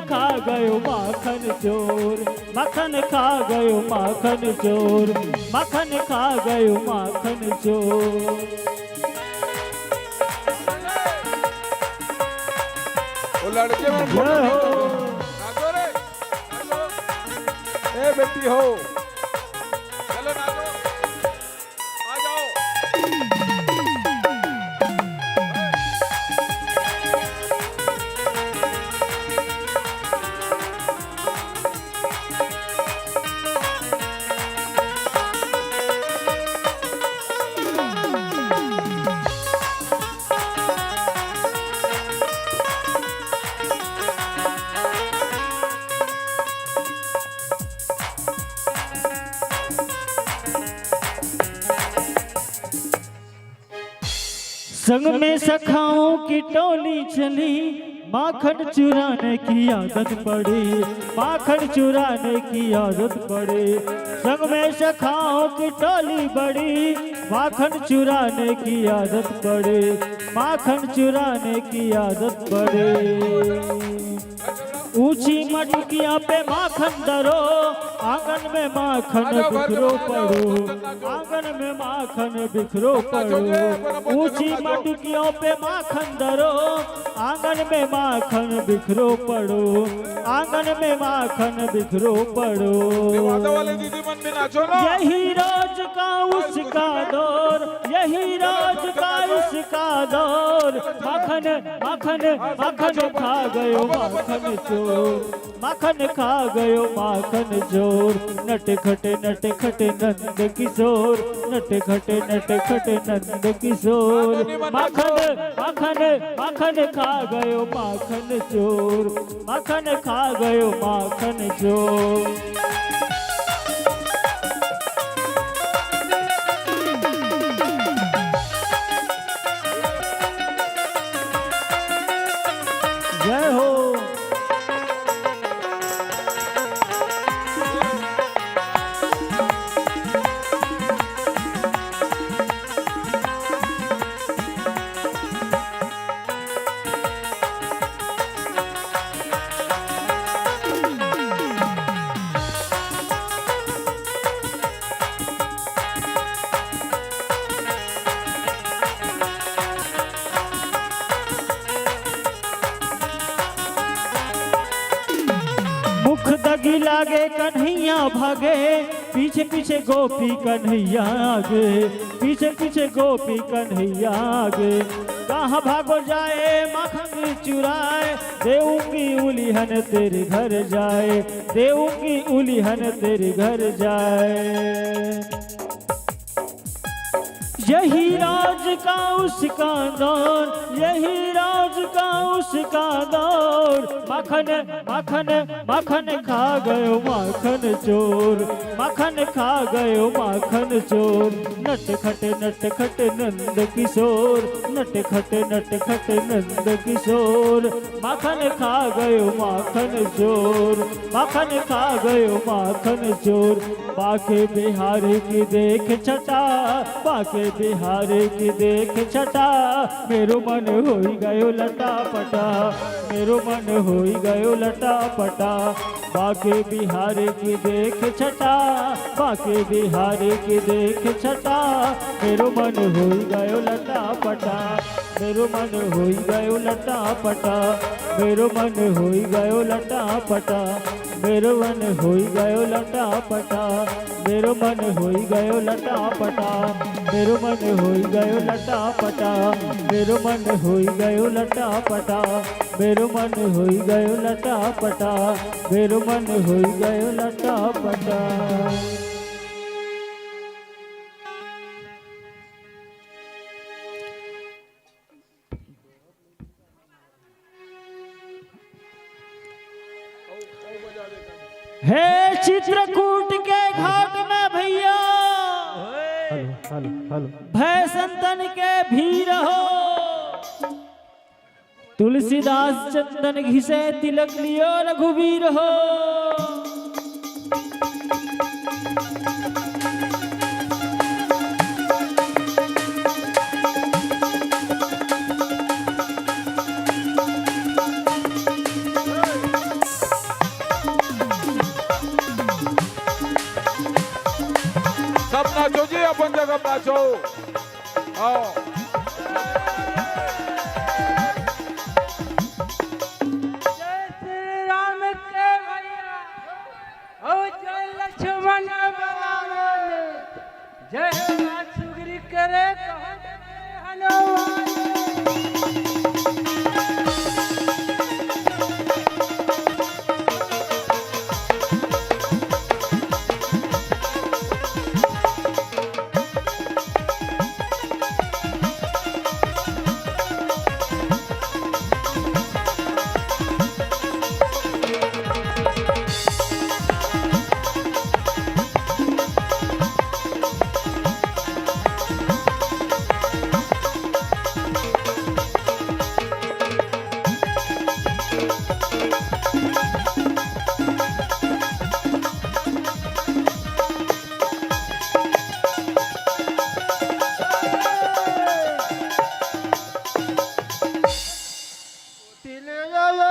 खा गयो माखन चोर, माखन खा गयो माखन चोर। माखन खा गयो माखन चोर। वो लड़के में नाचो रे, नाचो। ए बेटी हो, चलो नाचो, आ जाओ। संग में सखाओं की टोली चली, माखन चुराने की आदत पड़ी, माखन चुराने की आदत पड़ी। संग में सखाओं की टोली बड़ी, माखन चुराने की आदत पड़ी, माखन चुराने की आदत पड़ी। ऊंची मटकियां पे माखन धरो, आंगन में माखन बिखरो पड़ो, आंगन में माखन बिखरो पड़ो। ऊंची मटकियों पे माखन धरो, आंगन में माखन बिखरो पड़ो, आंगन में माखन बिखरो पड़ो। यही रोज का उसका दौर, यही रोज का उसका दौर, माखन माखन माखन खा गयो माखन चोर, माखन खा गयो माखन चोर। नटखट नंद किशोर, नटखट नंद किशोर। माखन माखन माखन खा गयो माखन चोर, माखन खा गयो माखन चोर। जय हो। मुख दगी लागे कन्हैया भागे, पीछे पीछे गोपी कन्हैया आगे, पीछे पीछे गोपी कन्हैया आगे। कहाँ भागो जाए माखन चुराए, देऊंगी उलिहन तेरे घर जाए, देऊंगी उलिहन तेरे घर जाए। यही राज का उसका दौर, यही राज का उसका दौर। माखन माखन माखन खा गयो माखन चोर, माखन खा गयो माखन चोर। नटखट नंद किशोर, नटखट नंद किशोर। माखन खा गयो माखन चोर, माखन खा गयो माखन चोर। बाके बिहार की देख छटा, बाके बिहार की देख छटा। मेरो मन होई गयो लटा पटा, मेरो मन होई गयो लटा पटा। बाके बिहार की देख छटा, बाके बिहार की देख छटा। मेरो मन होई गयो लटा पटा, मेरो मन होई गयो लटा पटा। मेरो मन होई गयो लटा पटा, मेरो मन होई गयो लटा पटा। मेरो मन होई गयो लटा पटा, मेरो मन होई गयो लटा पटा। मेरो मन होई गयो लटा पटा, मेरो मन होई गयो लटा पटा। मेरो मन होई गयो लटा पटा। हे चित्रकूट के घाट में भैया, भय संतन के भीर हो। तुलसीदास चंदन घिसे तिलक लियो रघुवीर हो। सब नाचो जी, अपन जगह नाचो। आओ जय श्री राम के भैया, ओ जय लक्ष्मण भगवान, जय राज सुग्री करे हनुमान।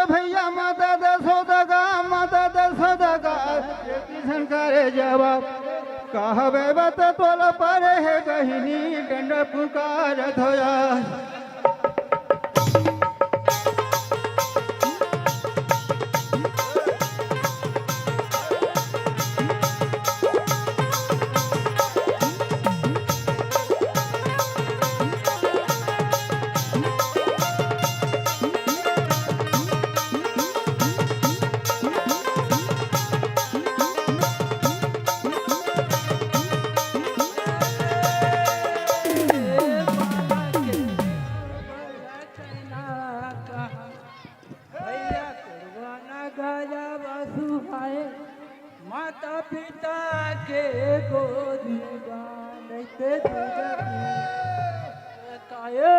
भैया माता दसोदगा, माता दसोदगा किशन करे जवाब। कहबे बत तोल पर है बहिनी, डंड पुकार धोया। पिता के गोदी बांधते काये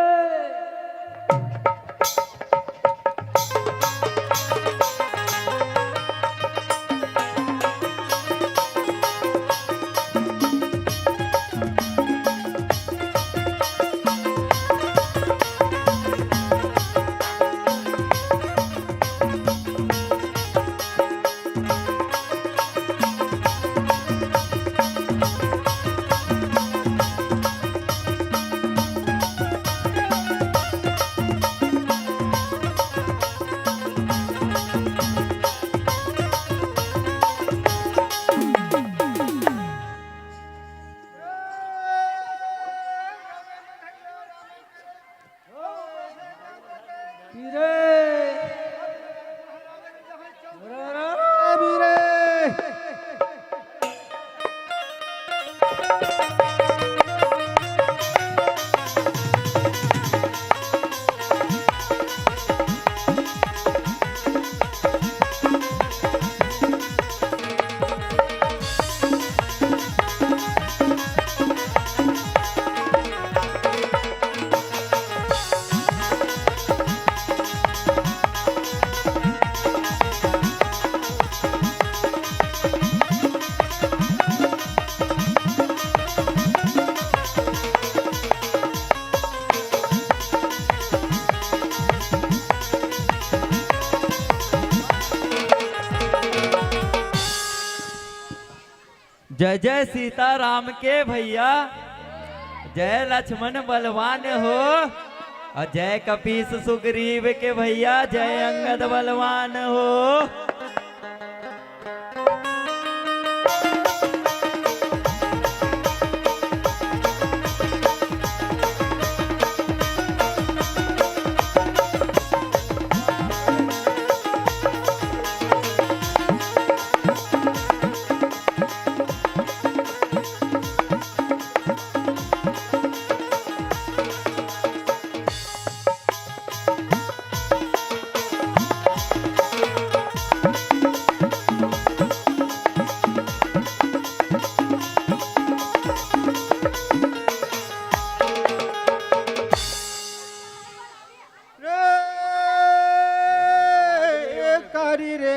जय जय सीताराम के भैया, जय लक्ष्मण बलवान हो, और जय कपीस सुग्रीव के भैया, जय अंगद बलवान हो।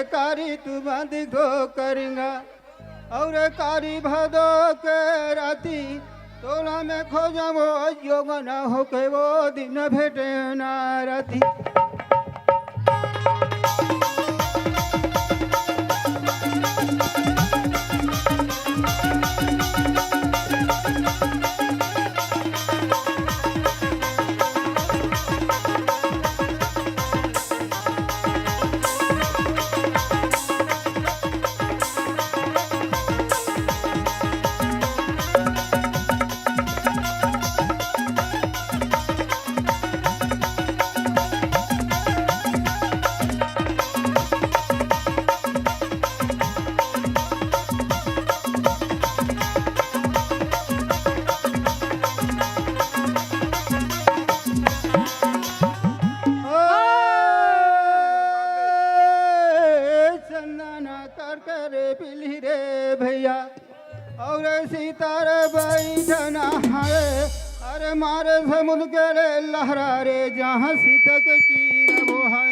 कारी तू बांध दो करेंगा और कारी भदो के राती तोला में खोजा वो योग न हो के वो दिन भेटे ना राती। और सीतार बैठना है अरे मारे समुद्र के लहरा रे जहाँ सीता के चीर वो है।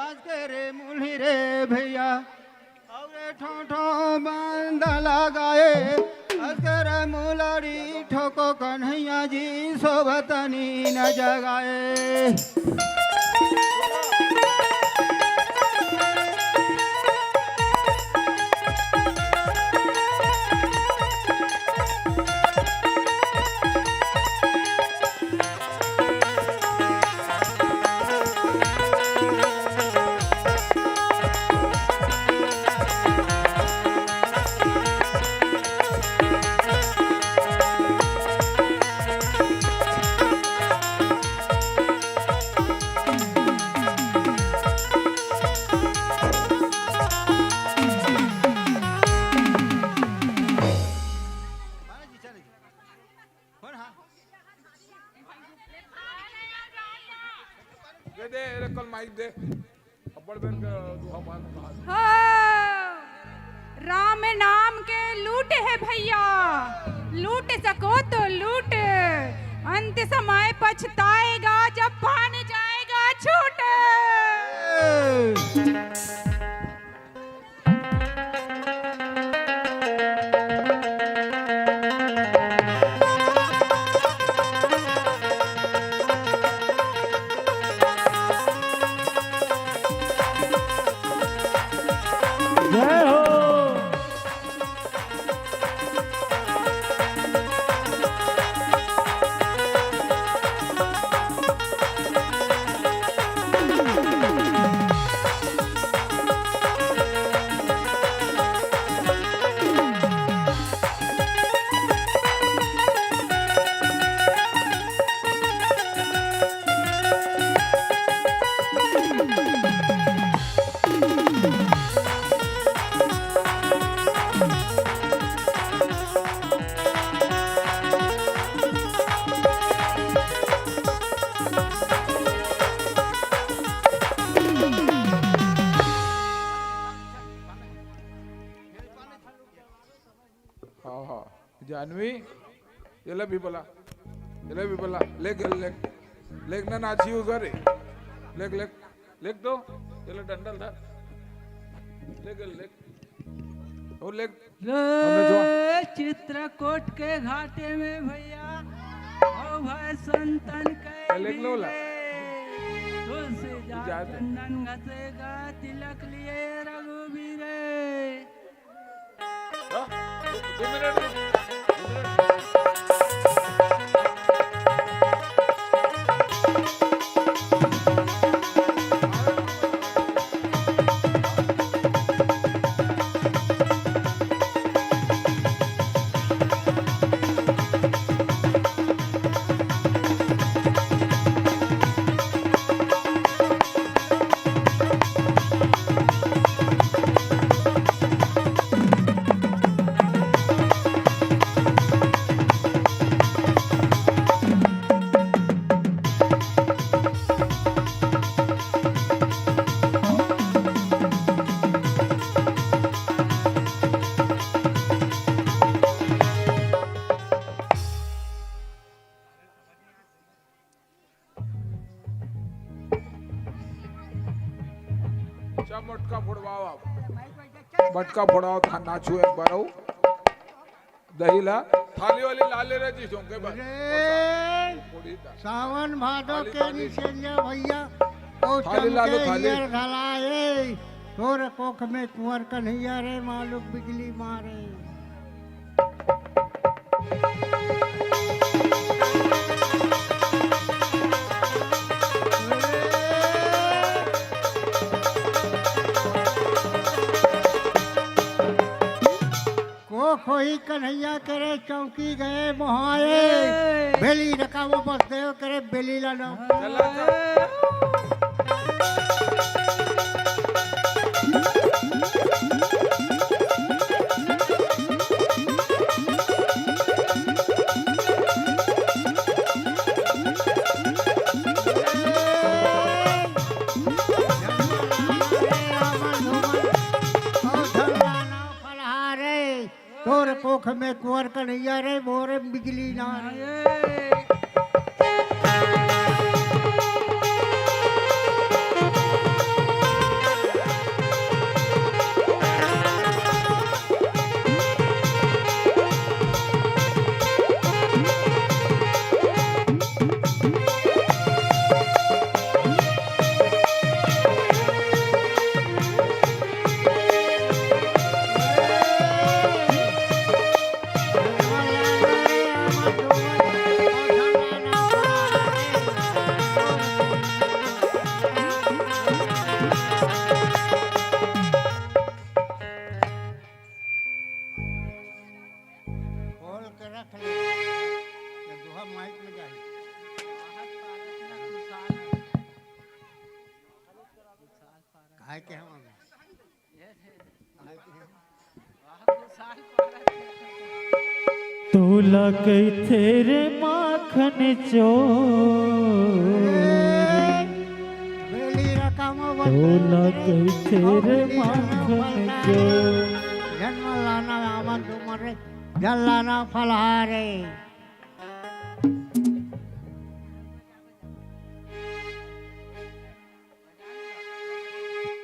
आज के रे मुनि रे भैया और ठोठो बंद लगाए आज के रे मुलारी ठोको कन्हैया जी सोभतनी न जगाए। दे रे कल माइक दे अब्बड़ बेन का दुहा मान कहा हाँ, राम नाम के लूट है भैया, लूट सको तो लूट, अंत समय पछताएगा जब पान जाएगा छूट। जय हो। हाँ हाँ जानवी ये भी बोला लेग लेग लेग ना नाची उधर लेग लेग लेग दो ये डंडल था लेग लेग और लेग चित्रकूट के घाटे में भैया ओ भाई संतन के लेग लो ला तुलसी जा चंदन घसेगा तिलक लिए रघुवीर। 2 मिनट मटका फोड़वाओ आप मटका फोड़ाओ था नाचो एक बार आओ दही ला थाली वाली लाले रे जी चौके पर सावन भादो के निशेलिया भैया ओ थाली ला दो, थाली। ढलाए तोर कोख में कुंवर कन्हैया रे मालूम बिजली मारे। खोई कन्हैया करे चौकी गए मोहाए बेली रखा वो बस देव करे बेली लाना चला चला तोर कोख में कुंवर कन्हैया रे मोरे बिजली ना रे। तोला कैथे रे माखन चोर बेली रकम तोला कैथे रे माखन चोर जन्म लाना आमन तुमरे जल लाना फलहारे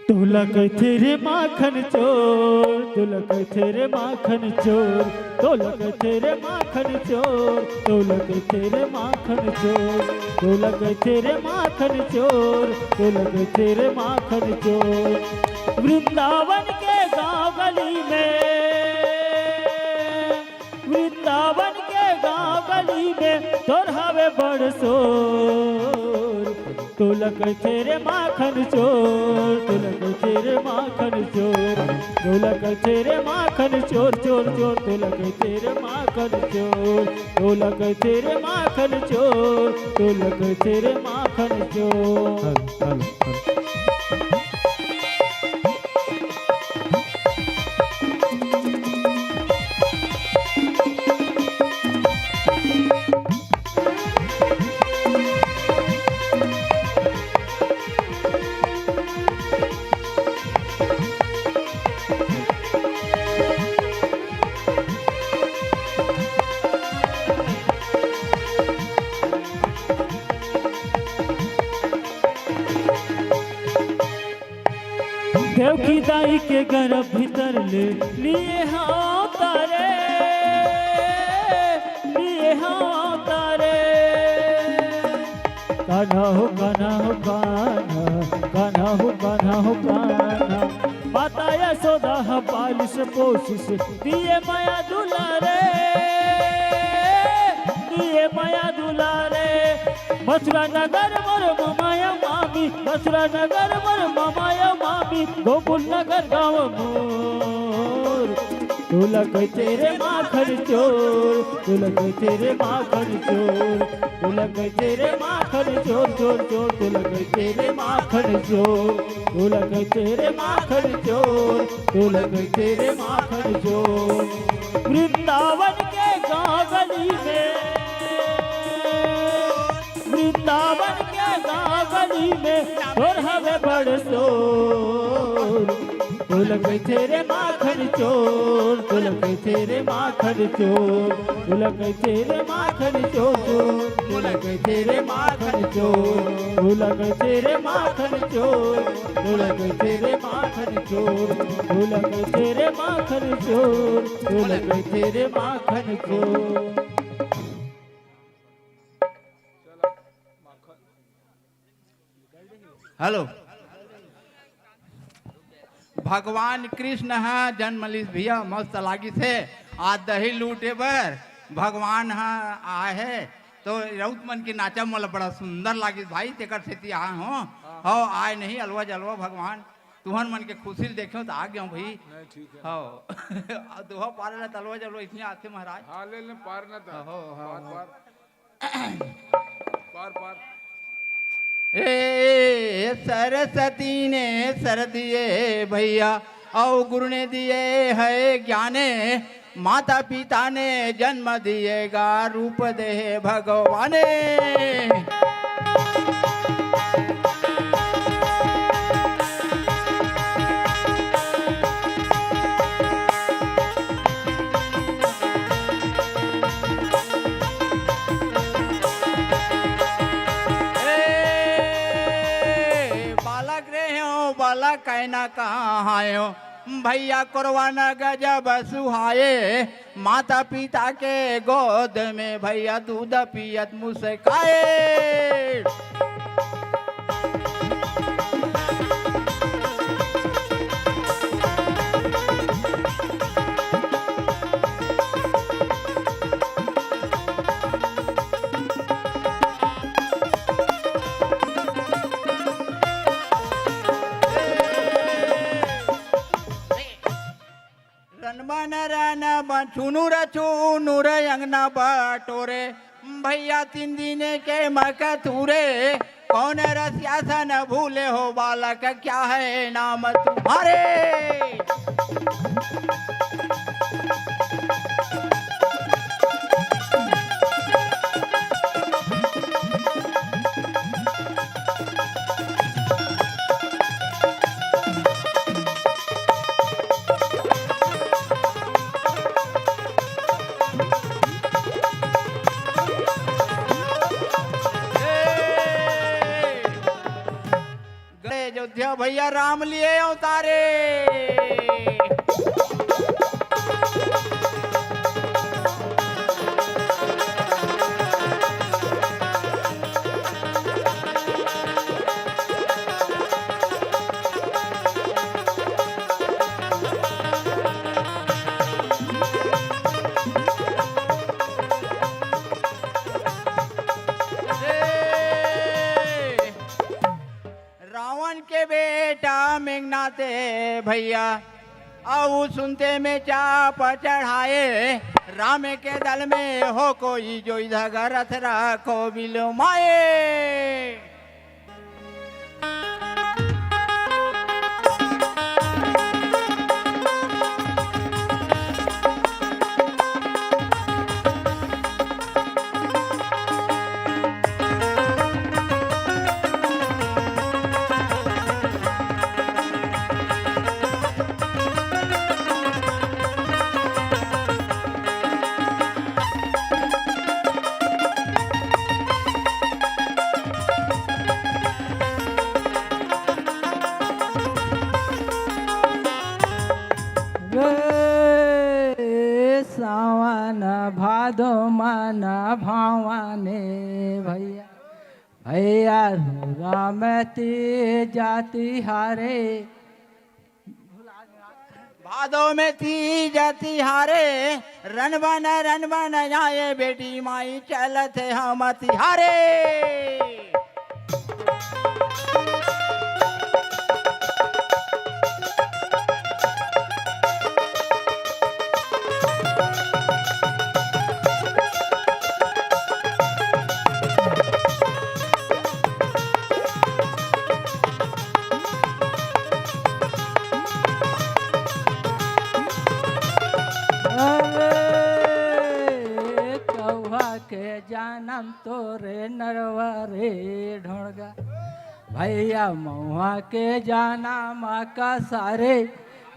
तोला कैथे रे माखन चोर तोला कैथे रे माखन चोर तोला कैथे रे माखन चोर तोला कैथे रे माखन चोर तोला कैथे रे माखन चोर तोला कैथे रे माखन चोर वृंदावन के गांव गली में वृंदावन के गांव गली में तोर हवे बड़ शोर तोला कैथे रे माखन चोर तोला कैथे रे माखन चोर तोला कैथे रे माखन चोर चोर चोर तोला कैथे रे माखन चोर तोला कैथे रे माखन चोर तोला कैथे रे माखन चोर देवकी दाई के गर्भ भीतर ले लिए हाँ तारे लिए हाँ तारे कान्हा हो कान्हा हो कान्हा कान्हा हो कान्हा हो कान्हा माता यशोदा पालिश पोशिश दिए माया दुलारे दिए माया दुलारे मथुरा नगर मोर ममाया मामी मथुरा नगर मोर ममाया मामी गोकुल नगर गाँव मोर तोला कैथे रे माखन चोर तोला कैथे रे माखन चोर तोला कैथे रे माखन चोर चोर चोर तोला कैथे रे माखन चोर तोला कैथे रे माखन चोर तोला कैथे रे माखन चोर वृंदावन के गाँव गली में वृंदावन के गाँव गली में और हमें बड़ शोर तोला कैथे रे माखन चोर तोला कैथे रे माखन चोर तोला कैथे रे माखन चोर चोर तोला कैथे रे माखन चोर तोला कैथे रे माखन चोर तोला कैथे रे माखन चोर तोला कैथे रे माखन चोर तोला कैथे रे माखन चोर हेलो भगवान कृष्ण है जन्म लीस भैया मस्त लागी से आज दही लूटे बर भगवान हाँ आए है तो रउत मन की नाचा मोला बड़ा सुंदर लागी भाई तेकर सेती आ हो आए नहीं अलवा जलवा भगवान तुहन मन के खुशी देखो तो आ गया भाई हो दोहा पार तलवा जलवा इतनी आते महाराज हाँ ले पार न था हो पार पार ए सरस्वती ने सर दिए भैया और गुरु ने दिए है ज्ञाने माता पिता ने जन्म दिएगा रूप दे भगवाने कहना कहाँ आयो भैया कुरबाना गजब सुहाए माता पिता के गोद में भैया दूध पियत मुस्काए चुनुर चुनुर अंगना बटोरे भैया 3 दिन के मकतूरे कौन रसिया सा न भूले हो बालक, क्या है नाम तुम्हारे? अयोध्या भैया राम लिए अवतारे। रावण के बेटा मेघनाथे भैया आओ सुनते में चाप चढ़ाए, राम के दल में हो कोई जो इधर रथ रखो बिलो माए। सावन भादो मन भावाने भैया भैया राम जाति हारे। भादो में तीज तिहारे, रन बन आए बेटी माई चलत हम तिहारे। के जानम तोरे नरवरे ढोंगा भैया महुआ के जानम का सारे,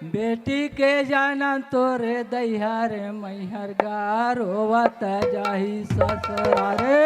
बेटी के जानम तोरे दैहरे मैहर गारोवत जाही ससुरारे।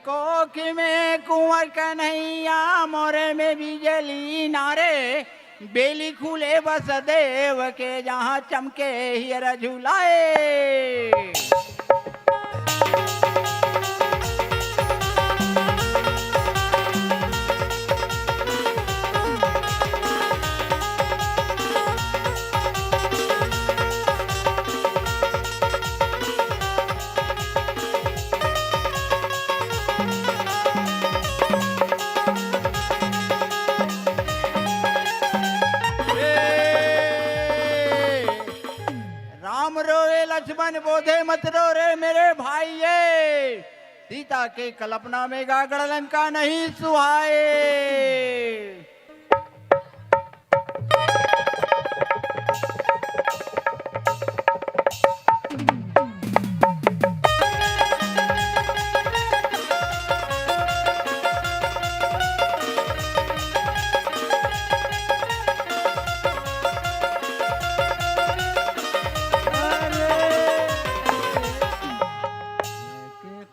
कोखी में कुंवर कन्हैया मोरे में बिजली नारे, बेली खुले बस देव के जहाँ चमके हीरा झुलाए। राम रोए लक्ष्मण बोधे मत रो रे मेरे भाइये, सीता के कल्पना में गागड़ लंका नहीं सुहाए।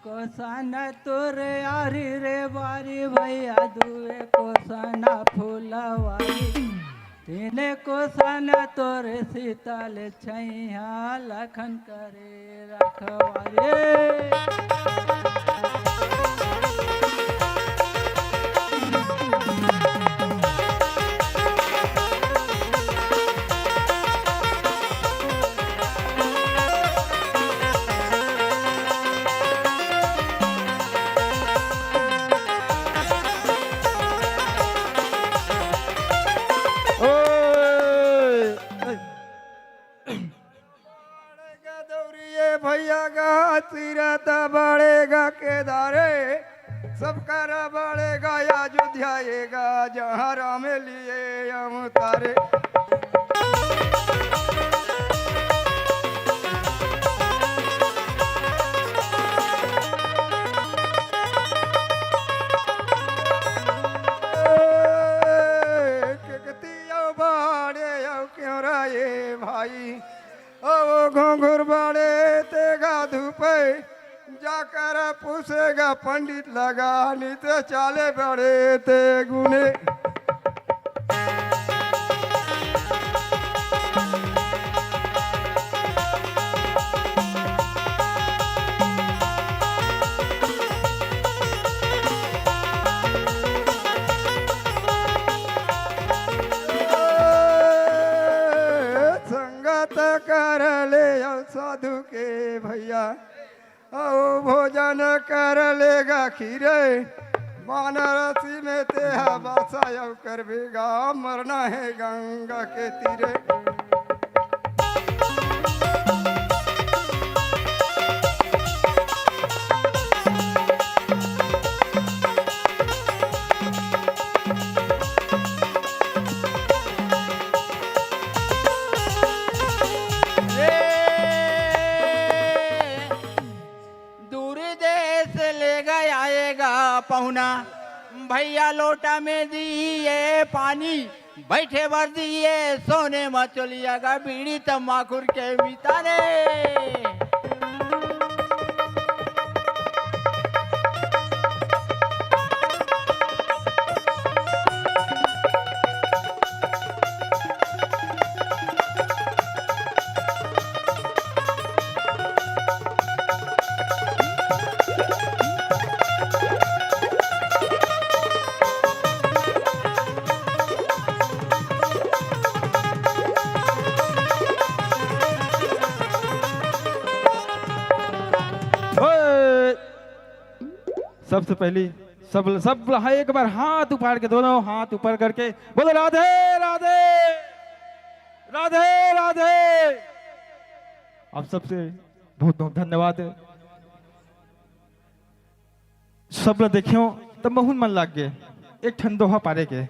कोसन तोरे आरी रे बारी भैया, दुए कोसन फूलवारी, तीने कोसन तोरे शीतल छैया, लखन करे रखवारे। गंगा के धारे सब कर बढ़ेगा अयोध्याएगा जहाँ राम लिए हम तारे। भाई ओ घोंघुर बड़े तेगा धूपे जाकर पूछेगा पंडित लगा नित चाले बड़े ते गुने। कर ले साधु के भैया ओ भोजन कर लेगा खीरे वाराणसी में तेहा बासा कर भेगा मरना है गंगा के तीरे। पहुना भैया लोटा में दिए पानी बैठे भर दिए सोने में चलिएगा बीड़ी तम्बाकुर के बिताने। सबसे पहली सब एक बार हाथ उपाड़ के दोनों हाथ ऊपर करके बोलो राधे राधे राधे राधे। आप सबसे बहुत बहुत धन्यवाद। सब लोग देखियो तब बहुत मन लग गए एक ठन दोहा पारे के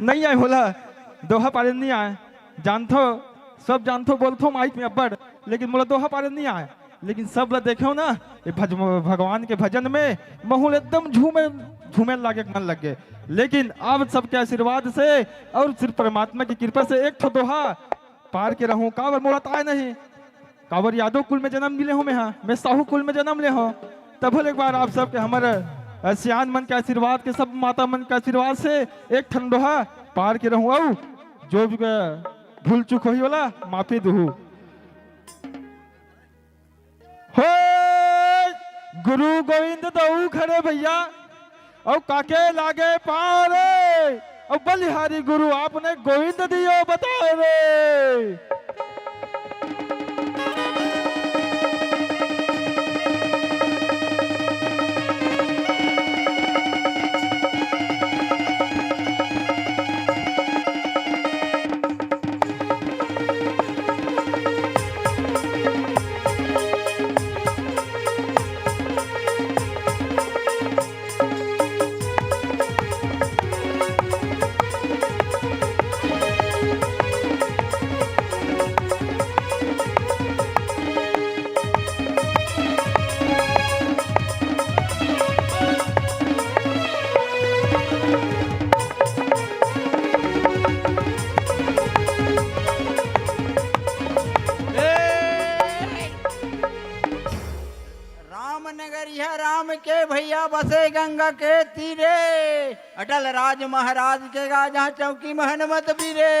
नहीं आए बोला दोहा पारे नहीं आए जानथो सब जानथो बोलथो माइक में अब्बड़ लेकिन बोला दोहा पारे नहीं आए लेकिन सब लोग देखो ना भगवान के भजन में माहौल एकदम झूमे लागे मन लग गए। लेकिन अब सबके आशीर्वाद से और सिर्फ परमात्मा की कृपा से एक तो दोहा पार के रहूं कावर मोड़ा ताए नहीं कावर यादव कुल में जन्म मिले हो मैं साहू कुल में जन्म ले हो तब एक बार आप सबके हमारे सियान मन के आशीर्वाद के सब माता मन के आशीर्वाद से एक ठन दोहा पार के रहूं और जो भी भूल चूक हो वाला माफी दूँ। हो गुरु गोविंद दऊ खड़े भैया और काके लागे पारे और बलिहारी गुरु आपने गोविंद दियो बताए रे। बसे गंगा के तीरे अटल राज महाराज के गाजा चौकी महन मत बीरे।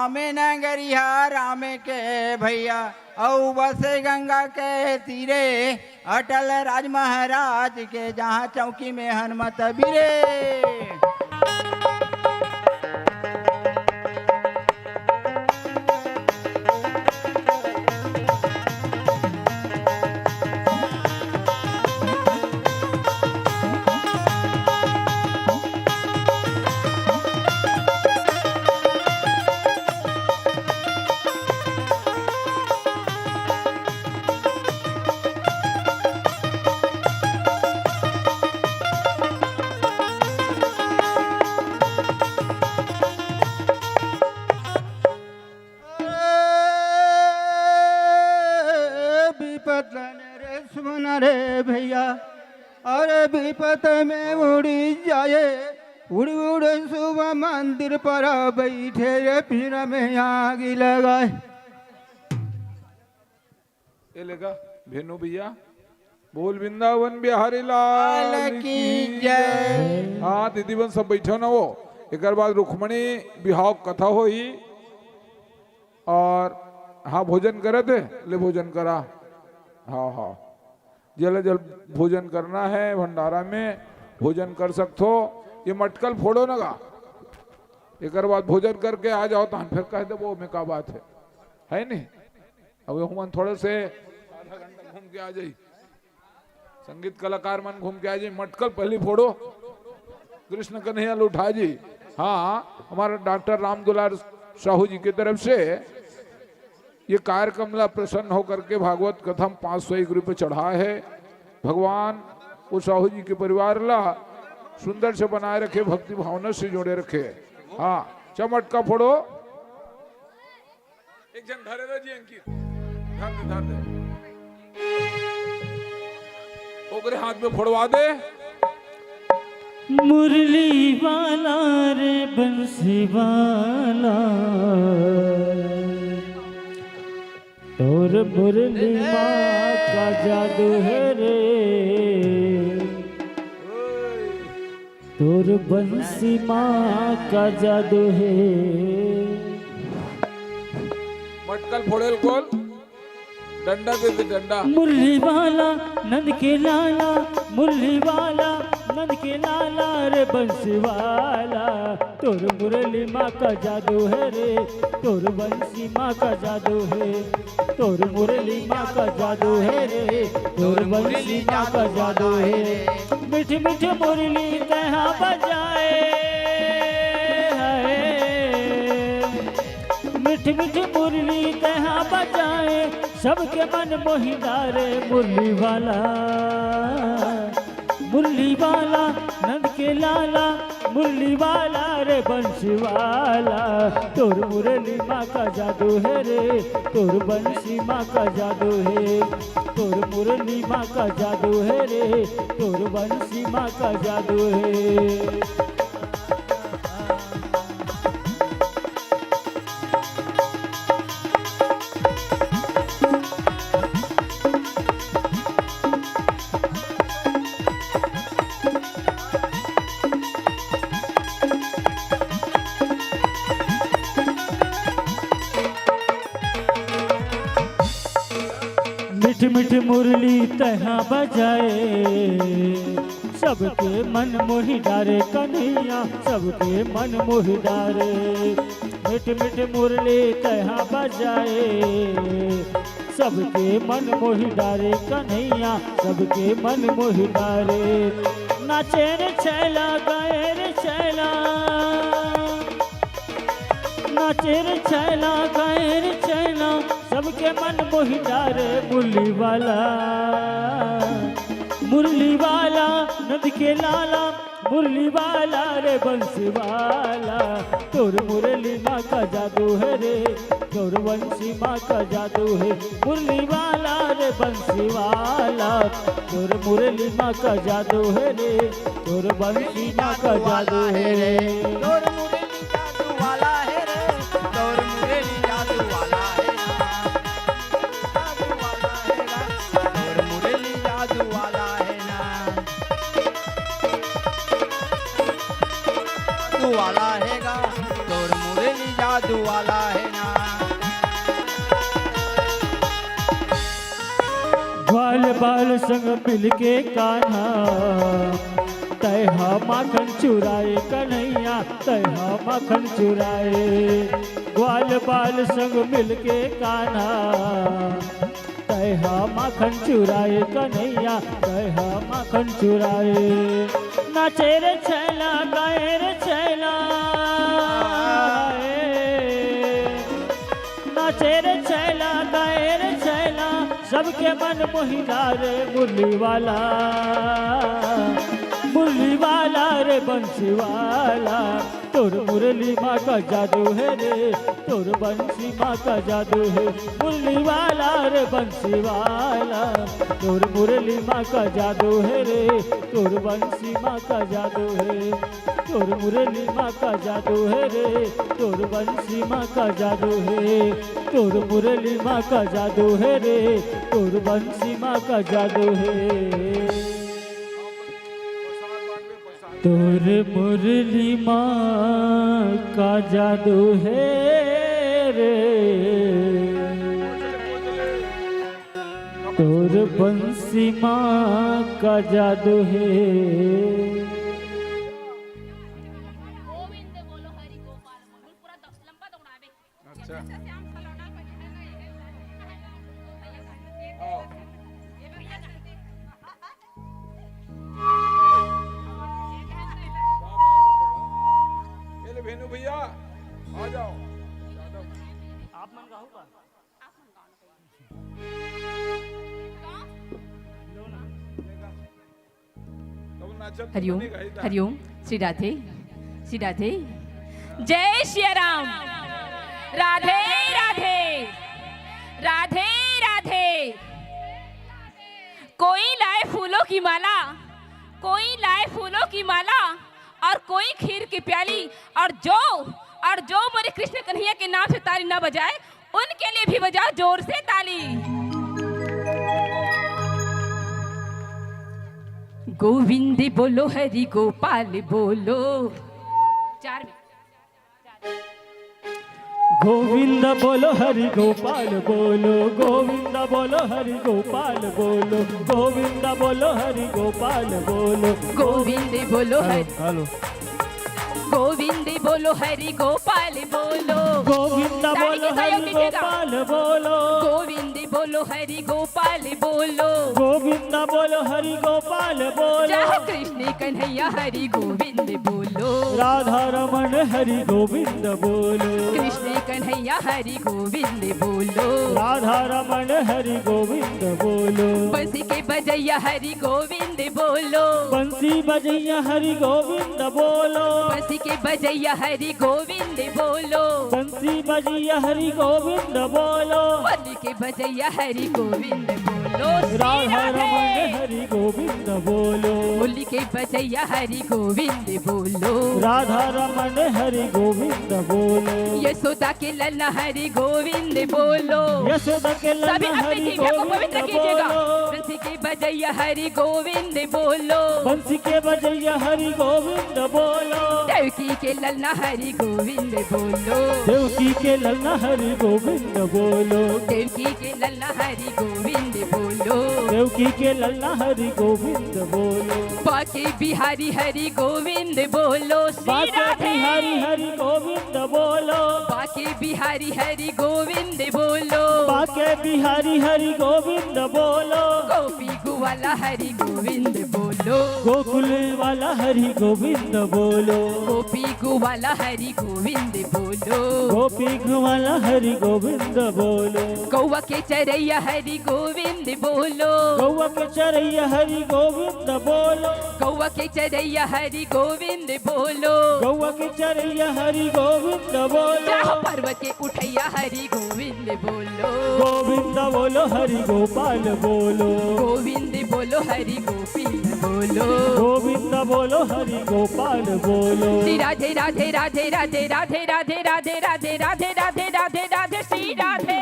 आमे नगरिया राम के भैया औ बसे गंगा के तीरे अटल राज महाराज के जहाँ चौकी में हनुमत बीरे। रे भैया अरे विपत में उड़ी जाए उड़ उड़ सुबह मंदिर पर बैठे रे फिर में आग लगाए। ये लेगा भेनु भैया बोल वृंदावन बिहारी लाल की जय। हाँ दीदी बन सब बैठो ना वो एक बाद रुक्मणी बिहाव कथा होई और हाँ भोजन करे थे ले भोजन करा। हाँ हाँ जल जल भोजन करना है भंडारा में भोजन कर सकते हो। ये मटकल फोड़ो ना गा एक बाद भोजन करके आ जाओ तो फिर कह दे वो में का बात है नहीं। अब हम थोड़े से आधा घंटा घूम के आ जाई संगीत कलाकार मन घूम के आ जाए मटकल पहले फोड़ो कृष्ण कन्हैया लुठा जी। हाँ हमारा डॉक्टर राम दुलार साहू जी की तरफ से ये कार्यक्रम ला प्रसन्न होकर के भागवत कथम 501 रुपये चढ़ा है। भगवान वो साहू जी के परिवार ला सुंदर से बनाए रखे भक्ति भावना से जोड़े रखे। हाँ चमट का फोड़ो एक जन धरे दे जी अंकित धर दे ओकरे हाथ में फोड़वा दे। मुरली वाला रे बंसी वाला तोर मुरली माँ का जादू है रे तोर बंसी माँ का जादू है। मटकल फोड़ेल कोल डंडा दे दे डंडा। मुरली वाला नंद के लाला मुरली वाला नंद के लाला रे बंसी वाला तोर मुरली माँ का जादू है रे तोर बंसी माँ का जादू है तोर मुरली माँ का जादू है रे तोर बंसी माँ का जादू है। मीठी मीठी मुरली कहाँ बजाए मीठी मीठी मुरली कहाँ बजाए सबके मन मोहिदारे मुरली वाला नंद के लाला मुरली वाला रे बंसी वाला तोर मुरली माँ का जादू है रे तोर बंसी माँ का जादू है तोर मुरली माँ का जादू है रे तोर बंसी माँ का जादू है। मीठी मीठी मुरली तहाँ बजाए सबके मन मोहि डारे कन्हैया सबके मन मोहि डारे। मीठी मीठी मुरली तहाँ बजाए सबके मन मोहि डारे कन्हैया सबके मन मोहि डारे। नाचे रे छैला गाए रे छैला नाचे रे छैला गाए रे छैला सबके मन मोहि डारे मुरली वाला नंद के लाला मुरली वाला रे बंसी वाला तोर मुरली माँ का जादू है रे तोर बंसी माँ का जादू है। मुरली वाला रे बंसी वाला तोर मुरली माँ का जादू है रे तोर बंसी माँ का जादू है रे तोर मुरली जादू वाला है रे तोर मुरली जादू वाला है तोर मुरली जादू वाला है ना जादू वाला है गा तोर मुरली जादू वाला है। बाल संग मिलके कान्हा, तैहा माखन चुराए कन्हैया, तैहा माखन चुराए। ग्वाल बाल संग मिलके कान्हा, तैहा माखन चुराए कन्हैया, तैहा माखन चुराए। नाचे रे छैला गाए रे छैला, नाचे रे छैला गाए रे छैला, सबके मन मोहिला रे मुरली वाला, मुरली वाला रे बंसी वाला। तोर मुरली माँ का जादू है रे, तोर बंसी माँ का जादू है। मुरली वाला रे बंसी वाला, तोर मुरली माँ का जादू है रे, तोर बंसी माँ का जादू है। तोर मुरली माँ का जादू है रे, तोर बंसी माँ का जादू है। तोर मुरली माँ का जादू है रे, तोर बंसी माँ का जादू है। तोर मुरली माँ का जादू है रे, तोर बंसी माँ का जादू है। भेनू भैया आ जाओ। आप मन गाओ का? हरिओम हरिओम, श्री राधे श्री राधे। जय श्री राम। राधे राधे राधे राधे। कोई लाए फूलों की माला, कोई लाए फूलों की माला, और कोई खीर की प्याली, और जो मेरे कृष्ण कन्हैया के नाम से ताली ना बजाए, उनके लिए भी बजाओ जोर से ताली। गोविंद बोलो, हरि गोपाल बोलो। 4 में गोविंद बोलो हरि गोपाल बोलो, गोविंद बोलो हरि गोपाल बोलो, गोविंद बोलो हरि गोपाल बोलो। गोविंद बोलो हरि, हेलो गोविंद बोलो हरि गोपाल बोलो। गोविंद बोलो हरि गोपाल बोलो, गोविंद बोलो हरि गोपाल बोलो। गोविंद बोलो हरि गोपाल बोलो। जय कृष्ण कन्हैया हरि गोविंद बोलो। राधा रमन हरि गोविंद बोलो, कृष्ण कन्हैया हरि गोविंद बोलो। राधा रमन हरि गोविंद बोलो। बंसी के बजैया हरि गोविंद बोलो। बंसी बजैया हरि गोविंद बोलो, बंसी के बजैया हरि गोविंद बोलो। बंसी बजैया हरि गोविंद बोलो। होली के बजैया हरि गोविंद बोलो। राधा रमन हरि गोविंद बोलो, होली के बजैया हरि गोविंद बोलो। राधा रमन हरि गोविंद बोलो। यशोदा के लल्ला हरि गोविंद बोलो। यशोदा के सभी लल्ला अपनी हरि जीभ को गोविंद पवित्र कीजिएगा। बोलो। बंसी के बजैया हरि गोविंद बोलो। बंसी के बजैया हरि गोविंद बोलो। देवकी के लल्ला हरि गोविंद बोलो। देवकी के लल्ला हरि गोविंद बोलो। देवकी के लल्ला हरि गोविंद बोलो। देवकी के लल्ला हरि गोविंद बोलो। बाके बिहारी हरि गोविंद बोलो। श्री बाके राधे। बिहारी हरि गोविंद बोलो। बाके बिहारी हरि गोविंद बोलो। बाके बिहारी हरि गोविंद बोलो। गोपी गुवाला हरि गोविंद बोलो। गोकुल वाला हरि गोविंद बोलो। गोपी गुवाला हरि गोविंद बोलो। गोपी वाला हरि गोविंद बोलो। गौवा के चरैया हरि गोविंद बोलो। गौवा के चरैया हरि गोविंद बोलो। गौवा के चरैया हरि गोविंद बोलो। गौवा के चरैया हरि गोविंद बोलो। चाहो पर्वत के उठैया हरि गोविंद बोलो। गोविंद बोलो हरि गोपाल बोलो। गोविंद बोलो हरि गोपीन बोलो। गोविंद बोलो हरि गोपाल बोलो। श्री राधे राधे राधे राधे राधे राधे राधे राधे राधे राधे राधे राधे श्री राधे।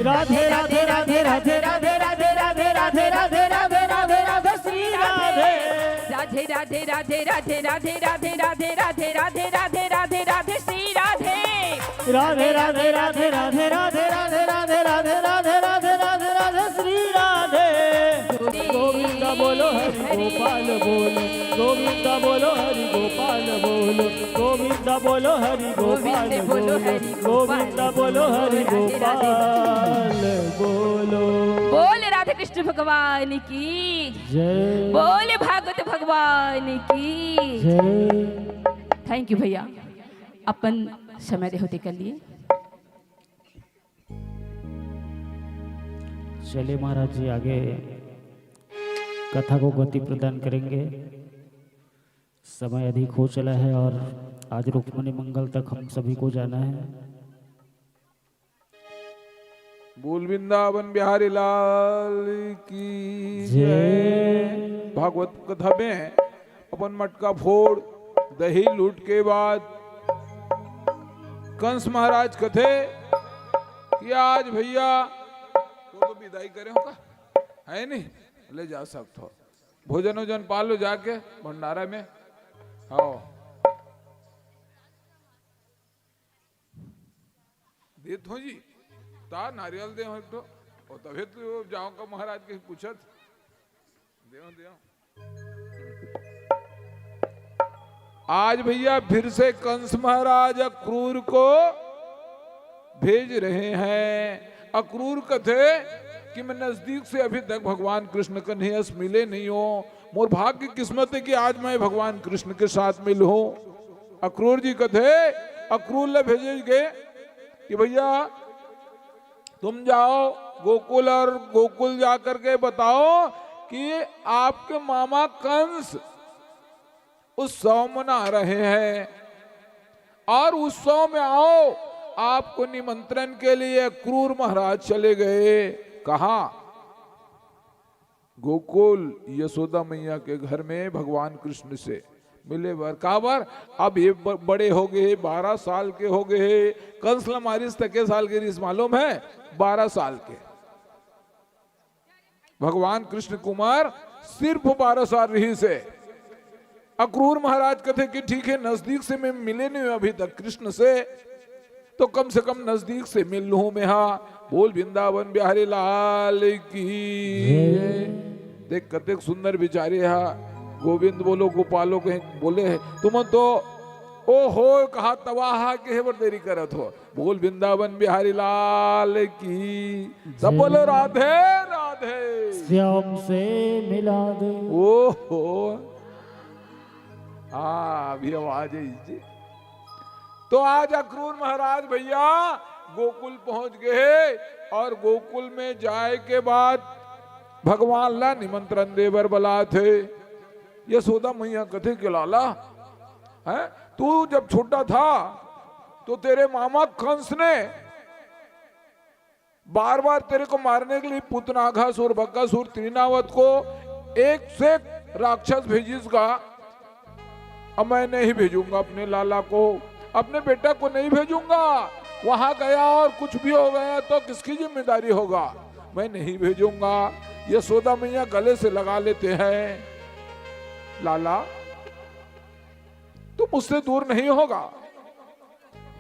राधे राधे राधे राधे राधे राधे राधे राधे राधे राधे राधे राधे श्री राधे। राधे राधे राधे राधे राधे राधे राधे राधे राधे राधे राधे राधे श्री राधे। राधे राधे राधे राधे राधे राधे राधे राधे राधे राधे राधे राधे श्री राधे। बोलो हरि गोपाल बोलो, गोविंदा बोलो हरि गोपाल बोलो, गोविंदा बोलो हरि गोपाल बोलो, गोविंदा बोलो हरि गोपाल बोलो। बोल राधा कृष्ण भगवान की जय, बोल भागवत भगवान की जय। थैंक यू भैया, अपन समय होते कर लिए। चलिए महाराज जी आगे कथा को गति प्रदान करेंगे। समय अधिक हो चला है और आज रुक्मणी मंगल तक हम सभी को जाना है। बोल वृंदावन बिहारी लाल की जय। भागवत कथा में अपन मटका फोड़ दही लूट के बाद कंस महाराज कथे कि आज भैया तो विदाई करे होगा, है नहीं, ले जा सकते हो, भोजन वोजन पालो जाके भंडारा में। आओ देत हो जी, ता नारियल दे हो तो और तभी तो जाऊंगा महाराज के पूछत देव देव। आज भैया फिर से कंस महाराज अक्रूर को भेज रहे हैं। अक्रूर कथे कि मैं नजदीक से अभी तक भगवान कृष्ण कन्हैया मिले नहीं हो, मोर भाग्य की किस्मत है कि आज मैं भगवान कृष्ण के साथ मिलूं। अक्रूर जी कथे अक्रूर ले भेजे गए कि भैया तुम जाओ गोकुल और गोकुल जाकर के बताओ कि आपके मामा कंस उत्सव मना रहे हैं और उत्सव में आओ, आपको निमंत्रण के लिए क्रूर महाराज चले गए। कहा? गोकुल यशोदा मैया के घर में भगवान कृष्ण से मिले बार। कहा बार? अब ये बड़े हो गए, 12 साल के हो गए। कंस लमारिस तके साल के रिस मालूम है? 12 साल के। भगवान कृष्ण कुमार सिर्फ 12 साल रही से। अक्रूर महाराज कहते कि ठीक है, नजदीक से मैं मिले नहीं अभी तक कृष्ण से, तो कम से कम नजदीक से मिल लूं मैं। हाँ, बोल वृंदावन बिहारी लाल की। देख कतेक सुंदर बिचारे हा, गोविंद बोलो गोपालो कहीं बोले है, तुम तो ओ हो कहा तवाहा के बड़ देरी करत हो। बोल वृंदावन बिहारी लाल की। सब बोलो राधे राधे। श्याम से मिला दे। ओ हो, हाँ अभी आवाज है जी। तो आज अक्रूर महाराज भैया गोकुल पहुंच गए और गोकुल में जाए के बाद भगवान ला निमंत्रण देवर बला थे। यशोदा मैया कथे के लाला है, तू जब छोटा था तो तेरे मामा कंस ने बार बार तेरे को मारने के लिए पुतनाघासुर बकासुर त्रिनावत को एक से राक्षस भेजिसगा। अब मैं नहीं भेजूंगा अपने लाला को, अपने बेटा को नहीं भेजूंगा। वहां गया और कुछ भी हो गया तो किसकी जिम्मेदारी होगा? मैं नहीं भेजूंगा। यशोदा मैया गले से लगा लेते हैं, लाला तू मुझसे दूर नहीं होगा,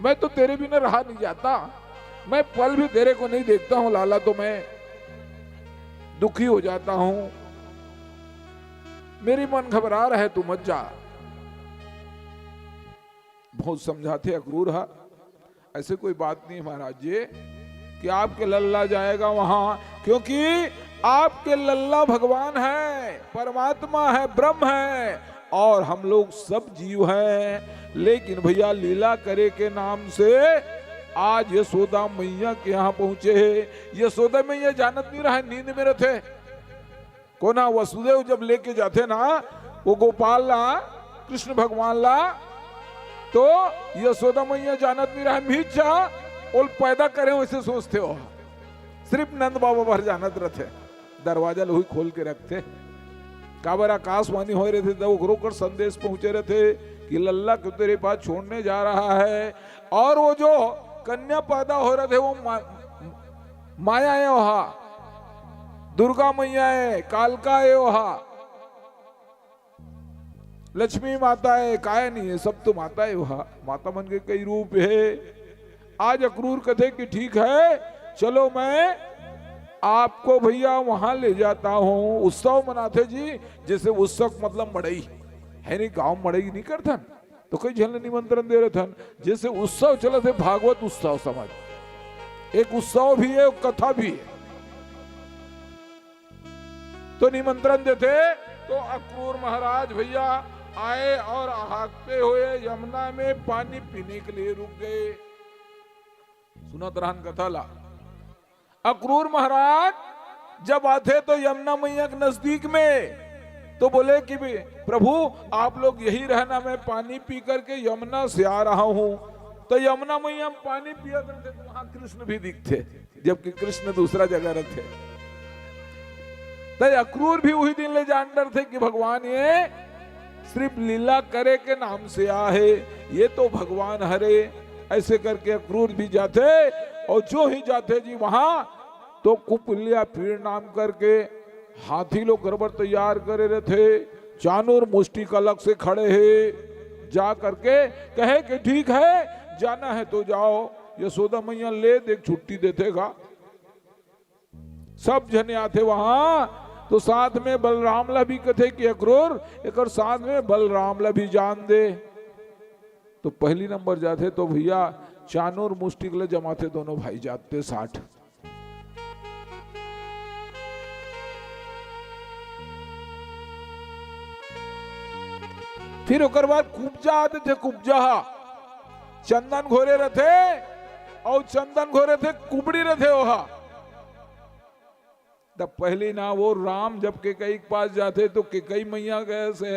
मैं तो तेरे बिना रहा नहीं जाता, मैं पल भी तेरे को नहीं देखता हूं लाला तो मैं दुखी हो जाता हूं, मेरी मन घबरा रहा है, तू मत जा। बहुत समझाते अक्रूर, ऐसे कोई बात नहीं महाराज जी कि आपके लल्ला जाएगा वहां, क्योंकि आपके लल्ला भगवान है, परमात्मा है, ब्रह्म है और हम लोग सब जीव हैं। लेकिन भैया लीला करे के नाम से आज यशोदा मैया के यहाँ पहुंचे। यशोदा मैया जानत नहीं रहा, नींद में रहते। कोना वसुदेव जब लेके जाते ना वो गोपाल ला, कृष्ण भगवान ला, तो यशोदा मैया जानत नहीं रहा, मीचा और पैदा करे वैसे सोचते हो। सिर्फ नंद बाबा भर जानत रहते, दरवाजा लोही खोल के रखते। काबर आकाशवाणी हो रहे थे तो रोकर संदेश पहुंचे रहते कि लल्ला को तेरे पास छोड़ने जा रहा है। और वो जो कन्या पैदा हो रहे थे वो माया है, वहा दुर्गा मैया है, कालका है, वहा लक्ष्मी माता है, काया नहीं है, सब तो माता है। वहा माता मन के कई रूप है। आज अक्रूर कथे कि ठीक है चलो मैं आपको भैया वहां ले जाता हूं। उत्सव मनाते जी, जैसे उत्सव मतलब मड़ई है नहीं, गांव मड़ई नहीं करता तो कोई झल निमंत्रण दे रहे थे, जैसे उत्सव चले थे, भागवत उत्सव समझ, एक उत्सव भी है, कथा भी है। तो निमंत्रण देते तो अक्रूर महाराज भैया आए और हाकते हुए यमुना में पानी पीने के लिए रुक गए। सुनत रहन कथा ला। अक्रूर महाराज जब आते तो यमुना मैया के नजदीक में तो बोले कि प्रभु आप लोग यही रहना, मैं पानी पी करके यमुना से आ रहा हूं। तो यमुना मैया पानी पिया करते तो वहां कृष्ण भी दिखते, जबकि कृष्ण दूसरा जगह रहते। तो अक्रूर भी वही दिन ले जान डर थे कि भगवान ये सिर्फ लीला करे के नाम से आहे, ये तो भगवान हरे। ऐसे करके अक्रूर भी जाते, और जो ही जाते जी वहां तो कुपलिया पीड़ नाम करके हाथी लोग गड़बड़ तैयार करे रहे थे। चानूर मुष्टि कलक से खड़े है, जा करके कहे कि ठीक है जाना है तो जाओ, यशोदा मैया ले देख छुट्टी देतेगा। सब जने आते वहां, तो साथ में बलराम ला भी कथे कि अक्रूर एक और साथ में बलराम ला भी जान दे। तो पहली नंबर जाते तो भैया चानूर मुष्टि के लिए जमाते दोनों भाई जाते 60। फिर ओकर बाद कुब्जा आते थे, कुब्जा चंदन घोरे रहते, और चंदन घोरे थे कुबड़ी रहते वहा। तब पहली ना वो राम जब केकई के पास जाते तो केकई मैया गए से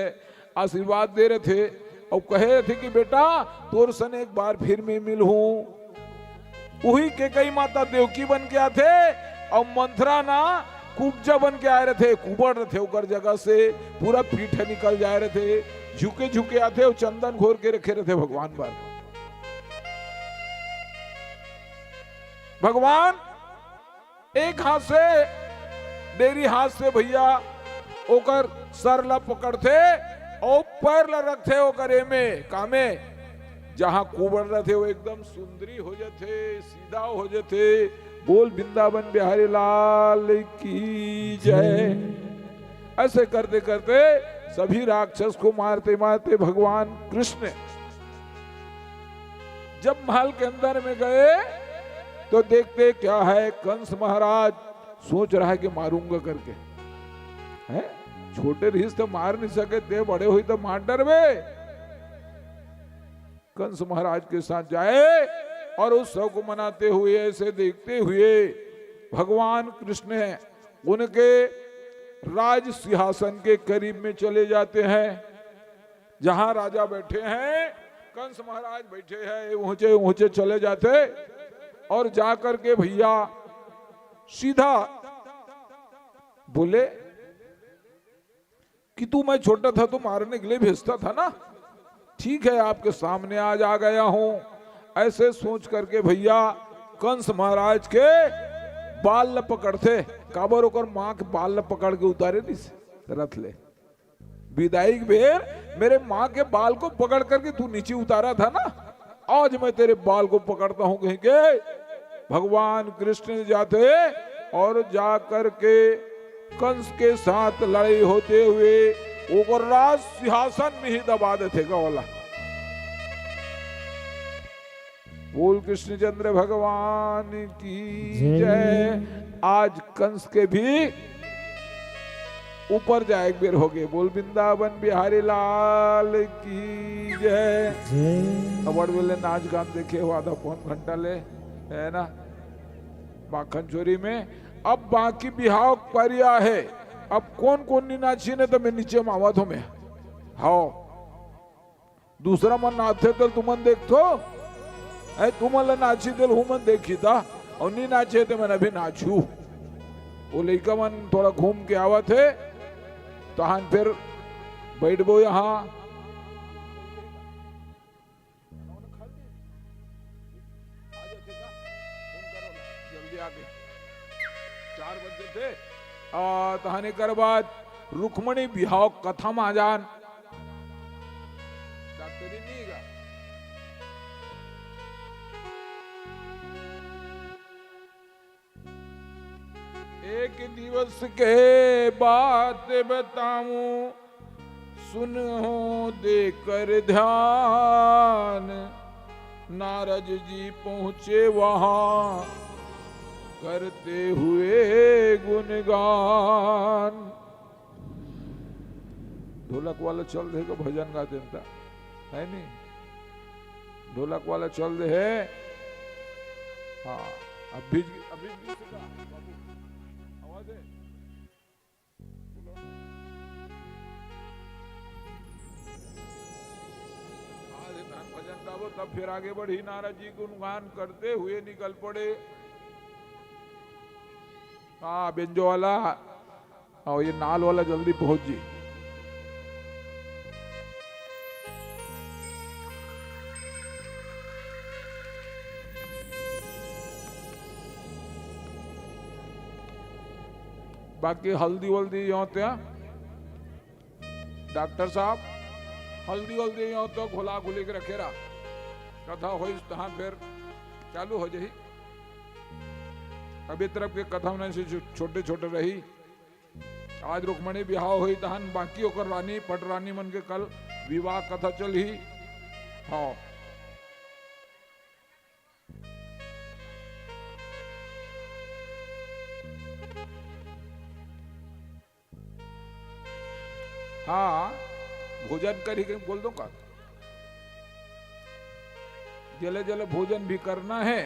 आशीर्वाद दे रहे थे, और कहे रहे थे कि बेटा तोर सन एक बार फिर मैं मिल हूं। वही केकई माता देवकी बन के आते, और मंथरा ना कुब्जा बन के आए रहे थे, कुबड़ रहे थे उकर जगह से, पूरा पीठ निकल जाए रहे थे, झुके झुके आते और चंदन घोर के रखे रहे थे भगवान पर। भगवान एक हाथ से डेरी हाथ से भैया ओकर सर ला पकड़ते और पैर ला रखते ओकर में कामे, जहां कुबड़ रहे थे वो एकदम सुंदरी हो जाते, सीधा हो जाते। बोल वृंदावन बिहारी लाल की जय। ऐसे करते करते सभी राक्षस को मारते मारते भगवान कृष्ण जब महल के अंदर में गए तो देखते क्या है, कंस महाराज सोच रहा है कि मारूंगा करके, है छोटे रहीस तो मार नहीं सके थे, बड़े हुई तो मार डरवे। कंस महाराज के साथ जाए और उस सब को मनाते हुए ऐसे देखते हुए भगवान कृष्ण उनके राज सिंहासन के करीब में चले जाते हैं, जहां राजा बैठे हैं, कंस महाराज बैठे हैं, ऊंचे ऊंचे चले जाते और जाकर के भैया सीधा बोले कि तू मैं छोटा था तो मारने के लिए भेजता था ना, ठीक है आपके सामने आज आ गया हूं। ऐसे सोच करके भैया कंस महाराज के बाल ल पकड़ते, काबर होकर मां के बाल ल पकड़ के उतारे नहीं रथ ले विदाई बेर मेरे मां के बाल को पकड़ करके तू नीचे उतारा था ना, आज मैं तेरे बाल को पकड़ता हूं कहीं के। भगवान कृष्ण जाते और जा करके कंस के साथ लड़ाई होते हुए वो राज सिंहासन में ही दबा देते गौला। बोल कृष्णचंद्र भगवान की जय। आज कंस के भी ऊपर जाए एक बेर हो गए। बोल वृंदावन बिहारी लाल की जय। अवड़ वेले नाच गान देखे हो आधा पौन घंटा ले है ना माखन चोरी में। अब बाकी बिहाव परिया है, अब कौन कौन नहीं नाची ने तो मैं नीचे मावा थो मैं हाओ दूसरा मन नाचे तो तुमन देख तो तुम्हाला नाची दिल हूं मन देखी था और नहीं नाचे थे मैंने अभी नाचू। वो लड़का मन थोड़ा घूम के आवा थे तो हाँ फिर बैठ गो यहाँ जल्दी आके 4 बजे थे तहाने कर बाद रुक्मणी बिहाव कथा में जान डॉक्टरी नहीं गा एक दिवस के बात बताऊं, सुनो देकर ध्यान। नारद जी पहुंचे वहां करते हुए गुणगान। ढोलक वाला चल रहे का भजन गाते है नहीं, ढोलक वाला चल रहे है। हाँ अभी आवाज है। भजन गावो तब फिर आगे बढ़ी। नारद जी गुणगान करते हुए निकल पड़े। हाँ बेंजो वाला और ये नाल वाला जल्दी पहुंच जी। बाकी हल्दी वल्दी यहाँ त्या डॉक्टर साहब हल्दी वल्दी यहाँ तो घुला घुली के रखे रहा। कथा हो तहाँ फिर चालू हो जाही। अभी तरफ के कथा में से छोटे छोटे रही। आज रुक्मणी बिहाव हुई तहन बाकी होकर रानी पट रानी मन के कल विवाह कथा चल ही। हाँ हाँ भोजन कर ही बोल दो का। जले जले भोजन भी करना है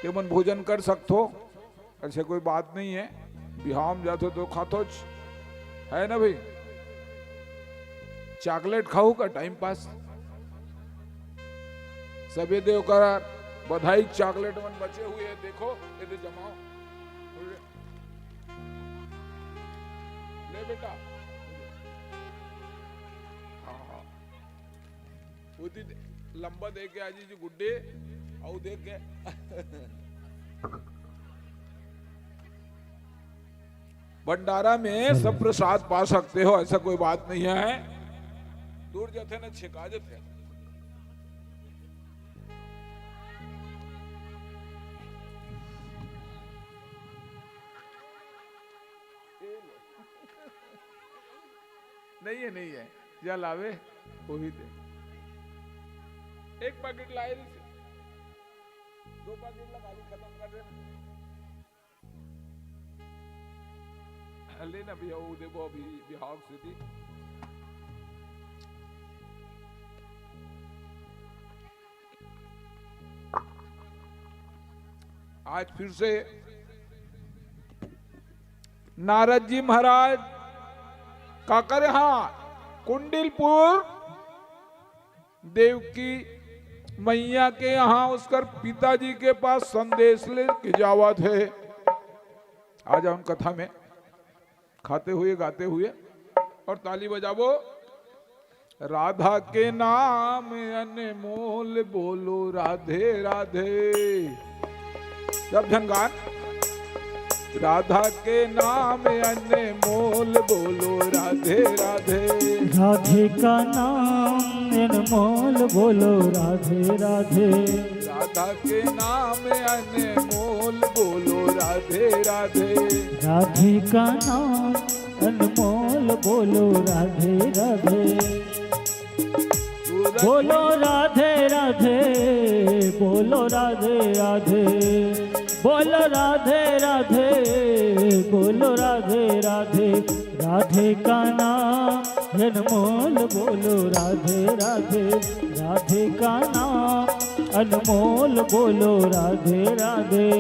ते मन भोजन कर सकते हो, ऐसे कोई बात नहीं है। बिहार में जाते तो खातो है ना भाई। चॉकलेट खाओ का टाइम पास सबे देव कर बधाई। चॉकलेट मन बचे हुए है देखो ये जमाओ ले बेटा। लंबा दे के आजी जी गुड्डे और देख के भंडारा में सब प्रसाद पा सकते हो, ऐसा कोई बात नहीं है। दूर जाते ना छिका जाते। नहीं है या लावे वही दे। एक पैकेट लाए, 2 पैकेट लगा ली, खत्म कर देना। लेना भैया वो देखो अभी बिहार से थी। आज फिर से नारद जी महाराज का करे। हाँ कुंडिलपुर देवकी मैया के यहाँ उसकर पिताजी के पास संदेश लेके जावा थे। आ जाओ उन कथा में खाते हुए गाते हुए और ताली बजावो। राधा के नाम अनमोल बोलो राधे राधे। सब झंगान। राधा के नाम अनमोल बोलो राधे राधे। राधे का नाम अनमोल बोलो राधे राधे। राधा के नाम अनमोल बोलो राधे राधे। राधे का नाम अनमोल बोलो राधे राधे। बोलो राधे राधे बोलो राधे राधे। बोलो राधे राधे बोलो राधे राधे। राधे का नाम अनमोल बोलो राधे राधे। राधे का नाम अनमोल बोलो राधे राधे।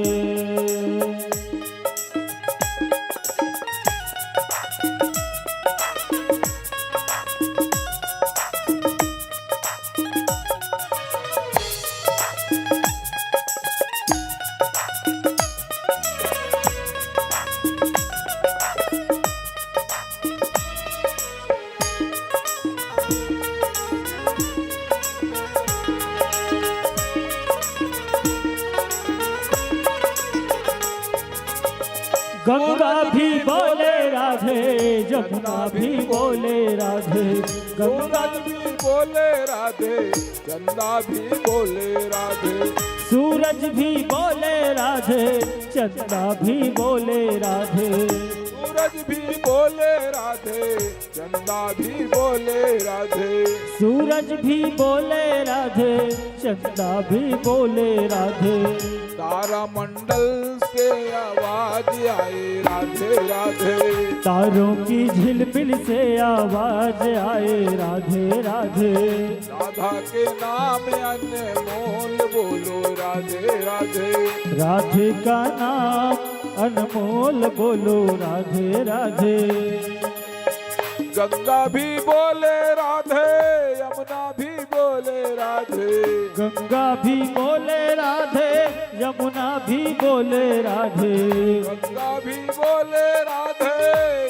गंगा भी बोले राधे जमुना भी बोले राधे। गंगा भी बोले राधे चंदा भी बोले राधे। सूरज भी बोले राधे, चंदा भी बोले राधे। सूरज भी बोले राधे, चंदा भी बोले राधे। सूरज भी बोले राधे, चंदा भी बोले राधे। तारा मंडल से आवाज आए राधे राधे। तारों की झिलमिल से आवाज आए राधे राधे। राधा के नाम अनमोल बोलो राधे राधे। राधे का नाम अनमोल बोलो राधे राधे। गंगा भी बोले राधे, यमुना भी बोले राधे। गंगा भी बोले राधे, यमुना भी बोले राधे। गंगा भी बोले राधे,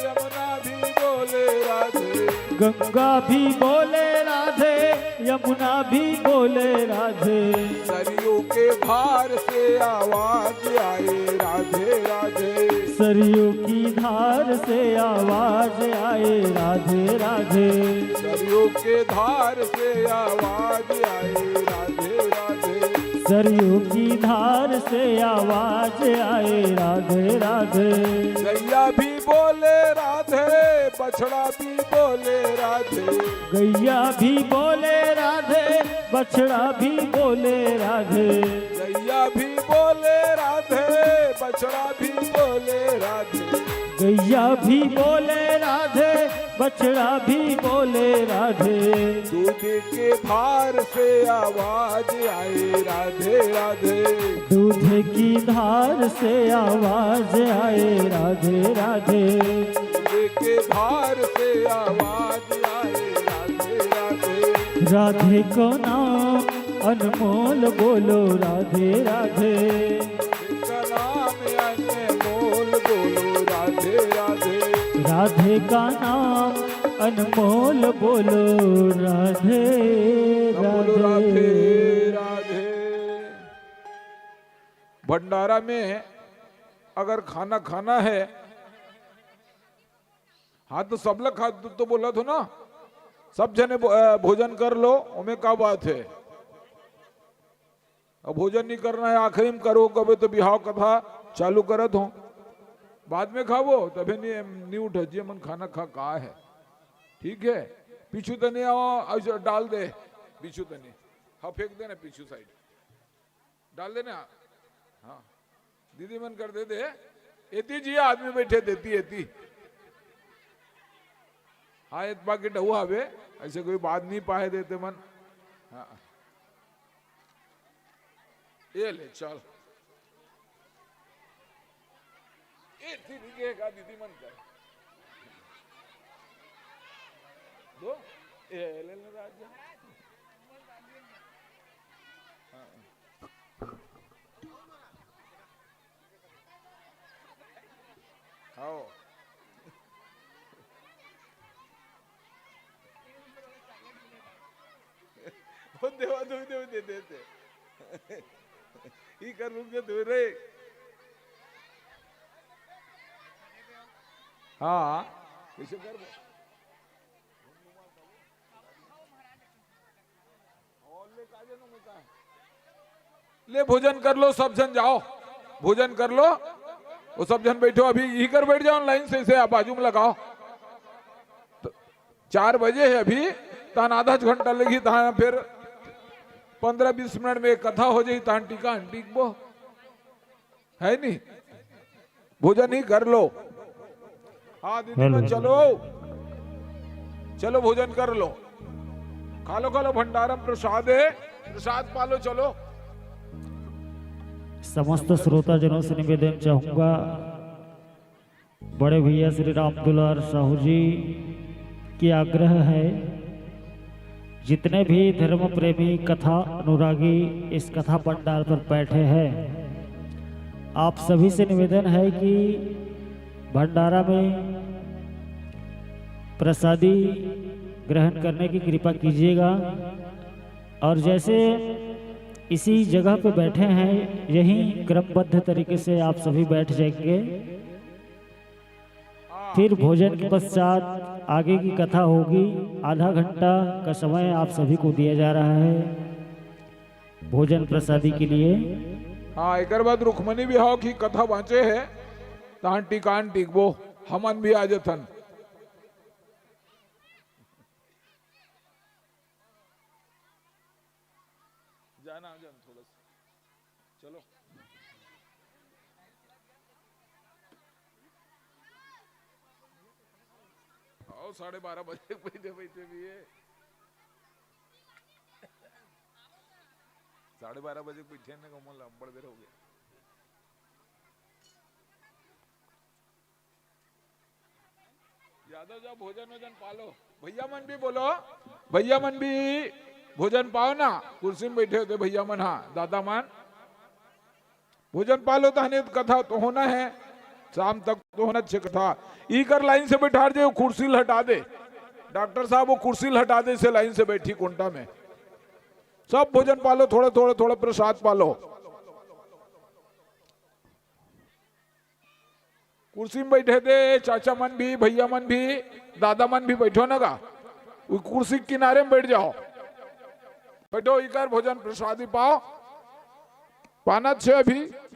यमुना भी बोले राधे। गंगा भी बोले राधे, यमुना भी बोले राधे। सरयू के धार से आवाज आए राधे राधे। सरयू की धार से आवाज आए राधे राधे। सरयू के धार से आवाज आए राधे राधे। सरयू की धार से आवाज आए राधे राधे। गैया भी बोले राधे, बछड़ा भी बोले राधे। गैया भी बोले राधे, बछड़ा भी बोले राधे। गैया भी बोले राधे, बछड़ा भी बोले राधे। गैया भी बोले राधे, बछड़ा भी बोले राधे। दूध के धार से आवाज आए राधे राधे। दूध की धार से आवाज आए राधे राधे। दूध के धार से आवाज आए राधे राधे। राधे को नाम अनमोल बोलो राधे राधे। का नाम अनमोल बोलो राधे राधे। राधे का नाम अनमोल बोलो राधे बोलो राधे राधे। राधे। भंडारा में अगर खाना खाना है, हाँ तो सब लोग खा तो बोला तो ना, सब जने भोजन कर लो, उमें क्या बात है। अब भोजन नहीं करना है, आखिरी में करो, कभी तो बिहाव कथा चालू करत हो, बाद में खावो तभी नहीं उठे मन खाना खा कहा है। ठीक है, पीछू तने आओ डाल दे, पीछू तने हाँ फेंक देना, पीछू साइड डाल देना। हाँ दीदी मन कर दे दे, एती जी आदमी बैठे देती एती। हाँ एक पाकिट हुआ हवे, ऐसे कोई बात नहीं पाए देते मन। हाँ ये ले चल, ये ठीक है दीदी मन कर दो, ये ले ले राजा। आओ देवा दे देते ही कर रुक दे रे। हाँ कैसे कर ले भोजन कर लो, सब जन जाओ भोजन कर लो, वो सब जन बैठो, अभी यही कर बैठ जाओ लाइन से आप बाजू में लगाओ। तो 4 बजे है अभी, तान आधा घंटा लगी, तान फिर 15-20 मिनट में कथा हो जाए, तान टीका अंटीक वो है नहीं, भोजन ही कर लो। हाँ दीदी मन चलो चलो भोजन कर लो, खा लो भंडारा प्रसाद है, प्रसाद पालो चलो। समस्त श्रोताजनों से निवेदन चाहूंगा, बड़े भैया श्री राम दुलार साहू जी की आग्रह है, जितने भी धर्म प्रेमी कथा अनुरागी इस कथा पंडाल पर बैठे हैं, आप सभी से निवेदन है कि भंडारा में प्रसादी ग्रहण करने की कृपा कीजिएगा। और जैसे इसी जगह पे बैठे हैं, यहीं क्रमबद्ध तरीके से आप सभी बैठ जाएंगे। फिर भोजन के पश्चात आगे की कथा होगी। आधा घंटा का समय आप सभी को दिया जा रहा है। भोजन प्रसादी के लिए। हाँ एक बाद रुक्मणी भी हो की कथा वांचे है तान टिकान टिकबो हमन भी आ जथन। जाना थोड़ा सा चलो। आओ 12:30 बजे बैठे बैठे भी है 12:30 बजे बैठे ने कमल बड़ देर हो गया। यादव जा भोजन वोजन पालो भैया मन भी बोलो भैया मन भी भोजन पाओ ना कुर्सी में बैठे होते भैया मन। हाँ दादा मन भोजन पालो तो हने कथा तो होना है शाम तक तो होना अच्छी कथा। ई कर लाइन से बैठा दे कुर्सी हटा दे डॉक्टर साहब वो कुर्सी हटा दे से लाइन से बैठी कुंटा में सब भोजन पालो थोड़े थोड़े थोड़े प्रसाद पालो। कुर्सी में बैठे थे चाचा मन भी भैया मन भी दादा मन भी बैठो ना का कुर्सी किनारे में बैठ जाओ बैठो इकर भोजन प्रसादी पाओ पाना छे अभी